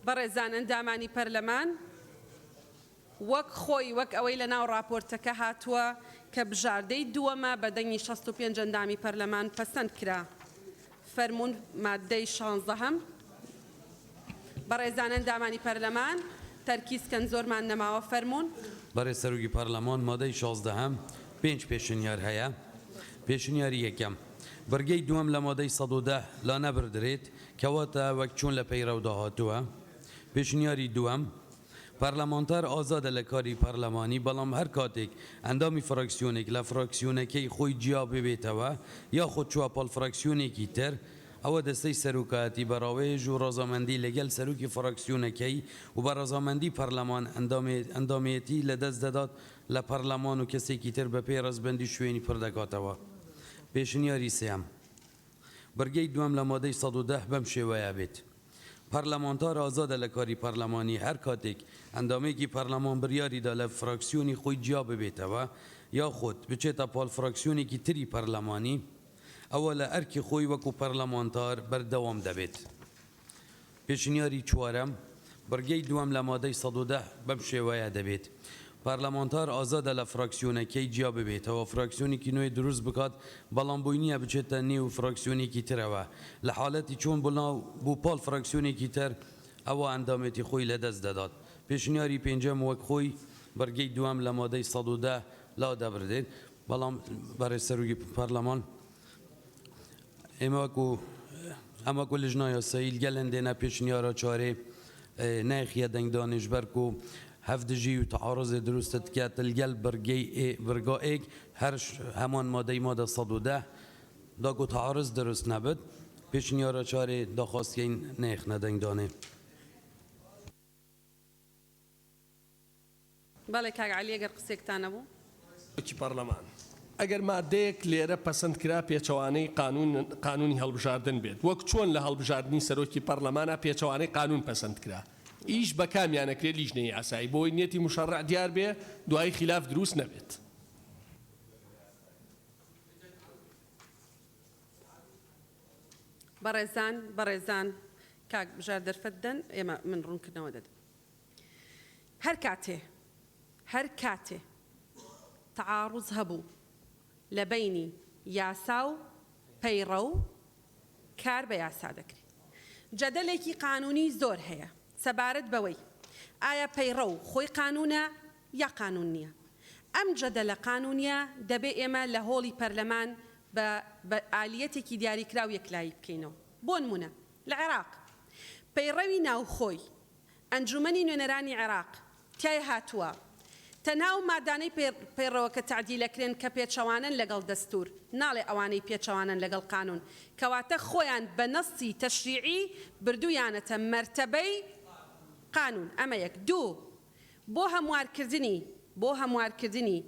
بەڕێزان ئەندامانی پەرلەمان وەک خۆی وەک ئەوەی لە ناو راپۆرتەکە هاتووە کە بژاردەی دووەمە بە دەنگی 65 ئەندامی پەرلەمان پەسەند کرا فەرموون مادەی 16 بەڕێزان ئەندامانی پەرلەمان تەرکیزکەن زۆرمان نەماوە فەرموون. بەڕێز سەرۆکی پەرلەمان مادەی 16 5 پێشنیار هەیە. پێشنیاری یەکەم بەرگەی دووەم لە مادەی 110 لا نەبردرێت کەواتە وەک چۆن لە پەیڕەودا هاتووە. پێشنیاری دووەم پەرلەمانتار ئازادە لە کاری پەرلەمانی بەڵام هەر کاتێک ئەندامی فراکسیۆنێک لە فراکسیۆنەکەی خۆی جیا ببێتەوە یاخود چوە پاڵ فراکسیۆنێکی تر ئەوە دەستەی سەرۆکایەتی بەڕاوێژ و ڕازامەندی لەگەل سەرۆکی فراکسیۆنەکەی و بە ڕازامەندی پەرلەمان ئەندامێتی لە دەست دەدات لە پەرلەمان و کەسێکی تر بە پێی ڕەزبەندی شوێنی پڕ دەکاتەوە. پێشنیاری سێم بەرگەی دووەم لە مادەی 110 بەم شێوەیە بێت پەرلەمانتار ئازادە لە کاری پەرلەمانی هەر کاتێک ئەندامێکی پەرلەمان بڕیاریدا لە فراکسیۆنی خۆی جیا ببێتەوە یاخود بچێتە پاڵ فراکسیۆنێکی تری پەرلەمانی ئەوە لە ئەرکی خۆی وەکو پەرلەمانتار بەردەوام دەبێت. پێشنیاری چوارەم بەرگەی دووەم لە مادەی 110 بەم شێوەیە دەبێت پەرلەمانتار ئازادە لە فراکسیۆنەکەی جیا ببێتەوە فراکسیۆنێکی نوێی دروست بکات بەڵام بۆی نییە بچێتە نێو فراکسیۆنێکی ترەوە لە حاڵەتی چۆن بوو پاڵ فراکسیۆنێکی تر ئەوە ئەندامێتی خۆی لەدەست دەدات. پێشنیاری پێنجەم وەک خۆی بەرگەی دووەم لە مادەی 110 لا دەبردێت بەڵام بەڕێز سەرۆکی پەرلەمان ئێمە وەکو لیژنە یاسایی گەلەندێنە پێشنیارە چارێ نایخیە دەنگ دانیشتبەر و هەفتژی و تعارض دروستت کات الگل برگایک هر همان ماده ماده 110 داگو تعارض درست نبود پیشنیارا چاره داخواست که این نیخ ندنگ دانه. بله کاغ علی اگر قسێکتان نەبوو کی پەرلەمان ئەگەر مادەیەک لێرە پەسەند کرا پێچەوانەی قانونی هەڵبژاردن بێت وەک چۆن لە هەڵبژاردننی سەرۆکی پەرلەمانە پێچەوانەی قانون پەسەند کرا ئیش بە کامیانەکرێت لیژنەی یاسایی بۆی نێتی مشەڕع دیار بێ دوای خلاف دروست نەبێت. بەڕێزان کاک بژار دەرفەتدەن ئێمە من ڕوونکردنەوە دەدەم هەر کاتێ تعارض هەبوو لە بەینی یاسا و پەیڕە و کار بە یاسا دەکرێت جەدەلێکی قانونی زۆر هەیە سەبارەت بەوەی ئایا پەیڕە و خۆی قانونە یا قانون نییە ئەم جەدەلە قانونیە دەبێ ئێمە لە هۆڵی پەرلەمان بە ئالیەتێکی دیاریکراو یەکلایی بکەینەوە بۆ نمونە لە عێراق پەیڕەوی ناوخۆی ئەنجومەنی نوێنەرانی عێراق تیای هاتووە تەنها و مادانەی پەیڕەوە کە تعدیلەکرێن کە پێچەوانن لەگەڵ دەستور ناڵێ ئەوانەی پێچەوانن لەگەڵ قانون کەواتە خۆیان بە نەسی تەشریعی بردویانەتە مەرتەبەی قانون ئەمە یەک دوو بۆ هەموارکردنی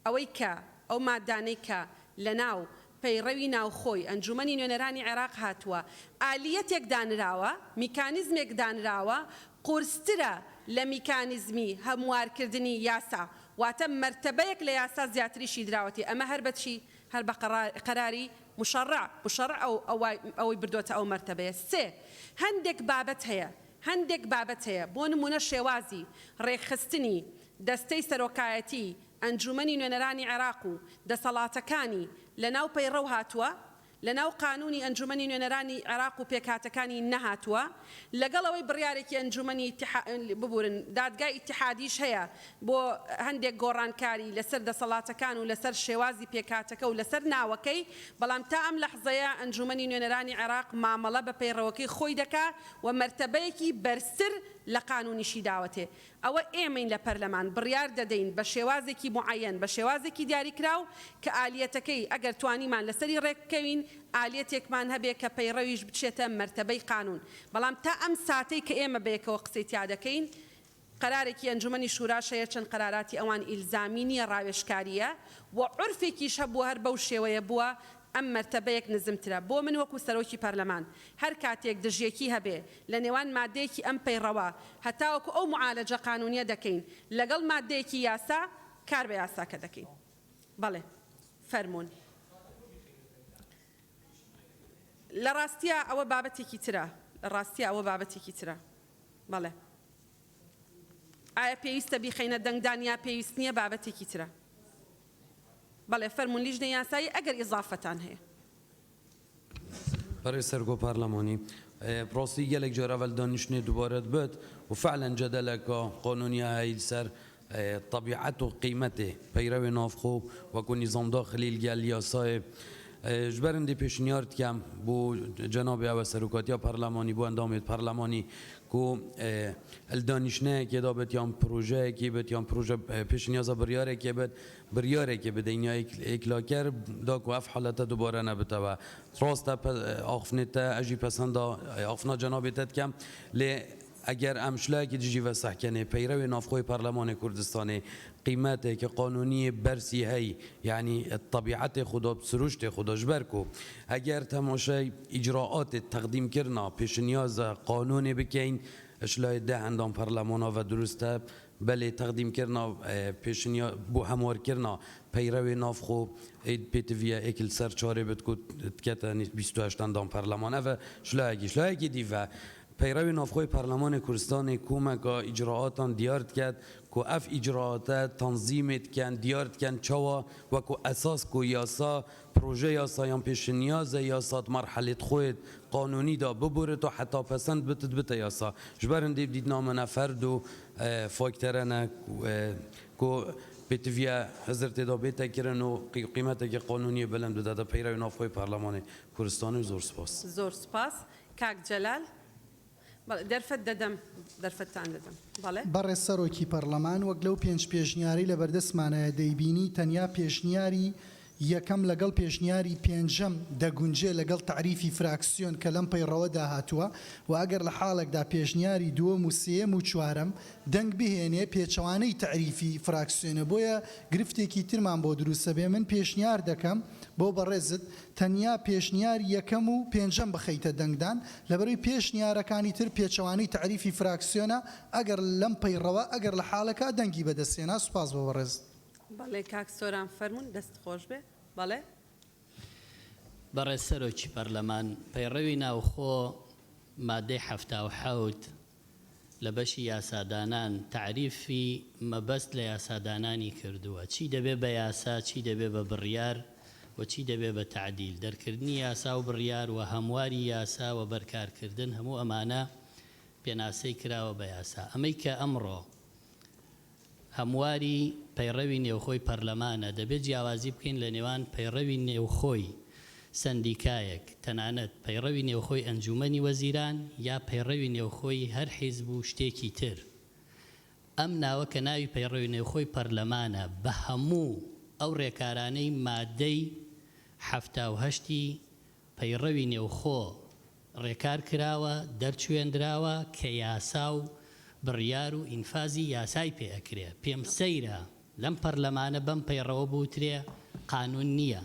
ئەوەی کە ئەو مادانەی کە لە ناو پەیڕەوی ناوخۆی ئەنجومەنی نوێنەرانی عێراق هاتووە ئالیەتێک دانراوە میکانیزمێک دانراوە قورسترە لە میکانیزمی هەموارکردنی یاسا واتە مرتبەیەک لە یاسا زیاتریشی دراوەتی ئەمە هەر بەچی هەر بە قەراری مشەڕع ئەوەی بردوۆتە ئەو مرتبەیە سێ هەندێک بابەت هەیە بۆ نمونە شێوازی ڕێکخستنی دەستەی سەرۆکایەتی ئەنجومەنی نوێنەرانی عێراق و دەسەڵاتەکانی لەناو پەیڕەو هاتووە لەناو قانونی ئەنجومەنی نوێنەرانی عێراق و پێکهاتەکانی نەهاتووە لەگەڵەوەی بڕیارێکی ئەنجومەنی ببورن دادگای ئیتیحادیش هەیە بۆ هەندێک گۆڕانکاری لەسەر دەسەڵاتەکان و لەسەر شێوازی پێکهاتەکە و لەسەر ناوەکەی بەڵام تا ئەم لەحزەیە ئەنجومەنی نوێنەرانی عێراق مامەڵە بە پەیڕەوەکەی خۆی دەکا و مەرتەبەیەکی بەرزتر لە قانونیشی داوەتێ ئەوە ئێمەین لە پەرلەمان بڕیار دەدەین بە شێوازێکی معەن بە شێوازێکی دیاریکراو کە ئالیەتەکەی ئەگەر توانیمان لەسەری ڕێککەوین ئالیەتێکمان هەبێ کە پەیڕەویش بچێتە مەرتەبەی قانون بەڵام تا ئەم ساتەی کە ئێمە بەیەکەوە قسەی تیا دەکەین قەرارێکی ئەنجومەنی شوراشەیە چەند قەراراتی ئەوان ئیلزامی نییە ڕاوێژکاریە و عورفێکیش هەبووە هەر بەو شێوەیە بووە ئەم مەرتەبەیەک نزمترە بۆ من وەکو سەرۆکی پەرلەمان هەر کاتێک دژیەکی هەبێ لە نێوان مادەیەکی ئەم پەیڕەوە هەتاوەکو ئەو معالەجە قانونیە دەکەین لەگەڵ مادەیەکی یاسا کار بە یاساکە دەکەین بەڵێ فەرمونون لە ڕاستیە ئەوە بابەتێکی ترە لە ڕاستیە ئەوە بابەتێکی ترە بەڵێ ئایا پێویستە بیخەینە دەنگدان یا پێویست نییە بابەتێکی ترە بەڵێ فەرمونون لیژنەی یاسایی ئەگەر ئیزافەتان هەیە برای سرگو پارلمانی پراستی گلک جرأول دانشنی دوباره بد و فعلا جدلك قانونی هایی سر طبیعت و قیمته پیرو نافخو و کو نظام داخلی الگل یاسای جبرندی پیشنیارد کم بو جناب او سرکاتی پارلمانی بو اندامت پارلمانی کو الدانشنه که دا بتیام پروژه که بتیام پروژه پیش نیاز بریاره که به دنیا اکلاکر دا کو اف حالت دوباره نبته و راست آخفنت اجی پسند آخفنا جنابیت کم لی اگر امشلای که جیجی و سحکنه پیرو نافخوی پارلمان کردستانی قیمته که قانونی برسی هی یعنی طبیعت خدا سروشت خدا جبرکو اگر تماشای اجراعات تقدیم کرنا پیش نیاز قانونی بکین اشلای ده اندام پارلمان و درسته بله تقدیم کرنا پیش نیاز بو هموار کرنا پیرو نافخو اید پیتویا اکل سر چاره بتکو تکتا 28 اندام پارلمان و شلایگی دیو پیروی نافخوی پارلمان کردستان کومک اجراعاتان دیارد کرد که اف اجراعات تنظیمت کن دیارد کن چوا و که اساس کو یاسا پروژه یاسا یا پیش نیاز یاسات مرحله خود قانونی دا ببره تا حتی پسند بتد یاسا جبرن دید نام نفرد و فاکترن که بتویا حضرت دا بیت کرن و قیمت که قانونی بلند داده پیروی نافخوی پارلمان کردستان زور سپاس کاک جلال دەرفەت دەدەم دەرفەتتان دەدەم بەڵێ بەڕێز سەرۆکی پەرلەمان وەک لەو پێنج پێشنیاری لە بەردەستمانە دەیبینی تەنیا پێشنیاری یەکەم لەگەڵ پێشنیاری پێنجەم دەگونجێ لەگەڵ تعریفی فراکسیۆن کە لەم پەیڕەوەدا هاتووە و ئەگەر لە حاڵێکدا پێشنیاری دووەم و سێم و چوارەم دەنگ بهێنێ پێچەوانەی تعریفی فراکسیۆنە بۆیە گرفتێکی ترمان بۆ دروستە بێ من پێشنیار دەکەم بۆ بەڕێزت تەنیا پێشنیار یەکەم و پێنجەم بخەیتە دەنگدان لەبەرەوەی پێشنیارەکانی تر پێچەوانەی تعریفی فراکسیۆنە ئەگەر لەم پەیڕەوە ئەگەر لە حاڵەکە دەنگی بەدەستێنا سوپاس بۆ بەڕێز بەڵێ کاک سۆران فەرمونون دەست خۆش بێ بەڵێ بەڕێز سەرۆکی پەرلەمان پەیڕەوی ناوخۆ مادەی هەفتا و حەوت لە بەشی یاسادانان تعریفی مەبەست لە یاسادانانی کردووە چی دەبێ بە یاسا چی دەبێ بە بڕیار و چی دەبێ بە تعدیل دەرکردنی یاسا و بڕیار و هەمواری یاسا و بەرکارکردن هەموو ئەمانە پێناسەی کراوە بە یاسا ئەمەی کە ئەمڕۆ هەمواری پەیڕەوی نێوخۆی پەرلەمانە دەبێت جیاوازی بکەین لە نێوان پەیڕەوی نێوخۆی سندیکایەک تەنانەت پەیڕەوی نێوخۆی ئەنجومەنی وەزیران یا پەیڕەوی نێوخۆی هەر حیزب و شتێکی تر ئەم ناوە کە ناوی پەیڕەوی نێوخۆی پەرلەمانە بە هەموو ئەو ڕێکارانەی مادەی هەفتا و هەشتی پەیڕەوی نێوخۆ ڕێکار کراوە دەرچوێندراوە کە یاسا و بڕیار و ئینفازی یاسای پێ ئەکرێ پێم سەیرە لەم پەرلەمانە بەم پەیڕەوە بوترێ قانون نییە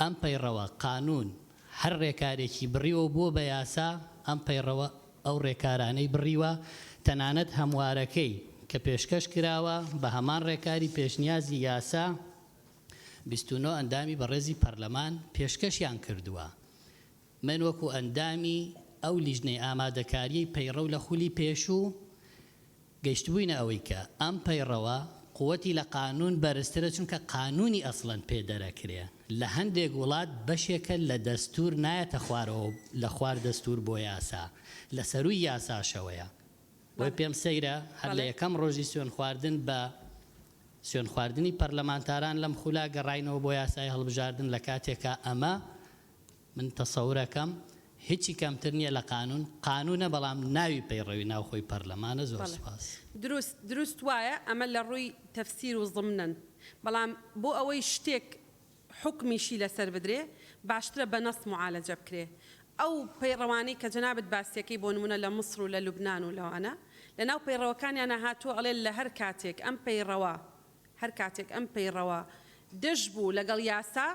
ئەم پەیڕەوە قانون هەر ڕێکارێکی بڕیوە بۆ بە یاسا ئەم پەیڕەوە ئەو ڕێکارانەی بڕیوە تەنانەت هەموارەکەی کە پێشکەش کراوە بە هەمان ڕێکاری پێشنیازی یاسا 29 ئەندامی بەڕێزی پەرلەمان پێشکەشیان کردووە. من وەکو ئەندامی ئەو لیژنەی ئامادەکاریی پەیڕە و لە خولی پێشوو گەیشتبووینە ئەوەی کە ئەم پەیڕەوە قووەتی لە قانون بەرزترە چونکە قانونی ئەسڵەن پێ دەرەکرێ لە هەندێک وڵات بەشێکە لە دەستور نایەتە خوارەوە لە خوار دەستور بۆ یاسا لە سەروی یاساشەوەیە وی پێم سەیرە هەر لە یەکەم ڕۆژی سوێن خواردن بە سوێن خواردنی پەرلەمانتاران لەم خولا گەڕاینەوە بۆ یاسای هەڵبژاردن لە کاتێکە ئەمە من تەسەورەکەم هیچی کەمتر نییە لە قانونە بەڵام ناوی پەیڕەوی ناوخۆی پەرلەمانە زۆر سپاس. دروست وایە ئەمە لە ڕووی تەفسیر و زمنن بەڵام بۆ ئەوەی شتێک حکمیشی لەسەر بدرێ باشترە بە نەس معالەجە بکرێ. ئەو پەیڕەوانەی کە جەنابەت باسیەکەی بۆ نمونە لە مصر و لە لوبنان و لەوانە لە ناو پەیڕەوەکانیانە هاتووە ئەڵێ لە هەر کاتێک ئەم پەیڕەوە دژ بوو لەگەڵ یاسا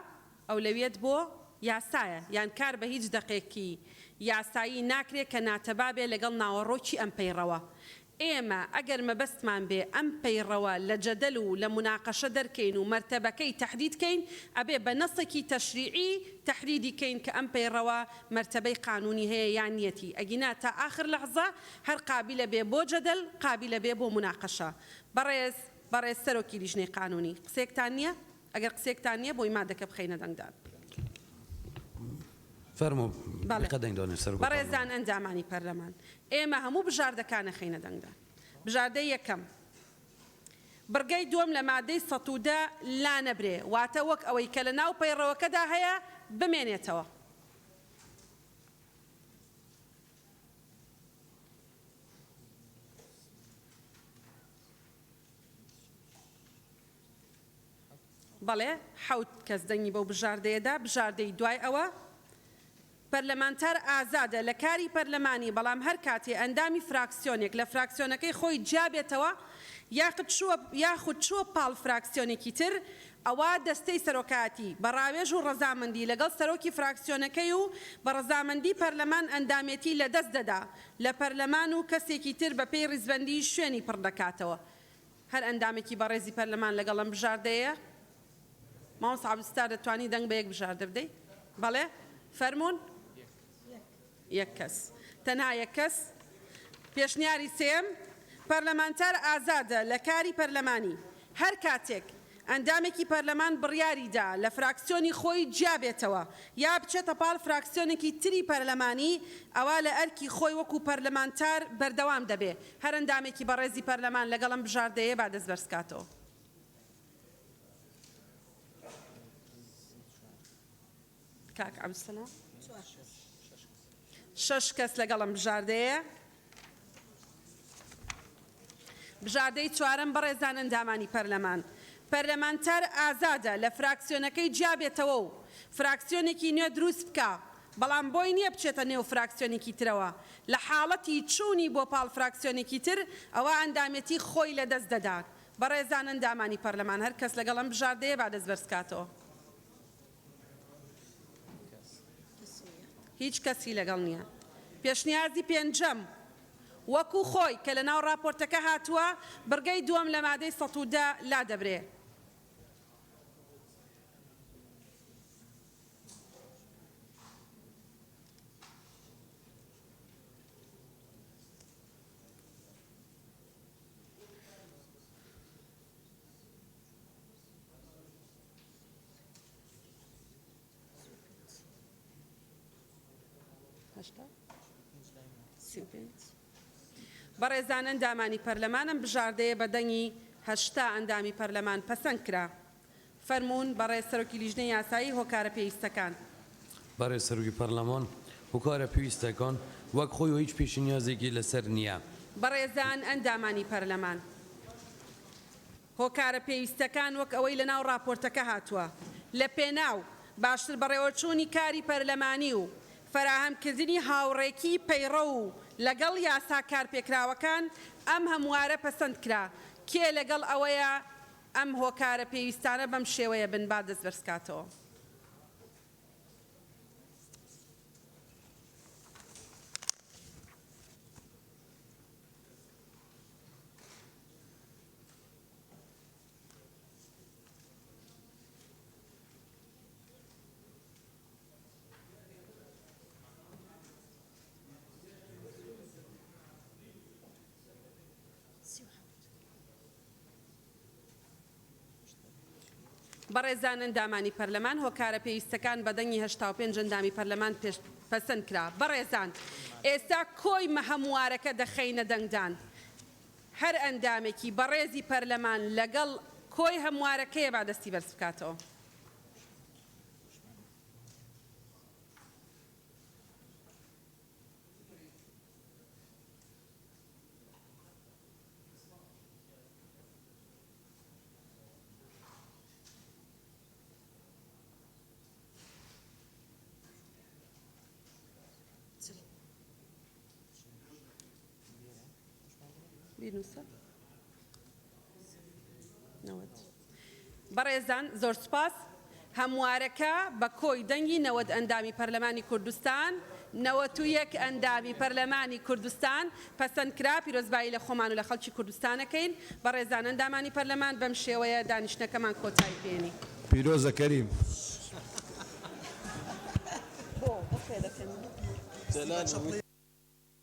ئەو لەوێت بۆ یاسایە یان کار بە هیچ دەقێکی یاسایی ناکرێت کە ناتەبا بێ لەگەڵ ناوەڕۆکی ئەم پەیڕەوە. ئێمە ئەگەر مەبەستمان بێ ئەم پەیڕەوە لە جەدەل و لە مناقەشە دەرکەین و مەرتەبەکەی تەحدیدکەین ئەبێ بە نەسێکی تەشریعی تەحدیدیکەین کە ئەم پەیڕەوە مەرتەبەی قانونی هەیە یان نیەتی ئەگینا تا آخر لەحظە هەر قابلە بێ بۆ جەدەل قابلە بێ بۆ مناقەشە. بەڕێز سەرۆکی لیژنەی قانونی قسێکتان نییە؟ ئەگەر قسێکتان نییە بۆی مادەکە بخەینە دەنگدان. فەرموو بەڕێزان ئەندامانی پەرلەمان ئێمە هەموو بژاردەکانە خەینە دەنگدان. بژاردەی یەکەم بڕگەی دووەم لە مادەی 110 لا نەبرێ واتە وەک ئەوەی کە لە ناو پەیڕەوەکەدا هەیە بمێنێتەوە. بەڵێ حەوت کەس دەنگی بەو بژاردەیەدا. بژاردەی دوای ئەوە پەرلەمانتار ئازادە لە کاری پەرلەمانی بەڵام هەر کاتێ ئەندامی فراکسیۆنێک لە فراکسیۆنەکەی خۆی جابێتەوە یاخود چووە پاڵ فراکسیۆنێکی تر ئەوە دەستەی سەرۆکاتی بە ڕاوێژ و ڕەزامەندی لەگەڵ سەرۆکی فراکسیۆنەکەی و بە ڕەزامەندی پەرلەمان ئەندامێتی لە دەست دەدا لە پەرلەمان و کەسێکی تر بە پێی ڕیزبەندی شوێنی پڕ دەکاتەوە. هەر ئەندامێکی بەڕێزی پەرلەمان لەگەڵ ئەم بژاردەیە مامۆستا عەبدولستار دەتوانی دەنگ بە یەک بژاردە بدەیت؟ بەڵێ فەرموون. یەک کەس تەنها یەک کەس. پێشنیاری سێم پەرلەمانتار ئازادە لە کاری پەرلەمانی هەر کاتێک ئەندامێکی پەرلەمان بڕیاریدا لە فراکسیۆنی خۆی جابێتەوە یا بچێتە پاڵ فراکسیۆنێکی تری پەرلەمانی ئەوە لە ئەرکی خۆی وەکو پەرلەمانتار بەردەوام دەبێ. هەر ئەندامێکی بەڕێزی پەرلەمان لەگەڵم بژاردەیە با دەست بەرزکاتەوە. کاک عەبدولسەلام 6 کەس لەگەڵم بژاردەیە. بژاردەی چوارەم بەڕێزان ئەندامانی پەرلەمان پەرلەمانتار ئازادە لە فراکسیۆنەکەی جابێتەوە و فراکسیۆنێکی نوێ دروست بکە بەڵام بۆی نییە بچێتە نێو فراکسیۆنێکی ترەوە لە حاڵەتی چوونی بۆ پاڵ فراکسیۆنێکی تر ئەوە ئەندامەتی خۆی لە دەست دەدات. بەڕێزان ئەندامانی پەرلەمان هەر کەس لەگەڵم بژاردەیە با دەست بەرزکاتەوە. هیچ کەسی لەگەڵ نییە. پێشنیازی پێنجەم وەکو خۆی کە لە ناو راپۆرتەکە هاتووە بڕگەی دووەم لە مادەی 110 لا دەبرێ. بەڕێزان ئەندامانی پەرلەمانم بژاردەیە بە دەنگی 8 ئەندامی پەرلەمان پەسەند کرا. فەرموون بەڕێز سەرۆکی لیژنەی یاسایی هۆکارە پێویستەکان. بەڕێز سەرۆکی پەرلەمان هۆکارە پێویستەکان وەک خۆی و هیچ پێشنیازێکی لەسەر نییە. بەڕێزان ئەندامانی پەرلەمان هۆکارە پێویستەکان وەک ئەوەی لە ناو راپۆرتەکە هاتووە لە پێناو باشتر بەڕێوەچوونی کاری پەرلەمانی و فراهەمکردنی هاوڕێکی پەیڕە و لەگەڵ یاسا کارپێکراوەکان ئەم هەموارە پەسەند کرا کێ لەگەڵ ئەوەیە ئەم هۆکارە پێویستانە بەم شێوەیە بن با دەست بەرزکاتەوە. بەڕێزان ئەندامانی پەرلەمان هۆکارە پێویستەکان بە دەنگی 85 ئەندامی پەرلەمان پەسەند کرا. بەڕێزان ئێستا کۆی هەموارەکە دەخەینە دەنگدان. هەر ئەندامێکی بەڕێزی پەرلەمان لەگەڵ کۆی هەموارەکەیە با دەستی بەرز بکاتەوە. بەڕێزان زۆر سوپاس. هەموارەکە بە کۆی دەنگی 90 ئەندامی پەرلەمانی کوردستان 91 ئەندامی پەرلەمانی کوردستان پەسەند کرا. پیرۆزبایی لە خۆمان و لە خەڵکی کوردستانەکەین. بەڕێزان ئەندامانی پەرلەمان بەم شێوەیە دانیشتنەکەمان کۆتایی پێێنی. پیرۆزە کەریم. بۆ